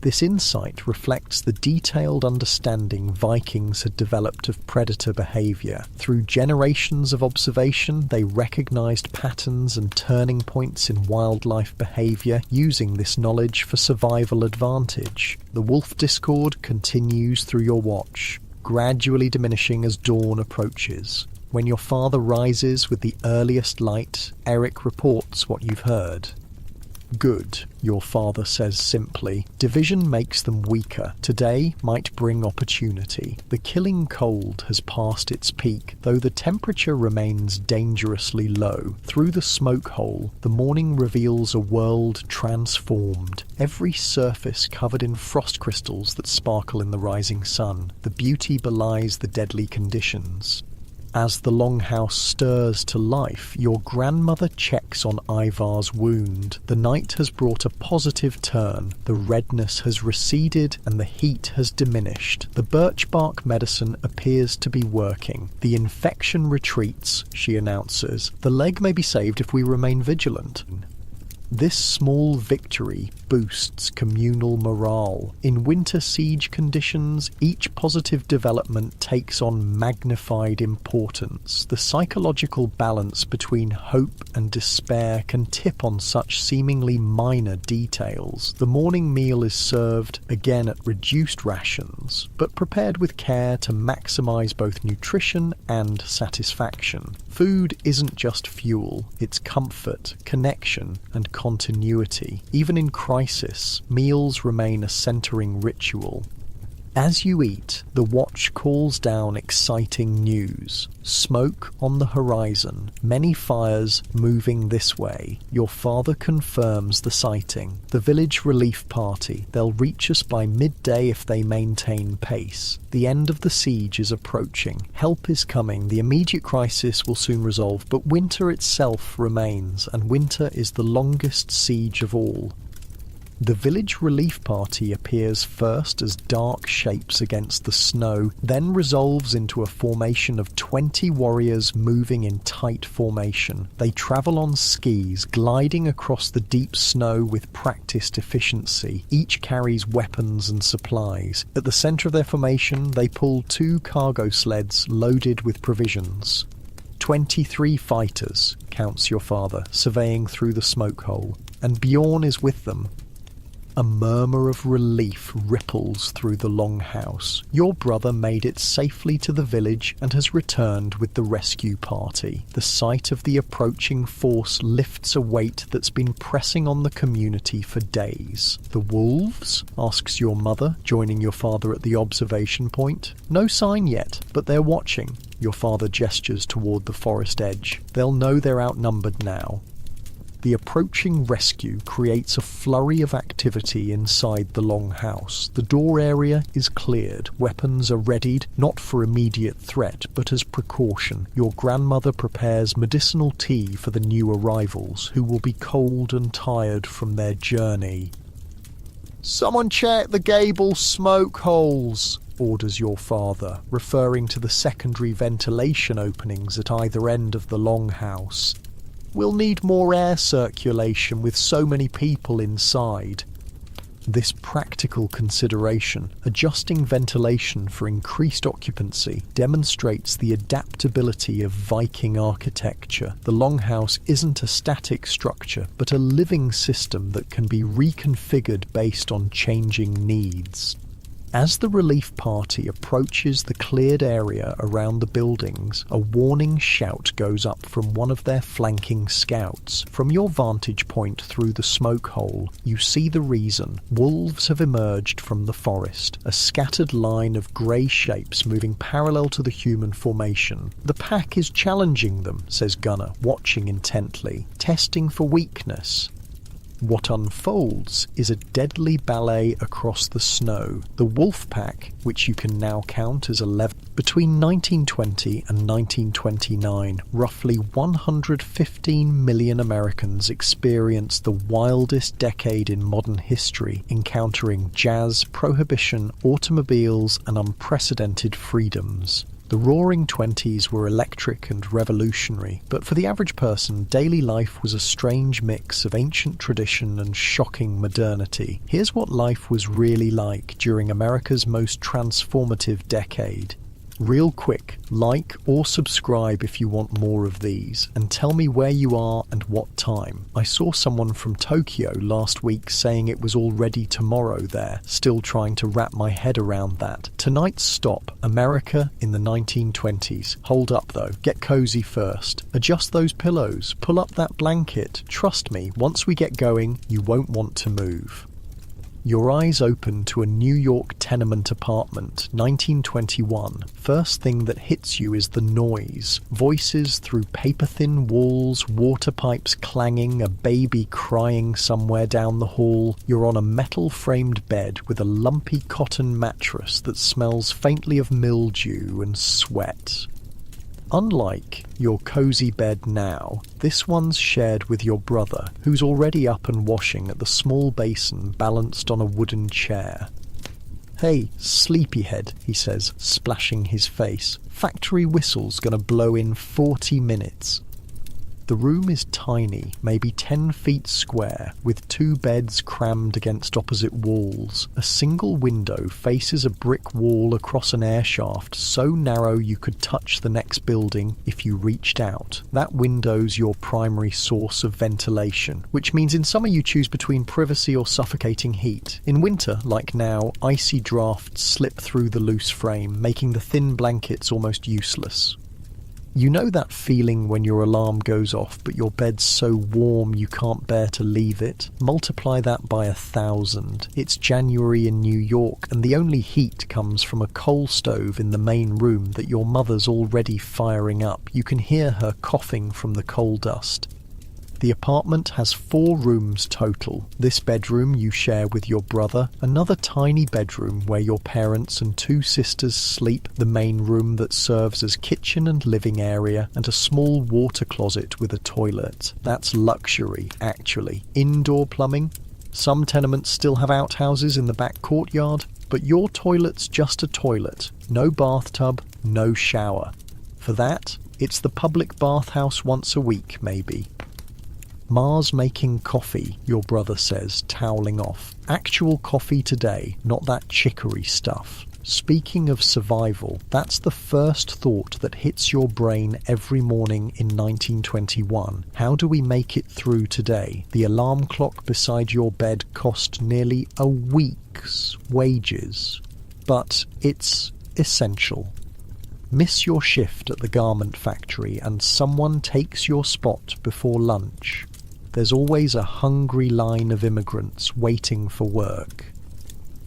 This insight reflects the detailed understanding Vikings had developed of predator behavior. Through generations of observation, they recognized patterns and turning points in wildlife behavior, using this knowledge for survival advantage. The wolf discord continues through your watch, gradually diminishing as dawn approaches. When your father rises with the earliest light, Eric reports what you've heard. "Good," your father says simply. "Division makes them weaker. Today might bring opportunity. The killing cold has passed its peak, though the temperature remains dangerously low. Through the smoke hole, the morning reveals a world transformed. Every surface covered in frost crystals that sparkle in the rising sun. The beauty belies the deadly conditions." As the longhouse stirs to life, your grandmother checks on Ivar's wound. The night has brought a positive turn. The redness has receded and the heat has diminished. The birch bark medicine appears to be working. "The infection retreats," she announces. "The leg may be saved if we remain vigilant." This small victory boosts communal morale. In winter siege conditions, each positive development takes on magnified importance. The psychological balance between hope and despair can tip on such seemingly minor details. The morning meal is served, again at reduced rations, but prepared with care to maximize both nutrition and satisfaction. Food isn't just fuel, it's comfort, connection, and continuity. Even in crisis, meals remain a centering ritual. As you eat, the watch calls down exciting news. Smoke on the horizon, many fires moving this way. Your father confirms the sighting. The village relief party. They'll reach us by midday if they maintain pace. The end of the siege is approaching. Help is coming. The immediate crisis will soon resolve, but winter itself remains, and winter is the longest siege of all. The village relief party appears first as dark shapes against the snow, then resolves into a formation of 20 warriors moving in tight formation. They travel on skis, gliding across the deep snow with practiced efficiency. Each carries weapons and supplies. At the center of their formation, they pull 2 cargo sleds loaded with provisions. 23 fighters, counts your father, surveying through the smoke hole, and Bjorn is with them. A murmur of relief ripples through the longhouse. Your brother made it safely to the village and has returned with the rescue party. The sight of the approaching force lifts a weight that's been pressing on the community for days. "The wolves?" asks your mother, joining your father at the observation point. "No sign yet, but they're watching." Your father gestures toward the forest edge. "They'll know they're outnumbered now." The approaching rescue creates a flurry of activity inside the longhouse. The door area is cleared. Weapons are readied, not for immediate threat, but as precaution. Your grandmother prepares medicinal tea for the new arrivals, who will be cold and tired from their journey. "Someone check the gable smoke holes," orders your father, referring to the secondary ventilation openings at either end of the longhouse. "We'll need more air circulation with so many people inside." This practical consideration, adjusting ventilation for increased occupancy, demonstrates the adaptability of Viking architecture. The longhouse isn't a static structure, but a living system that can be reconfigured based on changing needs. As the relief party approaches the cleared area around the buildings, a warning shout goes up from one of their flanking scouts. From your vantage point through the smoke hole, you see the reason. Wolves have emerged from the forest, a scattered line of grey shapes moving parallel to the human formation. The pack is challenging them, says Gunnar, watching intently, testing for weakness. What unfolds is a deadly ballet across the snow. The wolf pack, which you can now count as 11, between 1920 and 1929, roughly 115 million Americans experienced the wildest decade in modern history, encountering jazz, prohibition, automobiles, and unprecedented freedoms. The Roaring Twenties were electric and revolutionary, but for the average person, daily life was a strange mix of ancient tradition and shocking modernity. Here's what life was really like during America's most transformative decade. Real quick, like or subscribe if you want more of these, and tell me where you are and what time. I saw someone from Tokyo last week saying it was already tomorrow there, still trying to wrap my head around that. Tonight's stop, America in the 1920s. Hold up though, get cozy first. Adjust those pillows, pull up that blanket. Trust me, once we get going, you won't want to move. Your eyes open to a New York tenement apartment, 1921. First thing that hits you is the noise. Voices through paper-thin walls, water pipes clanging, a baby crying somewhere down the hall. You're on a metal-framed bed with a lumpy cotton mattress that smells faintly of mildew and sweat. Unlike your cozy bed now, this one's shared with your brother, who's already up and washing at the small basin balanced on a wooden chair. "Hey, sleepyhead," he says, splashing his face. "Factory whistle's gonna blow in 40 minutes. The room is tiny, maybe 10 feet square, with 2 beds crammed against opposite walls. A single window faces a brick wall across an air shaft so narrow you could touch the next building if you reached out. That window's your primary source of ventilation, which means in summer you choose between privacy or suffocating heat. In winter, like now, icy drafts slip through the loose frame, making the thin blankets almost useless. You know that feeling when your alarm goes off, but your bed's so warm you can't bear to leave it? Multiply that by 1,000. It's January in New York, and the only heat comes from a coal stove in the main room that your mother's already firing up. You can hear her coughing from the coal dust. The apartment has 4 rooms total. This bedroom you share with your brother, another tiny bedroom where your parents and 2 sisters sleep, the main room that serves as kitchen and living area, and a small water closet with a toilet. That's luxury, actually. Indoor plumbing? Some tenements still have outhouses in the back courtyard, but your toilet's just a toilet. No bathtub, no shower. For that, it's the public bathhouse once a week, maybe. "Ma's making coffee," your brother says, toweling off. "Actual coffee today, not that chicory stuff." Speaking of survival, that's the first thought that hits your brain every morning in 1921. How do we make it through today? The alarm clock beside your bed cost nearly a week's wages. But it's essential. Miss your shift at the garment factory and someone takes your spot before lunch. There's always a hungry line of immigrants waiting for work.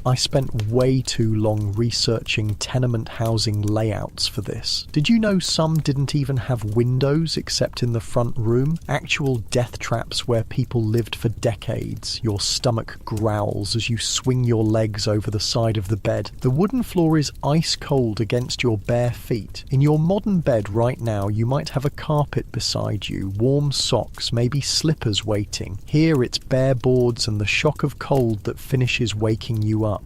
I spent way too long researching tenement housing layouts for this. Did you know some didn't even have windows except in the front room? Actual death traps where people lived for decades. Your stomach growls as you swing your legs over the side of the bed. The wooden floor is ice cold against your bare feet. In your modern bed right now, you might have a carpet beside you, warm socks, maybe slippers waiting. Here it's bare boards and the shock of cold that finishes waking you up.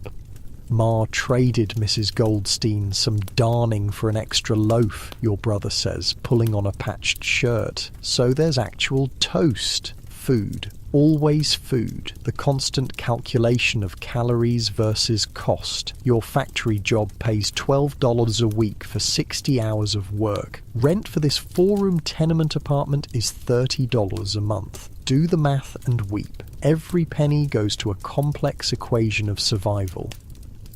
Ma traded Mrs. Goldstein some darning for an extra loaf, your brother says, pulling on a patched shirt. So there's actual toast. Food. Always food, the constant calculation of calories versus cost. Your factory job pays $12 a week for 60 hours of work. Rent for this 4-room tenement apartment is $30 a month. Do the math and weep. Every penny goes to a complex equation of survival.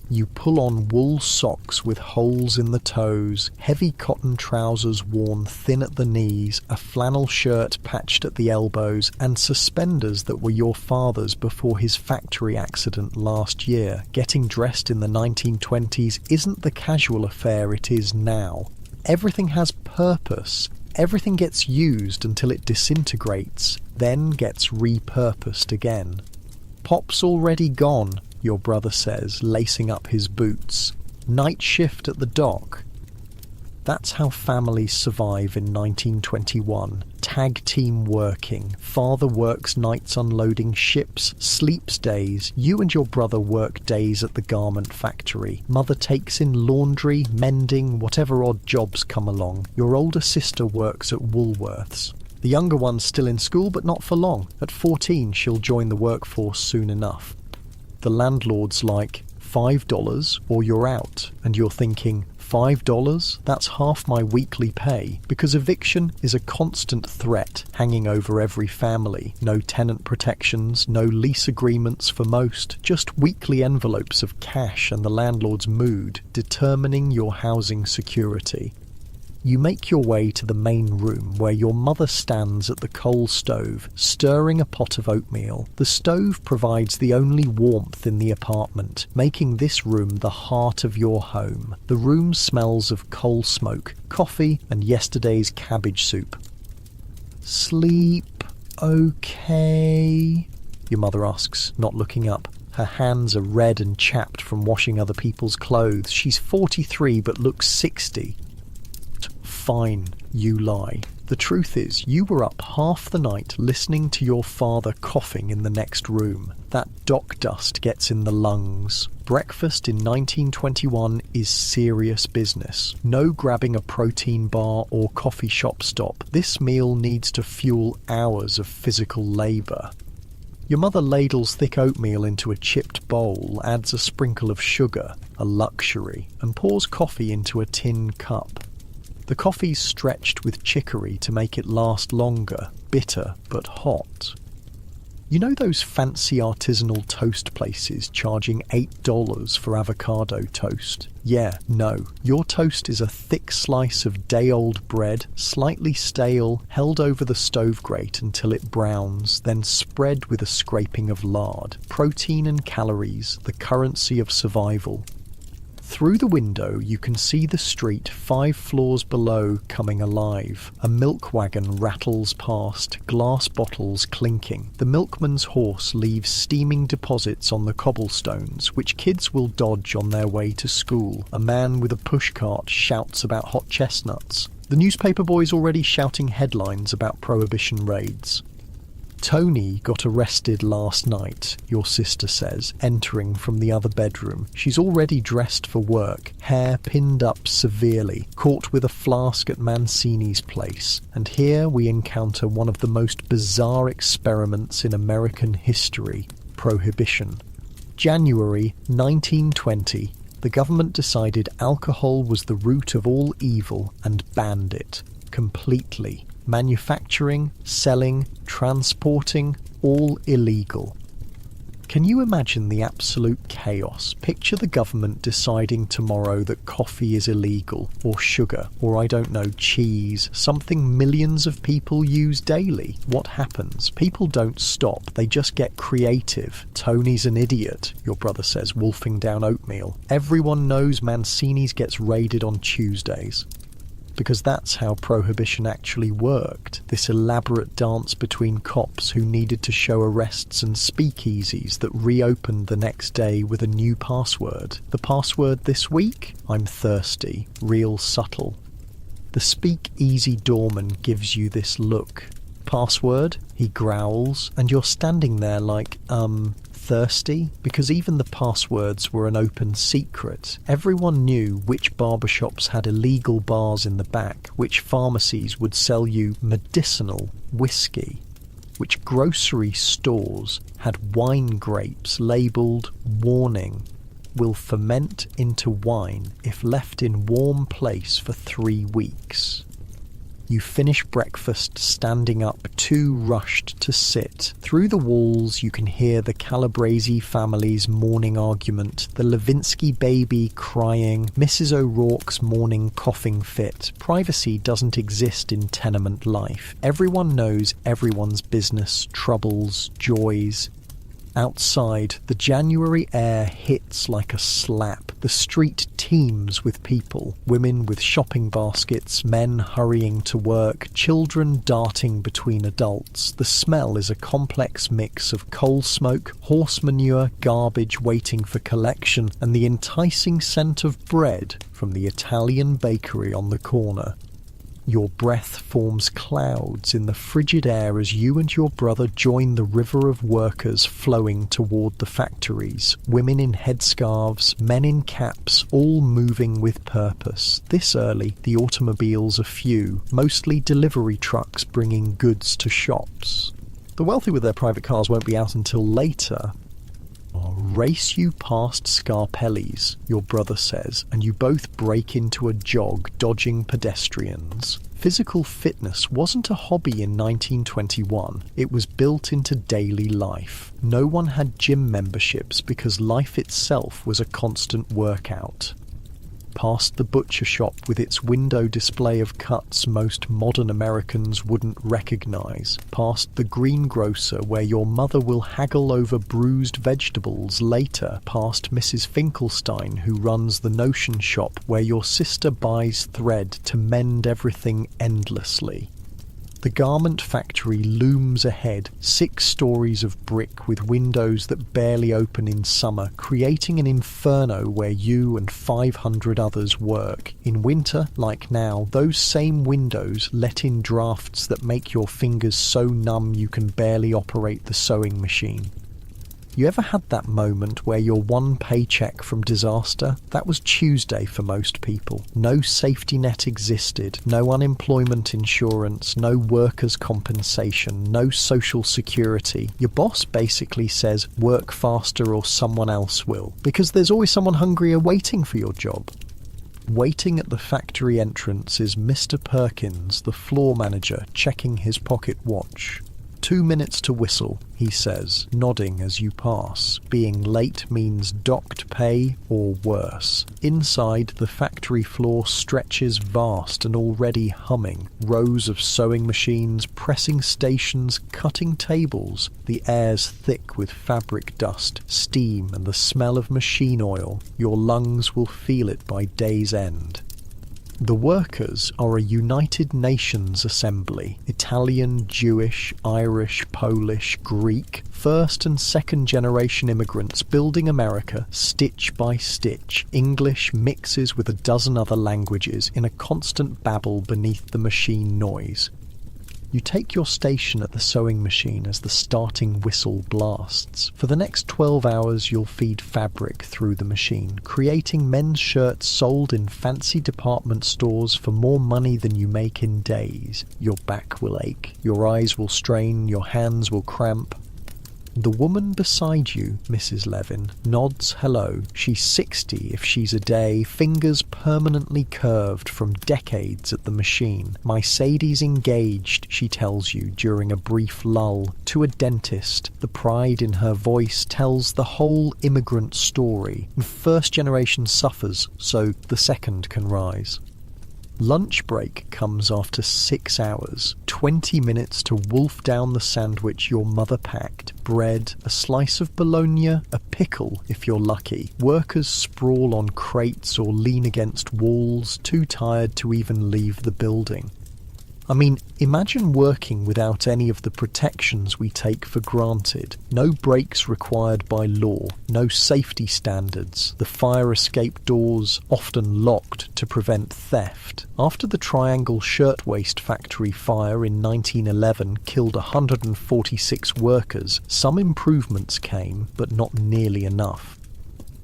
You pull on wool socks with holes in the toes, heavy cotton trousers worn thin at the knees, a flannel shirt patched at the elbows, and suspenders that were your father's before his factory accident last year. Getting dressed in the 1920s isn't the casual affair it is now. Everything has purpose. Everything gets used until it disintegrates, then gets repurposed again. Pop's already gone, your brother says, lacing up his boots. Night shift at the dock. That's how families survive in 1921. Tag team working. Father works nights unloading ships, sleeps days. You and your brother work days at the garment factory. Mother takes in laundry, mending, whatever odd jobs come along. Your older sister works at Woolworths. The younger one's still in school, but not for long. At 14, she'll join the workforce soon enough. The landlord's like, $5 or you're out, and you're thinking, $5? That's half my weekly pay, because eviction is a constant threat hanging over every family. No tenant protections, no lease agreements for most, just weekly envelopes of cash and the landlord's mood determining your housing security. You make your way to the main room where your mother stands at the coal stove, stirring a pot of oatmeal. The stove provides the only warmth in the apartment, making this room the heart of your home. The room smells of coal smoke, coffee, and yesterday's cabbage soup. "Sleep okay?" your mother asks, not looking up. Her hands are red and chapped from washing other people's clothes. She's 43 but looks 60. Fine, you lie. The truth is, you were up half the night listening to your father coughing in the next room. That dock dust gets in the lungs. Breakfast in 1921 is serious business. No grabbing a protein bar or coffee shop stop. This meal needs to fuel hours of physical labour. Your mother ladles thick oatmeal into a chipped bowl, adds a sprinkle of sugar, a luxury, and pours coffee into a tin cup. The coffee's stretched with chicory to make it last longer, bitter but hot. You know those fancy artisanal toast places charging $8 for avocado toast? Yeah, no. Your toast is a thick slice of day-old bread, slightly stale, held over the stove grate until it browns, then spread with a scraping of lard. Protein and calories, the currency of survival. Through the window, you can see the street 5 floors below coming alive. A milk wagon rattles past, glass bottles clinking. The milkman's horse leaves steaming deposits on the cobblestones, which kids will dodge on their way to school. A man with a pushcart shouts about hot chestnuts. The newspaper boy's already shouting headlines about prohibition raids. Tony got arrested last night, your sister says, entering from the other bedroom. She's already dressed for work, hair pinned up severely, caught with a flask at Mancini's place. And here we encounter one of the most bizarre experiments in American history, prohibition. January 1920. The government decided alcohol was the root of all evil and banned it completely. Manufacturing, selling, transporting, all illegal. Can you imagine the absolute chaos? Picture the government deciding tomorrow that coffee is illegal, or sugar, or I don't know, cheese, something millions of people use daily. What happens? People don't stop, they just get creative. Tony's an idiot, your brother says, wolfing down oatmeal. Everyone knows Mancini's gets raided on Tuesdays. Because that's how prohibition actually worked, this elaborate dance between cops who needed to show arrests and speakeasies that reopened the next day with a new password. The password this week? I'm thirsty, real subtle. The speakeasy doorman gives you this look. Password? He growls, and you're standing there like, thirsty? Because even the passwords were an open secret. Everyone knew which barbershops had illegal bars in the back, which pharmacies would sell you medicinal whiskey. which grocery stores had wine grapes labelled "Warning, will ferment into wine if left in warm place for 3 weeks." You finish breakfast standing up, too rushed to sit. Through the walls you can hear the Calabrese family's morning argument, the Levinsky baby crying, Mrs. O'Rourke's morning coughing fit. Privacy doesn't exist in tenement life. Everyone knows everyone's business, troubles, joys. Outside, the January air hits like a slap. The street teems with people, women with shopping baskets, men hurrying to work, children darting between adults. The smell is a complex mix of coal smoke, horse manure, garbage waiting for collection, and the enticing scent of bread from the Italian bakery on the corner. Your breath forms clouds in the frigid air as you and your brother join the river of workers flowing toward the factories. Women in headscarves, men in caps, all moving with purpose. This early, the automobiles are few, mostly delivery trucks bringing goods to shops. The wealthy with their private cars won't be out until later. Race you past Scarpelli's, your brother says, and you both break into a jog, dodging pedestrians. Physical fitness wasn't a hobby in 1921. It was built into daily life. No one had gym memberships because life itself was a constant workout. Past the butcher shop with its window display of cuts most modern Americans wouldn't recognize. Past the greengrocer where your mother will haggle over bruised vegetables later. Past Mrs. Finkelstein who runs the notion shop where your sister buys thread to mend everything endlessly. The garment factory looms ahead, 6 stories of brick with windows that barely open in summer, creating an inferno where you and 500 others work. In winter, like now, those same windows let in drafts that make your fingers so numb you can barely operate the sewing machine. You ever had that moment where you're one paycheck from disaster? That was Tuesday for most people. No safety net existed, no unemployment insurance, no workers' compensation, no social security. Your boss basically says, work faster or someone else will, because there's always someone hungrier waiting for your job. Waiting at the factory entrance is Mr. Perkins, the floor manager, checking his pocket watch. 2 minutes to whistle, he says, nodding as you pass. Being late means docked pay or worse. Inside, the factory floor stretches vast and already humming. Rows of sewing machines, pressing stations, cutting tables. The air's thick with fabric dust, steam and the smell of machine oil. Your lungs will feel it by day's end. The workers are a United Nations assembly. Italian, Jewish, Irish, Polish, Greek, first and second generation immigrants building America stitch by stitch. English mixes with a dozen other languages in a constant babble beneath the machine noise. You take your station at the sewing machine as the starting whistle blasts. For the next 12 hours you'll feed fabric through the machine, creating men's shirts sold in fancy department stores for more money than you make in days. Your back will ache, your eyes will strain, your hands will cramp. The woman beside you, Mrs. Levin, nods hello. She's 60 if she's a day, fingers permanently curved from decades at the machine. My Sadie's engaged, she tells you during a brief lull, to a dentist. The pride in her voice tells the whole immigrant story. First generation suffers, so the second can rise. Lunch break comes after 6 hours, 20 minutes to wolf down the sandwich your mother packed, bread, a slice of bologna, a pickle if you're lucky. Workers sprawl on crates or lean against walls, too tired to even leave the building. I mean, imagine working without any of the protections we take for granted. No breaks required by law, no safety standards, the fire escape doors often locked to prevent theft. After the Triangle Shirtwaist Factory fire in 1911 killed 146 workers, some improvements came, but not nearly enough.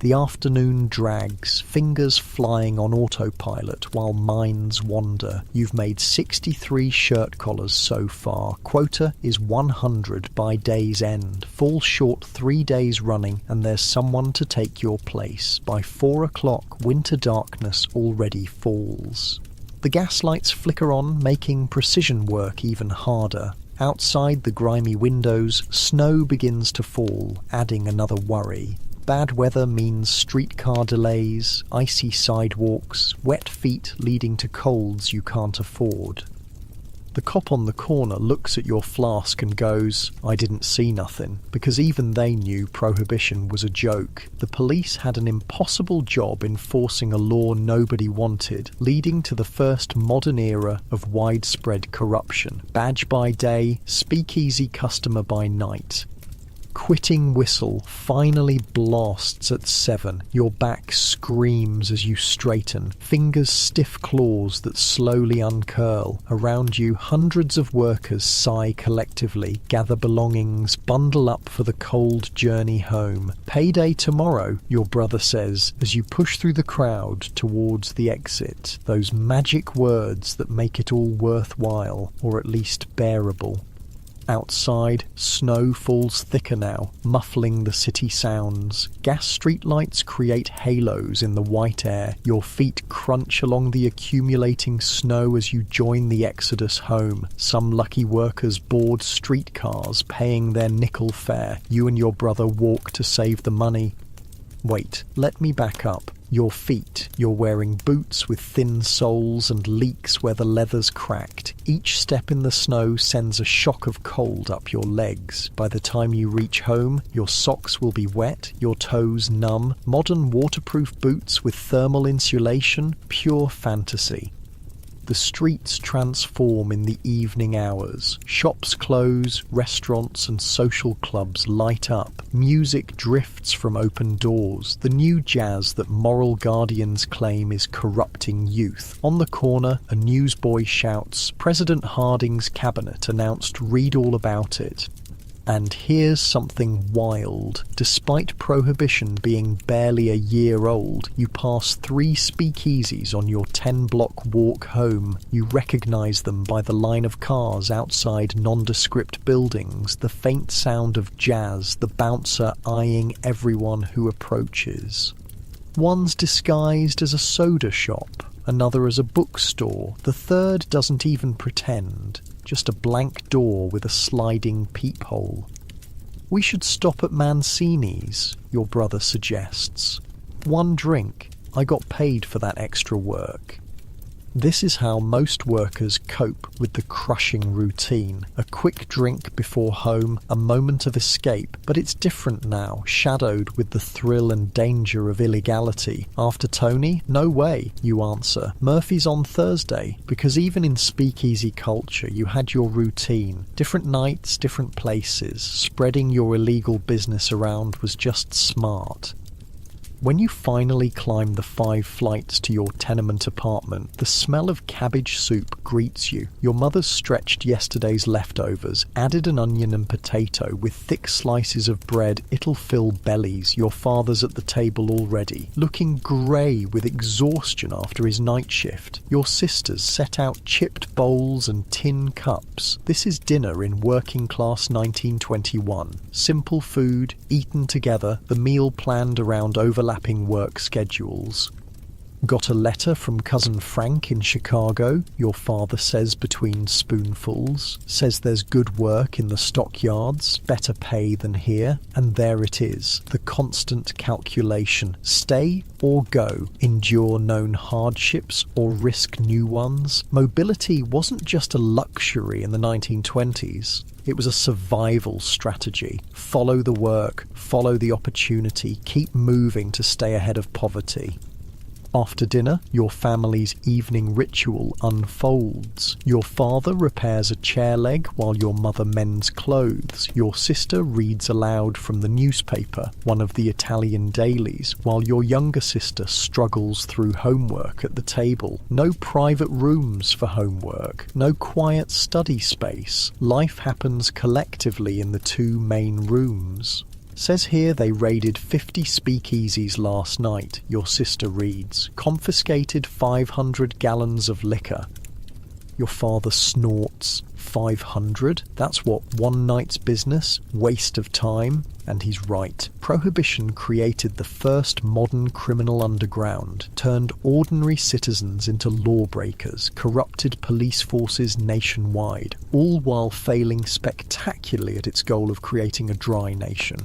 The afternoon drags, fingers flying on autopilot while minds wander. You've made 63 shirt collars so far. Quota is 100 by day's end. Fall short 3 days running and there's someone to take your place. By 4 o'clock, winter darkness already falls. The gas lights flicker on, making precision work even harder. Outside the grimy windows, snow begins to fall, adding another worry. Bad weather means streetcar delays, icy sidewalks, wet feet leading to colds you can't afford. The cop on the corner looks at your flask and goes, "I didn't see nothing," because even they knew prohibition was a joke. The police had an impossible job enforcing a law nobody wanted, leading to the first modern era of widespread corruption. Badge by day, speakeasy customer by night. Quitting whistle finally blasts at 7. Your back screams as you straighten, fingers stiff claws that slowly uncurl. Around you, hundreds of workers sigh collectively, gather belongings, bundle up for the cold journey home. Payday tomorrow, your brother says, as you push through the crowd towards the exit. Those magic words that make it all worthwhile, or at least bearable. Outside, snow falls thicker now, muffling the city sounds. Gas streetlights create halos in the white air. Your feet crunch along the accumulating snow as you join the exodus home. Some lucky workers board streetcars, paying their nickel fare. You and your brother walk to save the money. Wait, let me back up. Your feet. You're wearing boots with thin soles and leaks where the leather's cracked. Each step in the snow sends a shock of cold up your legs. By the time you reach home, your socks will be wet, your toes numb. Modern waterproof boots with thermal insulation, pure fantasy. The streets transform in the evening hours. Shops close, restaurants and social clubs light up. Music drifts from open doors, the new jazz that moral guardians claim is corrupting youth. On the corner, a newsboy shouts, "President Harding's cabinet announced, read all about it." And here's something wild. Despite prohibition being barely a year old, you pass 3 speakeasies on your 10-block walk home. You recognise them by the line of cars outside nondescript buildings, the faint sound of jazz, the bouncer eyeing everyone who approaches. One's disguised as a soda shop, another as a bookstore, the third doesn't even pretend. Just a blank door with a sliding peephole. "We should stop at Mancini's," your brother suggests. "1 drink. I got paid for that extra work." This is how most workers cope with the crushing routine. A quick drink before home, a moment of escape, but it's different now, shadowed with the thrill and danger of illegality. After Tony? No way, you answer. Murphy's on Thursday, because even in speakeasy culture you had your routine. Different nights, different places. Spreading your illegal business around was just smart. When you finally climb the 5 flights to your tenement apartment, the smell of cabbage soup greets you. Your mother's stretched yesterday's leftovers, added an onion and potato with thick slices of bread. It'll fill bellies. Your father's at the table already, looking grey with exhaustion after his night shift. Your sisters set out chipped bowls and tin cups. This is dinner in working class 1921. Simple food, eaten together, the meal planned around overlapping work schedules. "Got a letter from cousin Frank in Chicago," your father says between spoonfuls. Says there's good work in the stockyards, better pay than here. And there it is, the constant calculation. Stay or go, endure known hardships or risk new ones. Mobility wasn't just a luxury in the 1920s. It was a survival strategy. Follow the work, follow the opportunity, keep moving to stay ahead of poverty. After dinner, your family's evening ritual unfolds. Your father repairs a chair leg while your mother mends clothes. Your sister reads aloud from the newspaper, one of the Italian dailies, while your younger sister struggles through homework at the table. No private rooms for homework, no quiet study space. Life happens collectively in the 2 main rooms. Says here they raided 50 speakeasies last night, your sister reads. Confiscated 500 gallons of liquor. Your father snorts. 500? That's what, one night's business? Waste of time? And he's right. Prohibition created the first modern criminal underground, turned ordinary citizens into lawbreakers, corrupted police forces nationwide, all while failing spectacularly at its goal of creating a dry nation.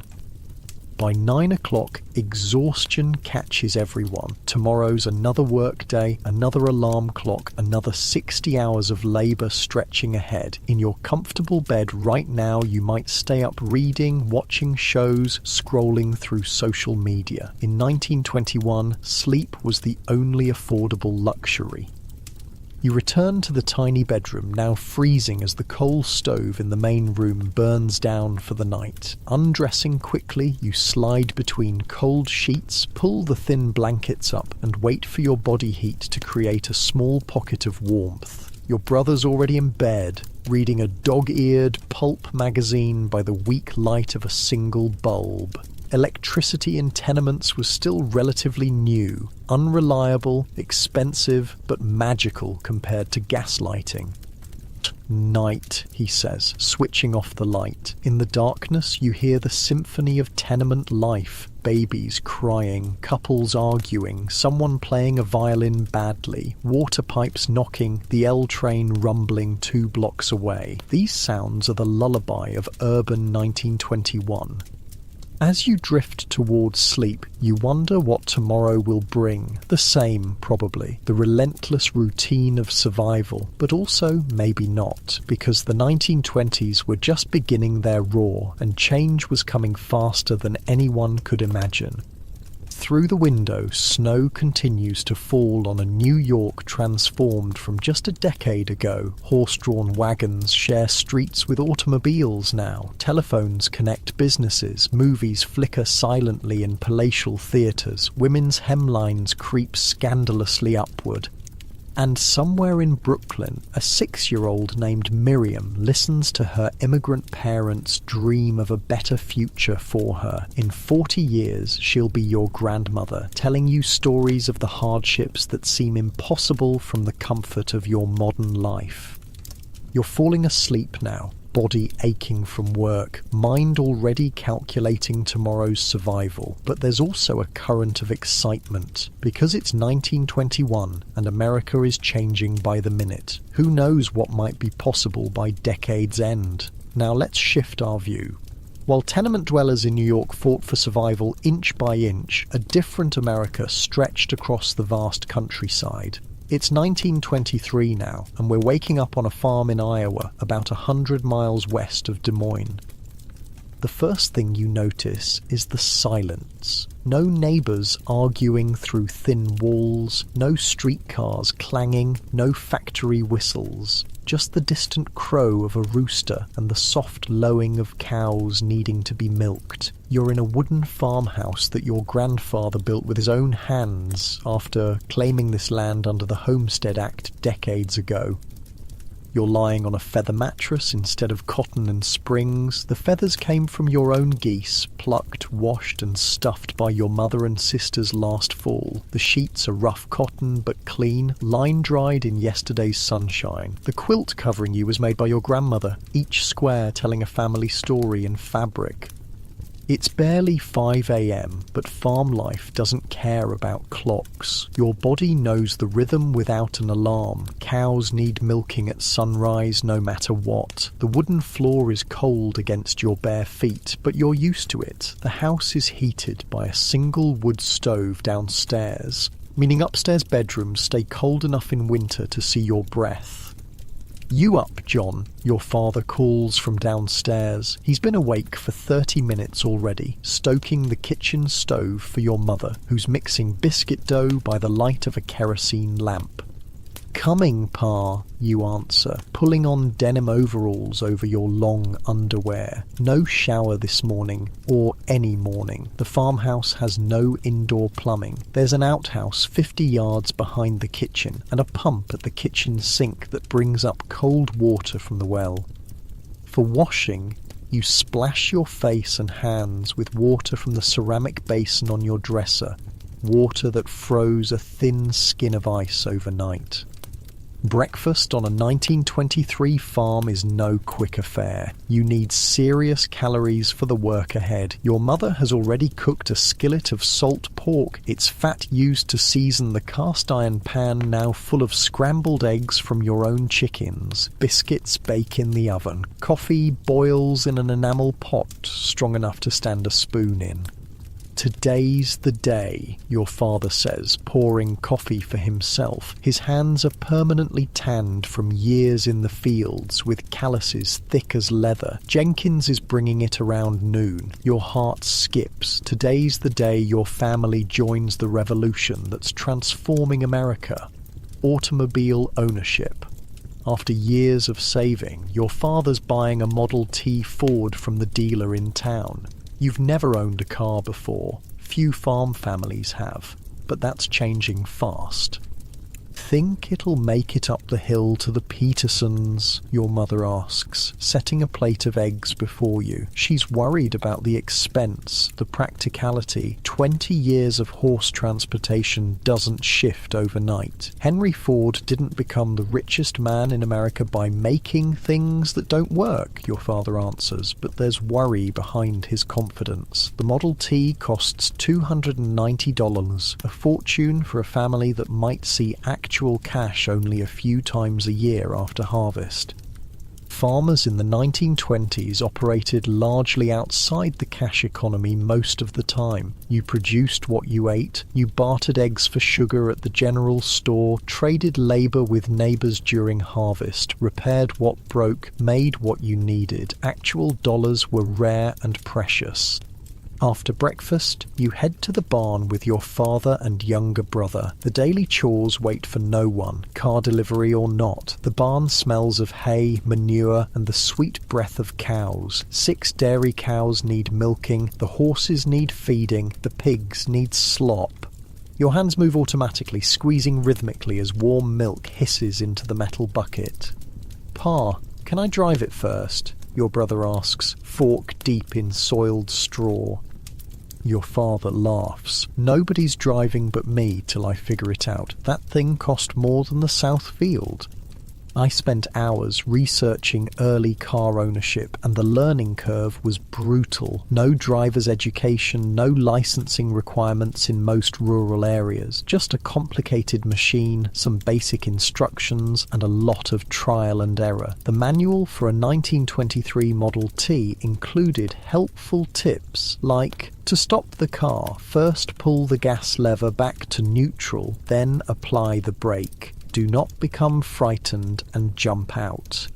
By 9 o'clock, exhaustion catches everyone. Tomorrow's another work day, another alarm clock, another 60 hours of labour stretching ahead. In your comfortable bed right now, you might stay up reading, watching shows, scrolling through social media. In 1921, sleep was the only affordable luxury. You return to the tiny bedroom, now freezing as the coal stove in the main room burns down for the night. Undressing quickly, you slide between cold sheets, pull the thin blankets up, and wait for your body heat to create a small pocket of warmth. Your brother's already in bed, reading a dog-eared pulp magazine by the weak light of a single bulb. Electricity in tenements was still relatively new, unreliable, expensive, but magical compared to gaslighting. Night, he says, switching off the light. In the darkness, you hear the symphony of tenement life. Babies crying, couples arguing, someone playing a violin badly, water pipes knocking, the L train rumbling 2 blocks away. These sounds are the lullaby of urban 1921. As you drift towards sleep, you wonder what tomorrow will bring. The same, probably. The relentless routine of survival, but also maybe not, because the 1920s were just beginning their roar, and change was coming faster than anyone could imagine. Through the window, snow continues to fall on a New York transformed from just a decade ago. Horse-drawn wagons share streets with automobiles now. Telephones connect businesses. Movies flicker silently in palatial theatres. Women's hemlines creep scandalously upward. And somewhere in Brooklyn, a 6-year-old named Miriam listens to her immigrant parents dream of a better future for her. In 40 years, she'll be your grandmother, telling you stories of the hardships that seem impossible from the comfort of your modern life. You're falling asleep now, body aching from work, mind already calculating tomorrow's survival. But there's also a current of excitement, because it's 1921 and America is changing by the minute. Who knows what might be possible by decade's end? Now let's shift our view. While tenement dwellers in New York fought for survival inch by inch, a different America stretched across the vast countryside. It's 1923 now, and we're waking up on a farm in Iowa, about 100 miles west of Des Moines. The first thing you notice is the silence. No neighbours arguing through thin walls, no streetcars clanging, no factory whistles. Just the distant crow of a rooster and the soft lowing of cows needing to be milked. You're in a wooden farmhouse that your grandfather built with his own hands after claiming this land under the Homestead Act decades ago. You're lying on a feather mattress instead of cotton and springs. The feathers came from your own geese, plucked, washed and stuffed by your mother and sisters last fall. The sheets are rough cotton but clean, line-dried in yesterday's sunshine. The quilt covering you was made by your grandmother, each square telling a family story in fabric. It's barely 5 a.m, but farm life doesn't care about clocks. Your body knows the rhythm without an alarm. Cows need milking at sunrise no matter what. The wooden floor is cold against your bare feet, but you're used to it. The house is heated by a single wood stove downstairs, meaning upstairs bedrooms stay cold enough in winter to see your breath. "You up, John," your father calls from downstairs. He's been awake for 30 minutes already, stoking the kitchen stove for your mother, who's mixing biscuit dough by the light of a kerosene lamp. "Coming, Pa," you answer, pulling on denim overalls over your long underwear. No shower this morning, or any morning. The farmhouse has no indoor plumbing. There's an outhouse 50 yards behind the kitchen, and a pump at the kitchen sink that brings up cold water from the well. For washing, You splash your face and hands with water from the ceramic basin on your dresser, water that froze a thin skin of ice overnight. Breakfast on a 1923 farm is no quick affair. You need serious calories for the work ahead. Your mother has already cooked a skillet of salt pork, its fat used to season the cast iron pan now full of scrambled eggs from your own chickens. Biscuits bake in the oven. Coffee boils in an enamel pot strong enough to stand a spoon in. "Today's the day," your father says, pouring coffee for himself. His hands are permanently tanned from years in the fields, with calluses thick as leather. Jenkins is bringing it around noon. Your heart skips. Today's the day your family joins the revolution that's transforming America. Automobile ownership. After years of saving, your father's buying a Model T Ford from the dealer in town. You've never owned a car before. Few farm families have, but that's changing fast. "Think it'll make it up the hill to the Petersons?" your mother asks, setting a plate of eggs before you. She's worried about the expense, the practicality. 20 years of horse transportation doesn't shift overnight. Henry Ford didn't become the richest man in America by making things that don't work, your father answers, but there's worry behind his confidence. The Model T costs $290, a fortune for a family that might see actual cash only a few times a year after harvest. Farmers in the 1920s operated largely outside the cash economy most of the time. You produced what you ate, you bartered eggs for sugar at the general store, traded labor with neighbors during harvest, repaired what broke, made what you needed. Actual dollars were rare and precious. After breakfast, you head to the barn with your father and younger brother. The daily chores wait for no one, car delivery or not. The barn smells of hay, manure, and the sweet breath of cows. 6 dairy cows need milking, the horses need feeding, the pigs need slop. Your hands move automatically, squeezing rhythmically as warm milk hisses into the metal bucket. "Pa, can I drive it first?" your brother asks, fork deep in soiled straw. Your father laughs. "Nobody's driving but me till I figure it out. That thing cost more than the South Field. I spent hours researching early car ownership, and the learning curve was brutal. No driver's education, no licensing requirements in most rural areas. Just a complicated machine, some basic instructions, and a lot of trial and error. The manual for a 1923 Model T included helpful tips like: to stop the car, first pull the gas lever back to neutral, then apply the brake. Do not become frightened and jump out.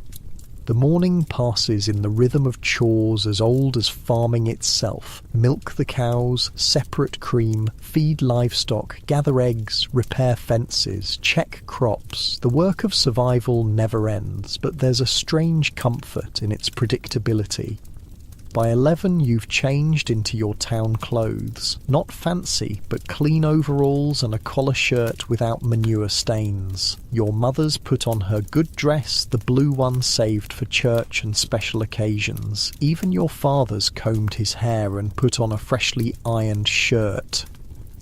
The morning passes in the rhythm of chores as old as farming itself. Milk the cows, separate cream, feed livestock, gather eggs, repair fences, check crops. The work of survival never ends, but there's a strange comfort in its predictability. By 11, you've changed into your town clothes. Not fancy, but clean overalls and a collar shirt without manure stains. Your mother's put on her good dress, the blue one saved for church and special occasions. Even your father's combed his hair and put on a freshly ironed shirt.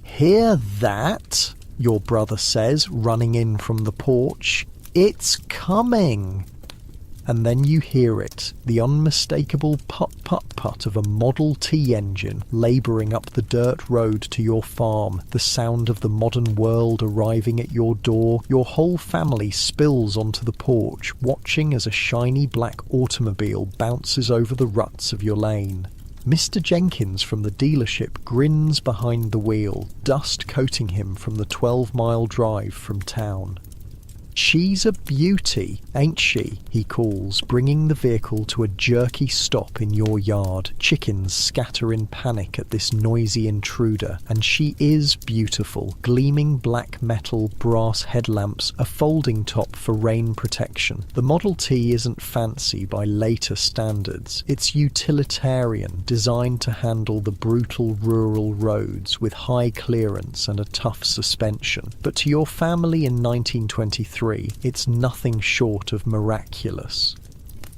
"Hear that?" your brother says, running in from the porch. "It's coming!" And then you hear it, the unmistakable put-put-put of a Model T engine labouring up the dirt road to your farm, the sound of the modern world arriving at your door. Your whole family spills onto the porch, watching as a shiny black automobile bounces over the ruts of your lane. Mr. Jenkins from the dealership grins behind the wheel, dust coating him from the 12-mile drive from town. "She's a beauty, ain't she?" he calls, bringing the vehicle to a jerky stop in your yard. Chickens scatter in panic at this noisy intruder, and she is beautiful. Gleaming black metal, brass headlamps, a folding top for rain protection. The Model T isn't fancy by later standards. It's utilitarian, designed to handle the brutal rural roads with high clearance and a tough suspension. But to your family in 1923, it's nothing short of miraculous.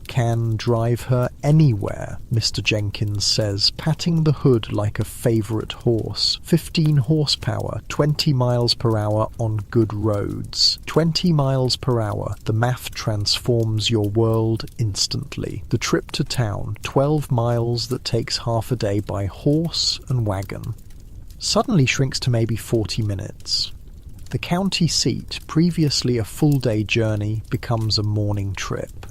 Can drive her Anywhere, Mr. Jenkins says, patting the hood like a favourite horse. 15 horsepower, 20 miles per hour on good roads. 20 miles per hour, the math transforms your world instantly. The trip to town, 12 miles that takes half a day by horse and wagon, suddenly shrinks to maybe 40 minutes. The county seat, previously a full-day journey, becomes a morning trip.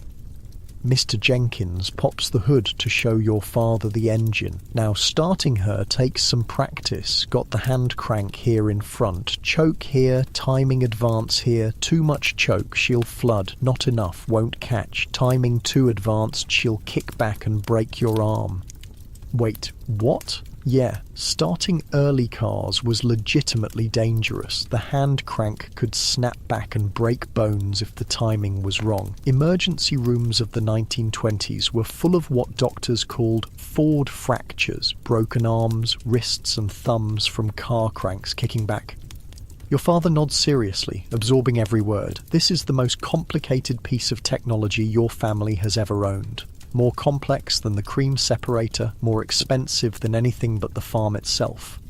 Mr. Jenkins pops the hood to show your father the engine. Now, starting her takes some practice. Got the hand crank here in front. Choke here, timing advance here. Too much choke, she'll flood. Not enough, won't catch. Timing too advanced, she'll kick back and break your arm. Wait, what? Yeah, starting early cars was legitimately dangerous. The hand crank could snap back and break bones if the timing was wrong. Emergency rooms of the 1920s were full of what doctors called Ford fractures, broken arms, wrists and thumbs from car cranks kicking back. Your father nods seriously, absorbing every word. This is the most complicated piece of technology your family has ever owned. More complex than the cream separator, more expensive than anything but the farm itself.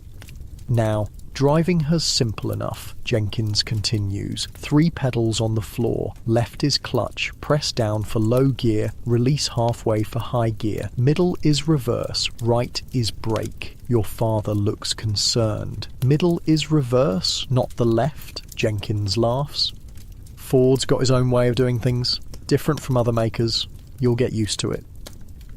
Now, driving her's simple enough, Jenkins continues. 3 pedals on the floor. Left is clutch, press down for low gear, release halfway for high gear. Middle is reverse, right is brake. Your father looks concerned. Middle is reverse, not the left, Jenkins laughs. Ford's got his own way of doing things, different from other makers. You'll get used to it.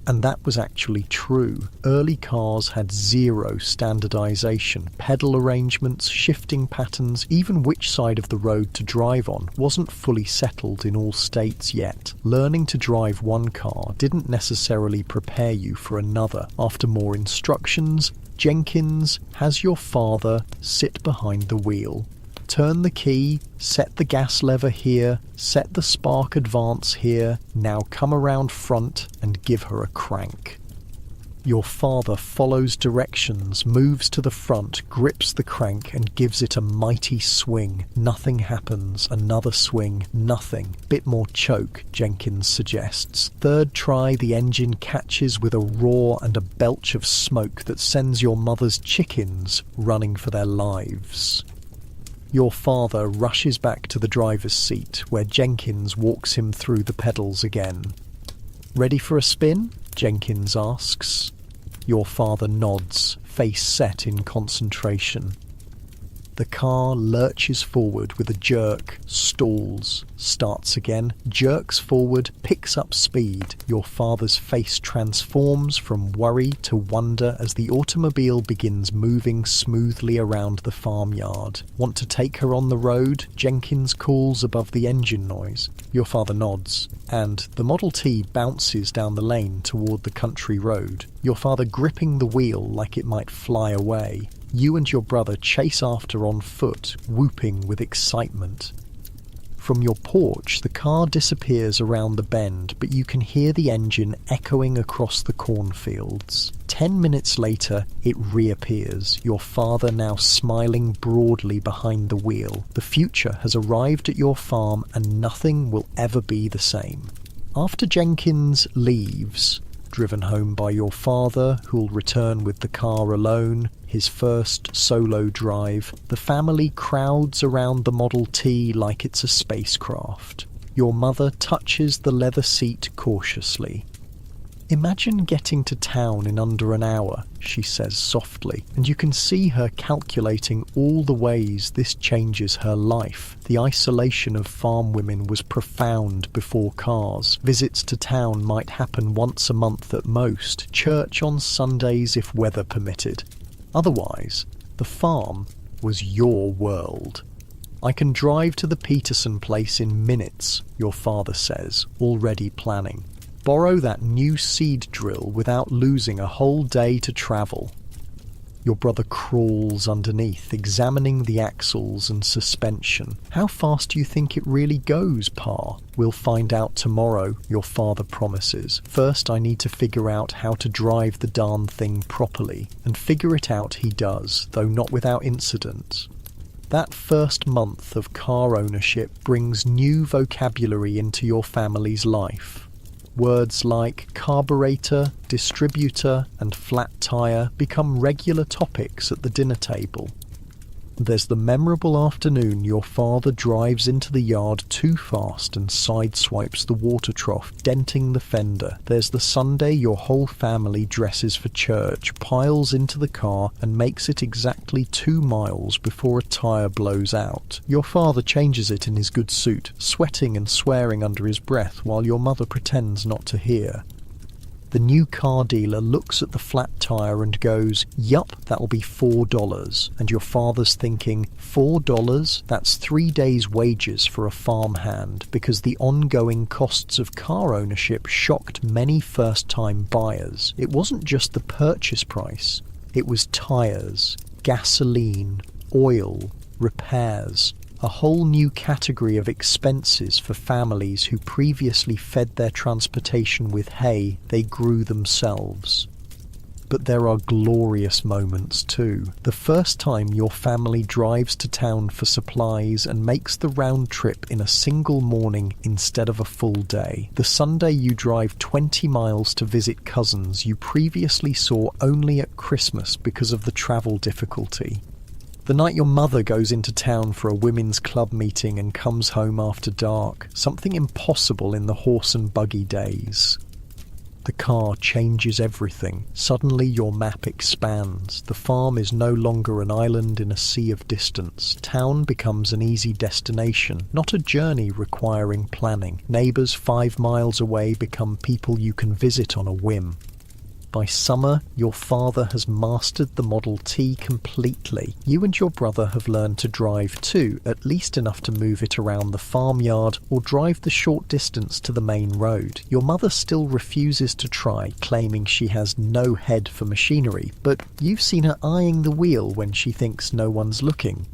And that was actually true. Early cars had zero standardization. Pedal arrangements, shifting patterns, even which side of the road to drive on wasn't fully settled in all states yet. Learning to drive one car didn't necessarily prepare you for another. After more instructions, Jenkins has your father sit behind the wheel. Turn the key, set the gas lever here, set the spark advance here, now come around front and give her a crank. Your father follows directions, moves to the front, grips the crank and gives it a mighty swing. Nothing happens. Another swing. Nothing. Bit more choke, Jenkins suggests. Third try, the engine catches with a roar and a belch of smoke that sends your mother's chickens running for their lives. Your father rushes back to the driver's seat, where Jenkins walks him through the pedals again. Ready for a spin? Jenkins asks. Your father nods, face set in concentration. The car lurches forward with a jerk, stalls, starts again, jerks forward, picks up speed. Your father's face transforms from worry to wonder as the automobile begins moving smoothly around the farmyard. Want to take her on the road? Jenkins calls above the engine noise. Your father nods, and the Model T bounces down the lane toward the country road, your father gripping the wheel like it might fly away. You and your brother chase after on foot, whooping with excitement. From your porch, the car disappears around the bend, but you can hear the engine echoing across the cornfields. 10 minutes later, it reappears, your father now smiling broadly behind the wheel. The future has arrived at your farm and nothing will ever be the same. After Jenkins leaves, driven home by your father, who'll return with the car alone, his first solo drive, the family crowds around the Model T like it's a spacecraft. Your mother touches the leather seat cautiously. Imagine getting to town in under an hour, she says softly, and you can see her calculating all the ways this changes her life. The isolation of farm women was profound before cars. Visits to town might happen once a month at most, church on Sundays if weather permitted. Otherwise, the farm was your world. I can drive to the Peterson place in minutes, your father says, already planning. Borrow that new seed drill without losing a whole day to travel. Your brother crawls underneath, examining the axles and suspension. How fast do you think it really goes, Pa? We'll find out tomorrow, your father promises. First, I need to figure out how to drive the darn thing properly. And figure it out he does, though not without incident. That first month of car ownership brings new vocabulary into your family's life. Words like carburetor, distributor, and flat tire become regular topics at the dinner table. There's the memorable afternoon your father drives into the yard too fast and sideswipes the water trough, denting the fender. There's the Sunday your whole family dresses for church, piles into the car, and makes it exactly 2 miles before a tyre blows out. Your father changes it in his good suit, sweating and swearing under his breath while your mother pretends not to hear. The new car dealer looks at the flat tyre and goes, "Yup, that'll be $4. And your father's thinking, $4? That's 3 days' wages for a farmhand, because the ongoing costs of car ownership shocked many first-time buyers. It wasn't just the purchase price, it was tyres, gasoline, oil, repairs. A whole new category of expenses for families who previously fed their transportation with hay they grew themselves. But there are glorious moments too. The first time your family drives to town for supplies and makes the round trip in a single morning instead of a full day. The Sunday you drive 20 miles to visit cousins you previously saw only at Christmas because of the travel difficulty. The night your mother goes into town for a women's club meeting and comes home after dark, something impossible in the horse and buggy days. The car changes everything. Suddenly your map expands. The farm is no longer an island in a sea of distance. Town becomes an easy destination, not a journey requiring planning. Neighbours 5 miles away become people you can visit on a whim. By summer, your father has mastered the Model T completely. You and your brother have learned to drive too, at least enough to move it around the farmyard or drive the short distance to the main road. Your mother still refuses to try, claiming she has no head for machinery, but you've seen her eyeing the wheel when she thinks no one's looking.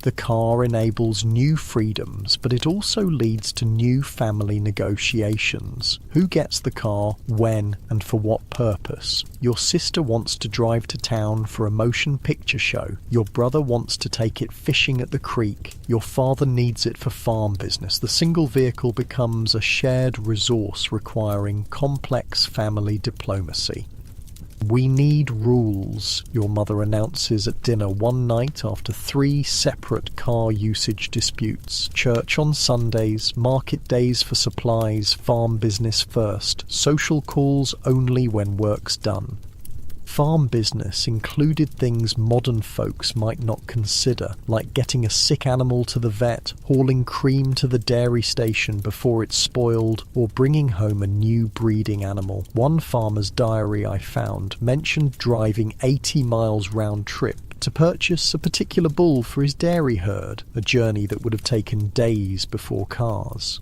The car enables new freedoms, but it also leads to new family negotiations. Who gets the car, when, and for what purpose? Your sister wants to drive to town for a motion picture show. Your brother wants to take it fishing at the creek. Your father needs it for farm business. The single vehicle becomes a shared resource requiring complex family diplomacy. "We need rules," your mother announces at dinner one night after 3 separate car usage disputes. Church on Sundays, market days for supplies, farm business first, social calls only when work's done. Farm business included things modern folks might not consider, like getting a sick animal to the vet, hauling cream to the dairy station before it's spoiled, or bringing home a new breeding animal. One farmer's diary I found mentioned driving 80 miles round trip to purchase a particular bull for his dairy herd, a journey that would have taken days before cars.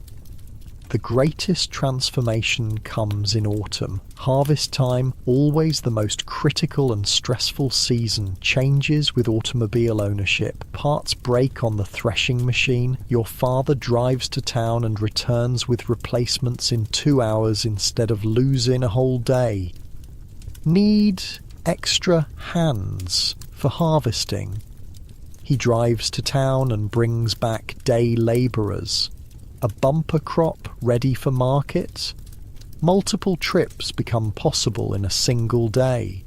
The greatest transformation comes in autumn. Harvest time, always the most critical and stressful season, changes with automobile ownership. Parts break on the threshing machine. Your father drives to town and returns with replacements in 2 hours instead of losing a whole day. Need extra hands for harvesting. He drives to town and brings back day labourers. A bumper crop ready for market? Multiple trips become possible in a single day.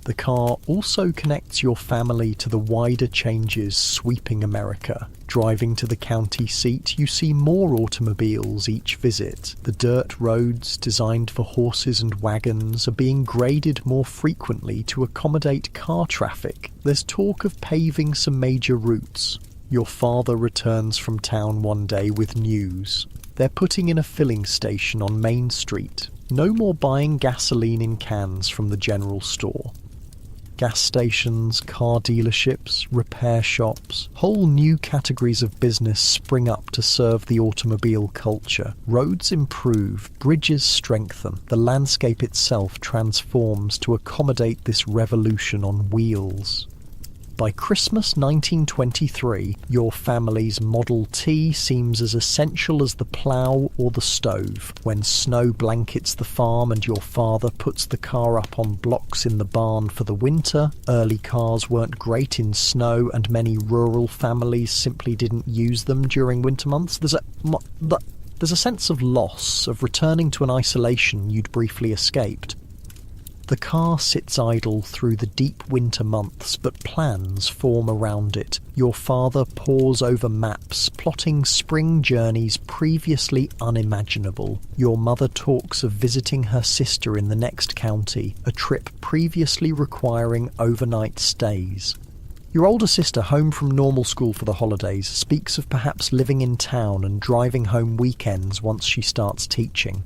The car also connects your family to the wider changes sweeping America. Driving to the county seat, you see more automobiles each visit. The dirt roads, designed for horses and wagons, are being graded more frequently to accommodate car traffic. There's talk of paving some major routes. Your father returns from town one day with news. They're putting in a filling station on Main Street. No more buying gasoline in cans from the general store. Gas stations, car dealerships, repair shops, whole new categories of business spring up to serve the automobile culture. Roads improve, bridges strengthen, the landscape itself transforms to accommodate this revolution on wheels. By Christmas 1923, your family's Model T seems as essential as the plough or the stove. When snow blankets the farm and your father puts the car up on blocks in the barn for the winter, early cars weren't great in snow and many rural families simply didn't use them during winter months. There's a sense of loss, of returning to an isolation you'd briefly escaped. The car sits idle through the deep winter months, but plans form around it. Your father pores over maps, plotting spring journeys previously unimaginable. Your mother talks of visiting her sister in the next county, a trip previously requiring overnight stays. Your older sister, home from normal school for the holidays, speaks of perhaps living in town and driving home weekends once she starts teaching.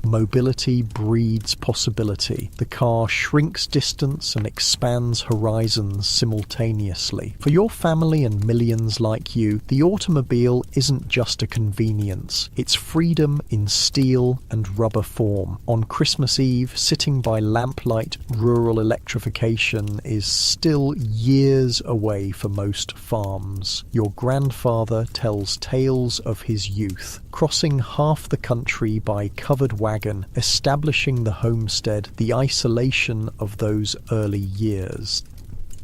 Mobility breeds possibility. The car shrinks distance and expands horizons simultaneously. For your family and millions like you, the automobile isn't just a convenience. It's freedom in steel and rubber form. On Christmas Eve, sitting by lamplight, rural electrification is still years away for most farms. Your grandfather tells tales of his youth, crossing half the country by covered wagon, establishing the homestead, the isolation of those early years.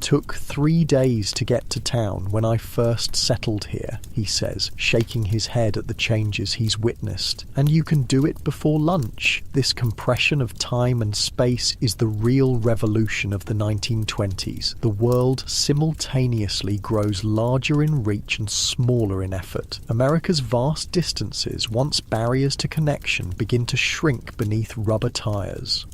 Took 3 days to get to town when I first settled here, he says, shaking his head at the changes he's witnessed. And you can do it before lunch. This compression of time and space is the real revolution of the 1920s. The world simultaneously grows larger in reach and smaller in effort. America's vast distances, once barriers to connection, begin to shrink beneath rubber tires.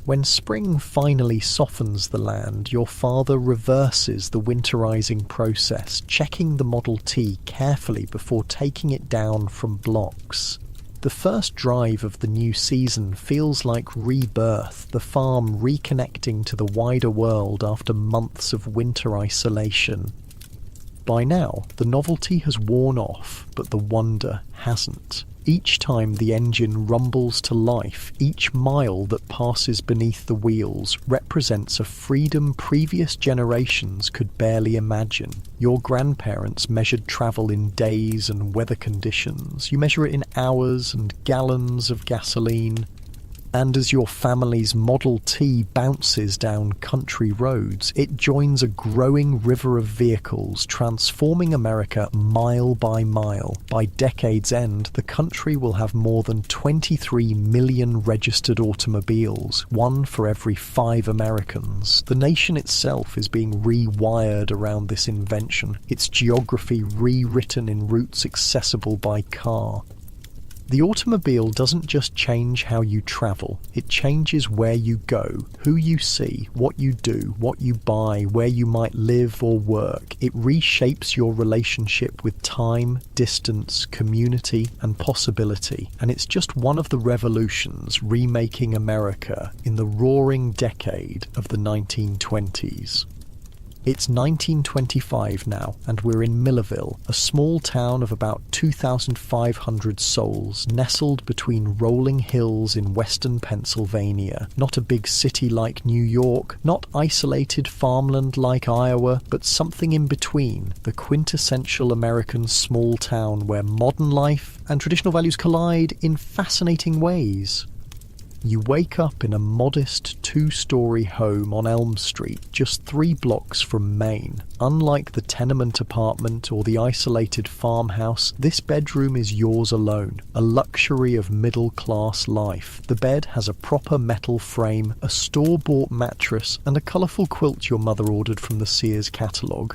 When spring finally softens the land, your father reverses the winterizing process, checking the Model T carefully before taking it down from blocks. The first drive of the new season feels like rebirth, the farm reconnecting to the wider world after months of winter isolation. By now, the novelty has worn off, but the wonder hasn't. Each time the engine rumbles to life, each mile that passes beneath the wheels represents a freedom previous generations could barely imagine. Your grandparents measured travel in days and weather conditions. You measure it in hours and gallons of gasoline. And as your family's Model T bounces down country roads, it joins a growing river of vehicles, transforming America mile by mile. By decade's end, the country will have more than 23 million registered automobiles, 1 for every 5 Americans. The nation itself is being rewired around this invention, its geography rewritten in routes accessible by car. The automobile doesn't just change how you travel, it changes where you go, who you see, what you do, what you buy, where you might live or work. It reshapes your relationship with time, distance, community, and possibility. And it's just one of the revolutions remaking America in the roaring decade of the 1920s. It's 1925 now, and we're in Millerville, a small town of about 2,500 souls, nestled between rolling hills in western Pennsylvania. Not a big city like New York, not isolated farmland like Iowa, but something in between, the quintessential American small town where modern life and traditional values collide in fascinating ways. You wake up in a modest 2-story home on Elm Street, just 3 blocks from Maine. Unlike the tenement apartment or the isolated farmhouse, this bedroom is yours alone, a luxury of middle-class life. The bed has a proper metal frame, a store-bought mattress, and a colourful quilt your mother ordered from the Sears catalogue.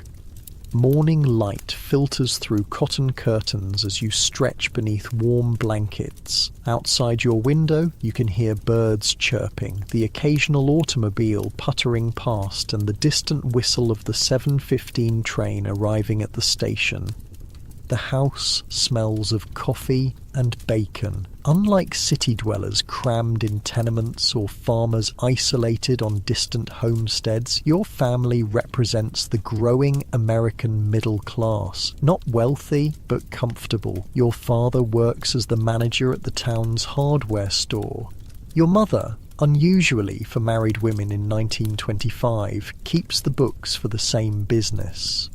Morning light filters through cotton curtains as you stretch beneath warm blankets. Outside your window, you can hear birds chirping, the occasional automobile puttering past, and the distant whistle of the 7:15 train arriving at the station. The house smells of coffee and bacon. Unlike city dwellers crammed in tenements or farmers isolated on distant homesteads, your family represents the growing American middle class. Not wealthy, but comfortable. Your father works as the manager at the town's hardware store. Your mother, unusually for married women in 1925, keeps the books for the same business.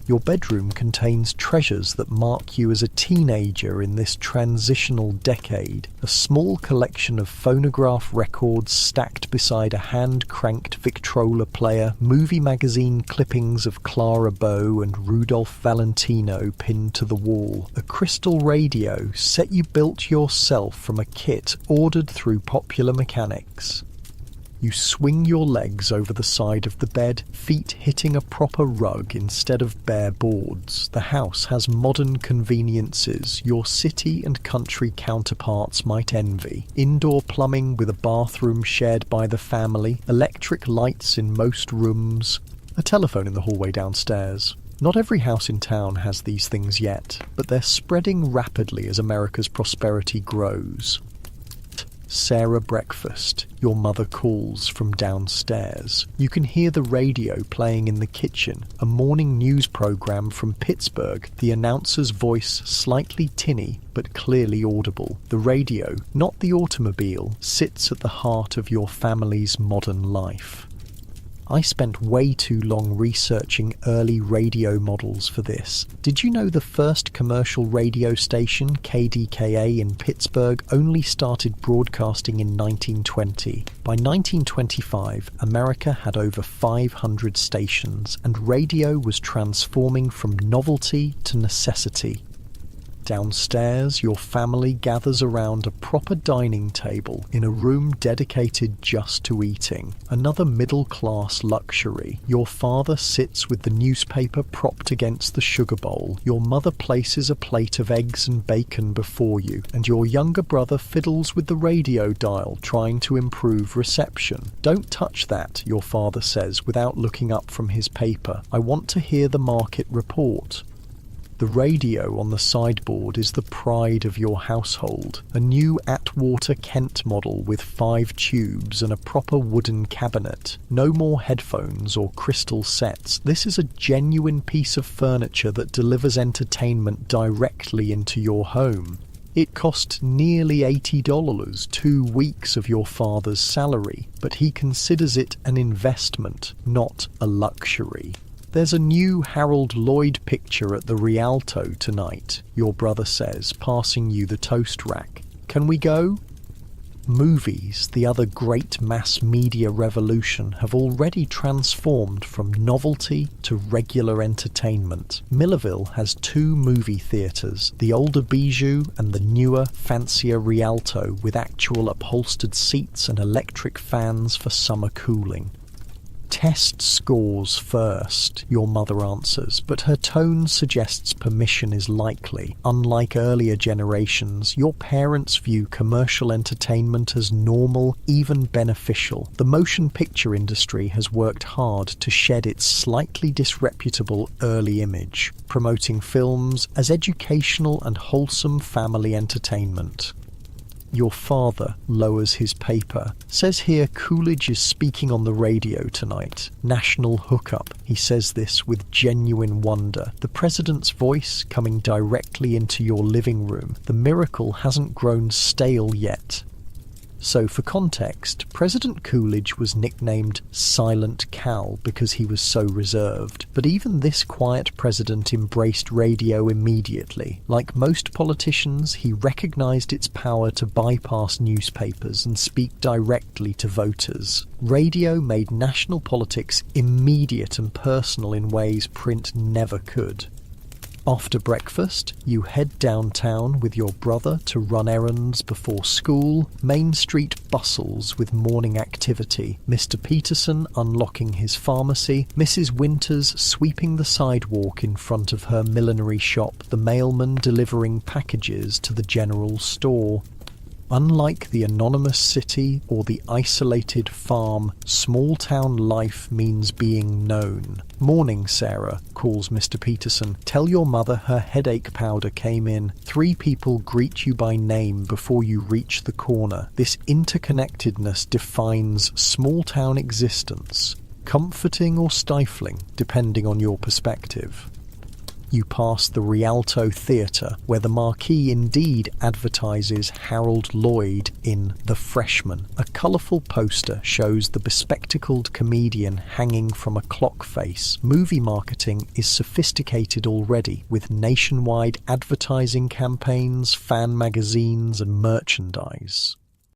Your bedroom contains treasures that mark you as a teenager in this transitional decade. A small collection of phonograph records stacked beside a hand-cranked Victrola player, movie magazine clippings of Clara Bow and Rudolph Valentino pinned to the wall, a crystal radio set you built yourself from a kit ordered through Popular Mechanics. You swing your legs over the side of the bed, feet hitting a proper rug instead of bare boards. The house has modern conveniences your city and country counterparts might envy. Indoor plumbing with a bathroom shared by the family, electric lights in most rooms, a telephone in the hallway downstairs. Not every house in town has these things yet, but they're spreading rapidly as America's prosperity grows. Sarah, breakfast. Your mother calls from downstairs. You can hear the radio playing in the kitchen, a morning news program from Pittsburgh, the announcer's voice slightly tinny but clearly audible. The radio, not the automobile, sits at the heart of your family's modern life. I spent way too long researching early radio models for this. Did you know the first commercial radio station, KDKA in Pittsburgh, only started broadcasting in 1920? By 1925, America had over 500 stations, and radio was transforming from novelty to necessity. Downstairs, your family gathers around a proper dining table in a room dedicated just to eating. Another middle-class luxury. Your father sits with the newspaper propped against the sugar bowl. Your mother places a plate of eggs and bacon before you, and your younger brother fiddles with the radio dial, trying to improve reception. "Don't touch that," your father says without looking up from his paper. "I want to hear the market report." The radio on the sideboard is the pride of your household, a new Atwater Kent model with 5 tubes and a proper wooden cabinet. No more headphones or crystal sets. This is a genuine piece of furniture that delivers entertainment directly into your home. It cost nearly $80, 2 weeks of your father's salary, but he considers it an investment, not a luxury. "There's a new Harold Lloyd picture at the Rialto tonight," your brother says, passing you the toast rack. "Can we go?" Movies, the other great mass media revolution, have already transformed from novelty to regular entertainment. Millerville has 2 movie theatres, the older Bijou and the newer, fancier Rialto, with actual upholstered seats and electric fans for summer cooling. "Test scores first," your mother answers, but her tone suggests permission is likely. Unlike earlier generations, your parents view commercial entertainment as normal, even beneficial. The motion picture industry has worked hard to shed its slightly disreputable early image, promoting films as educational and wholesome family entertainment. Your father lowers his paper. "Says here Coolidge is speaking on the radio tonight. National hookup." He says this with genuine wonder. The president's voice coming directly into your living room. The miracle hasn't grown stale yet. So for context, President Coolidge was nicknamed Silent Cal because he was so reserved. But even this quiet president embraced radio immediately. Like most politicians, he recognized its power to bypass newspapers and speak directly to voters. Radio made national politics immediate and personal in ways print never could. After breakfast, you head downtown with your brother to run errands before school. Main Street bustles with morning activity. Mr. Peterson unlocking his pharmacy, Mrs. Winters sweeping the sidewalk in front of her millinery shop, the mailman delivering packages to the general store. Unlike the anonymous city or the isolated farm, small-town life means being known. "Morning, Sarah," calls Mr. Peterson. "Tell your mother her headache powder came in." 3 people greet you by name before you reach the corner. This interconnectedness defines small-town existence, comforting or stifling, depending on your perspective. You pass the Rialto Theatre, where the marquee indeed advertises Harold Lloyd in The Freshman. A colourful poster shows the bespectacled comedian hanging from a clock face. Movie marketing is sophisticated already, with nationwide advertising campaigns, fan magazines and merchandise.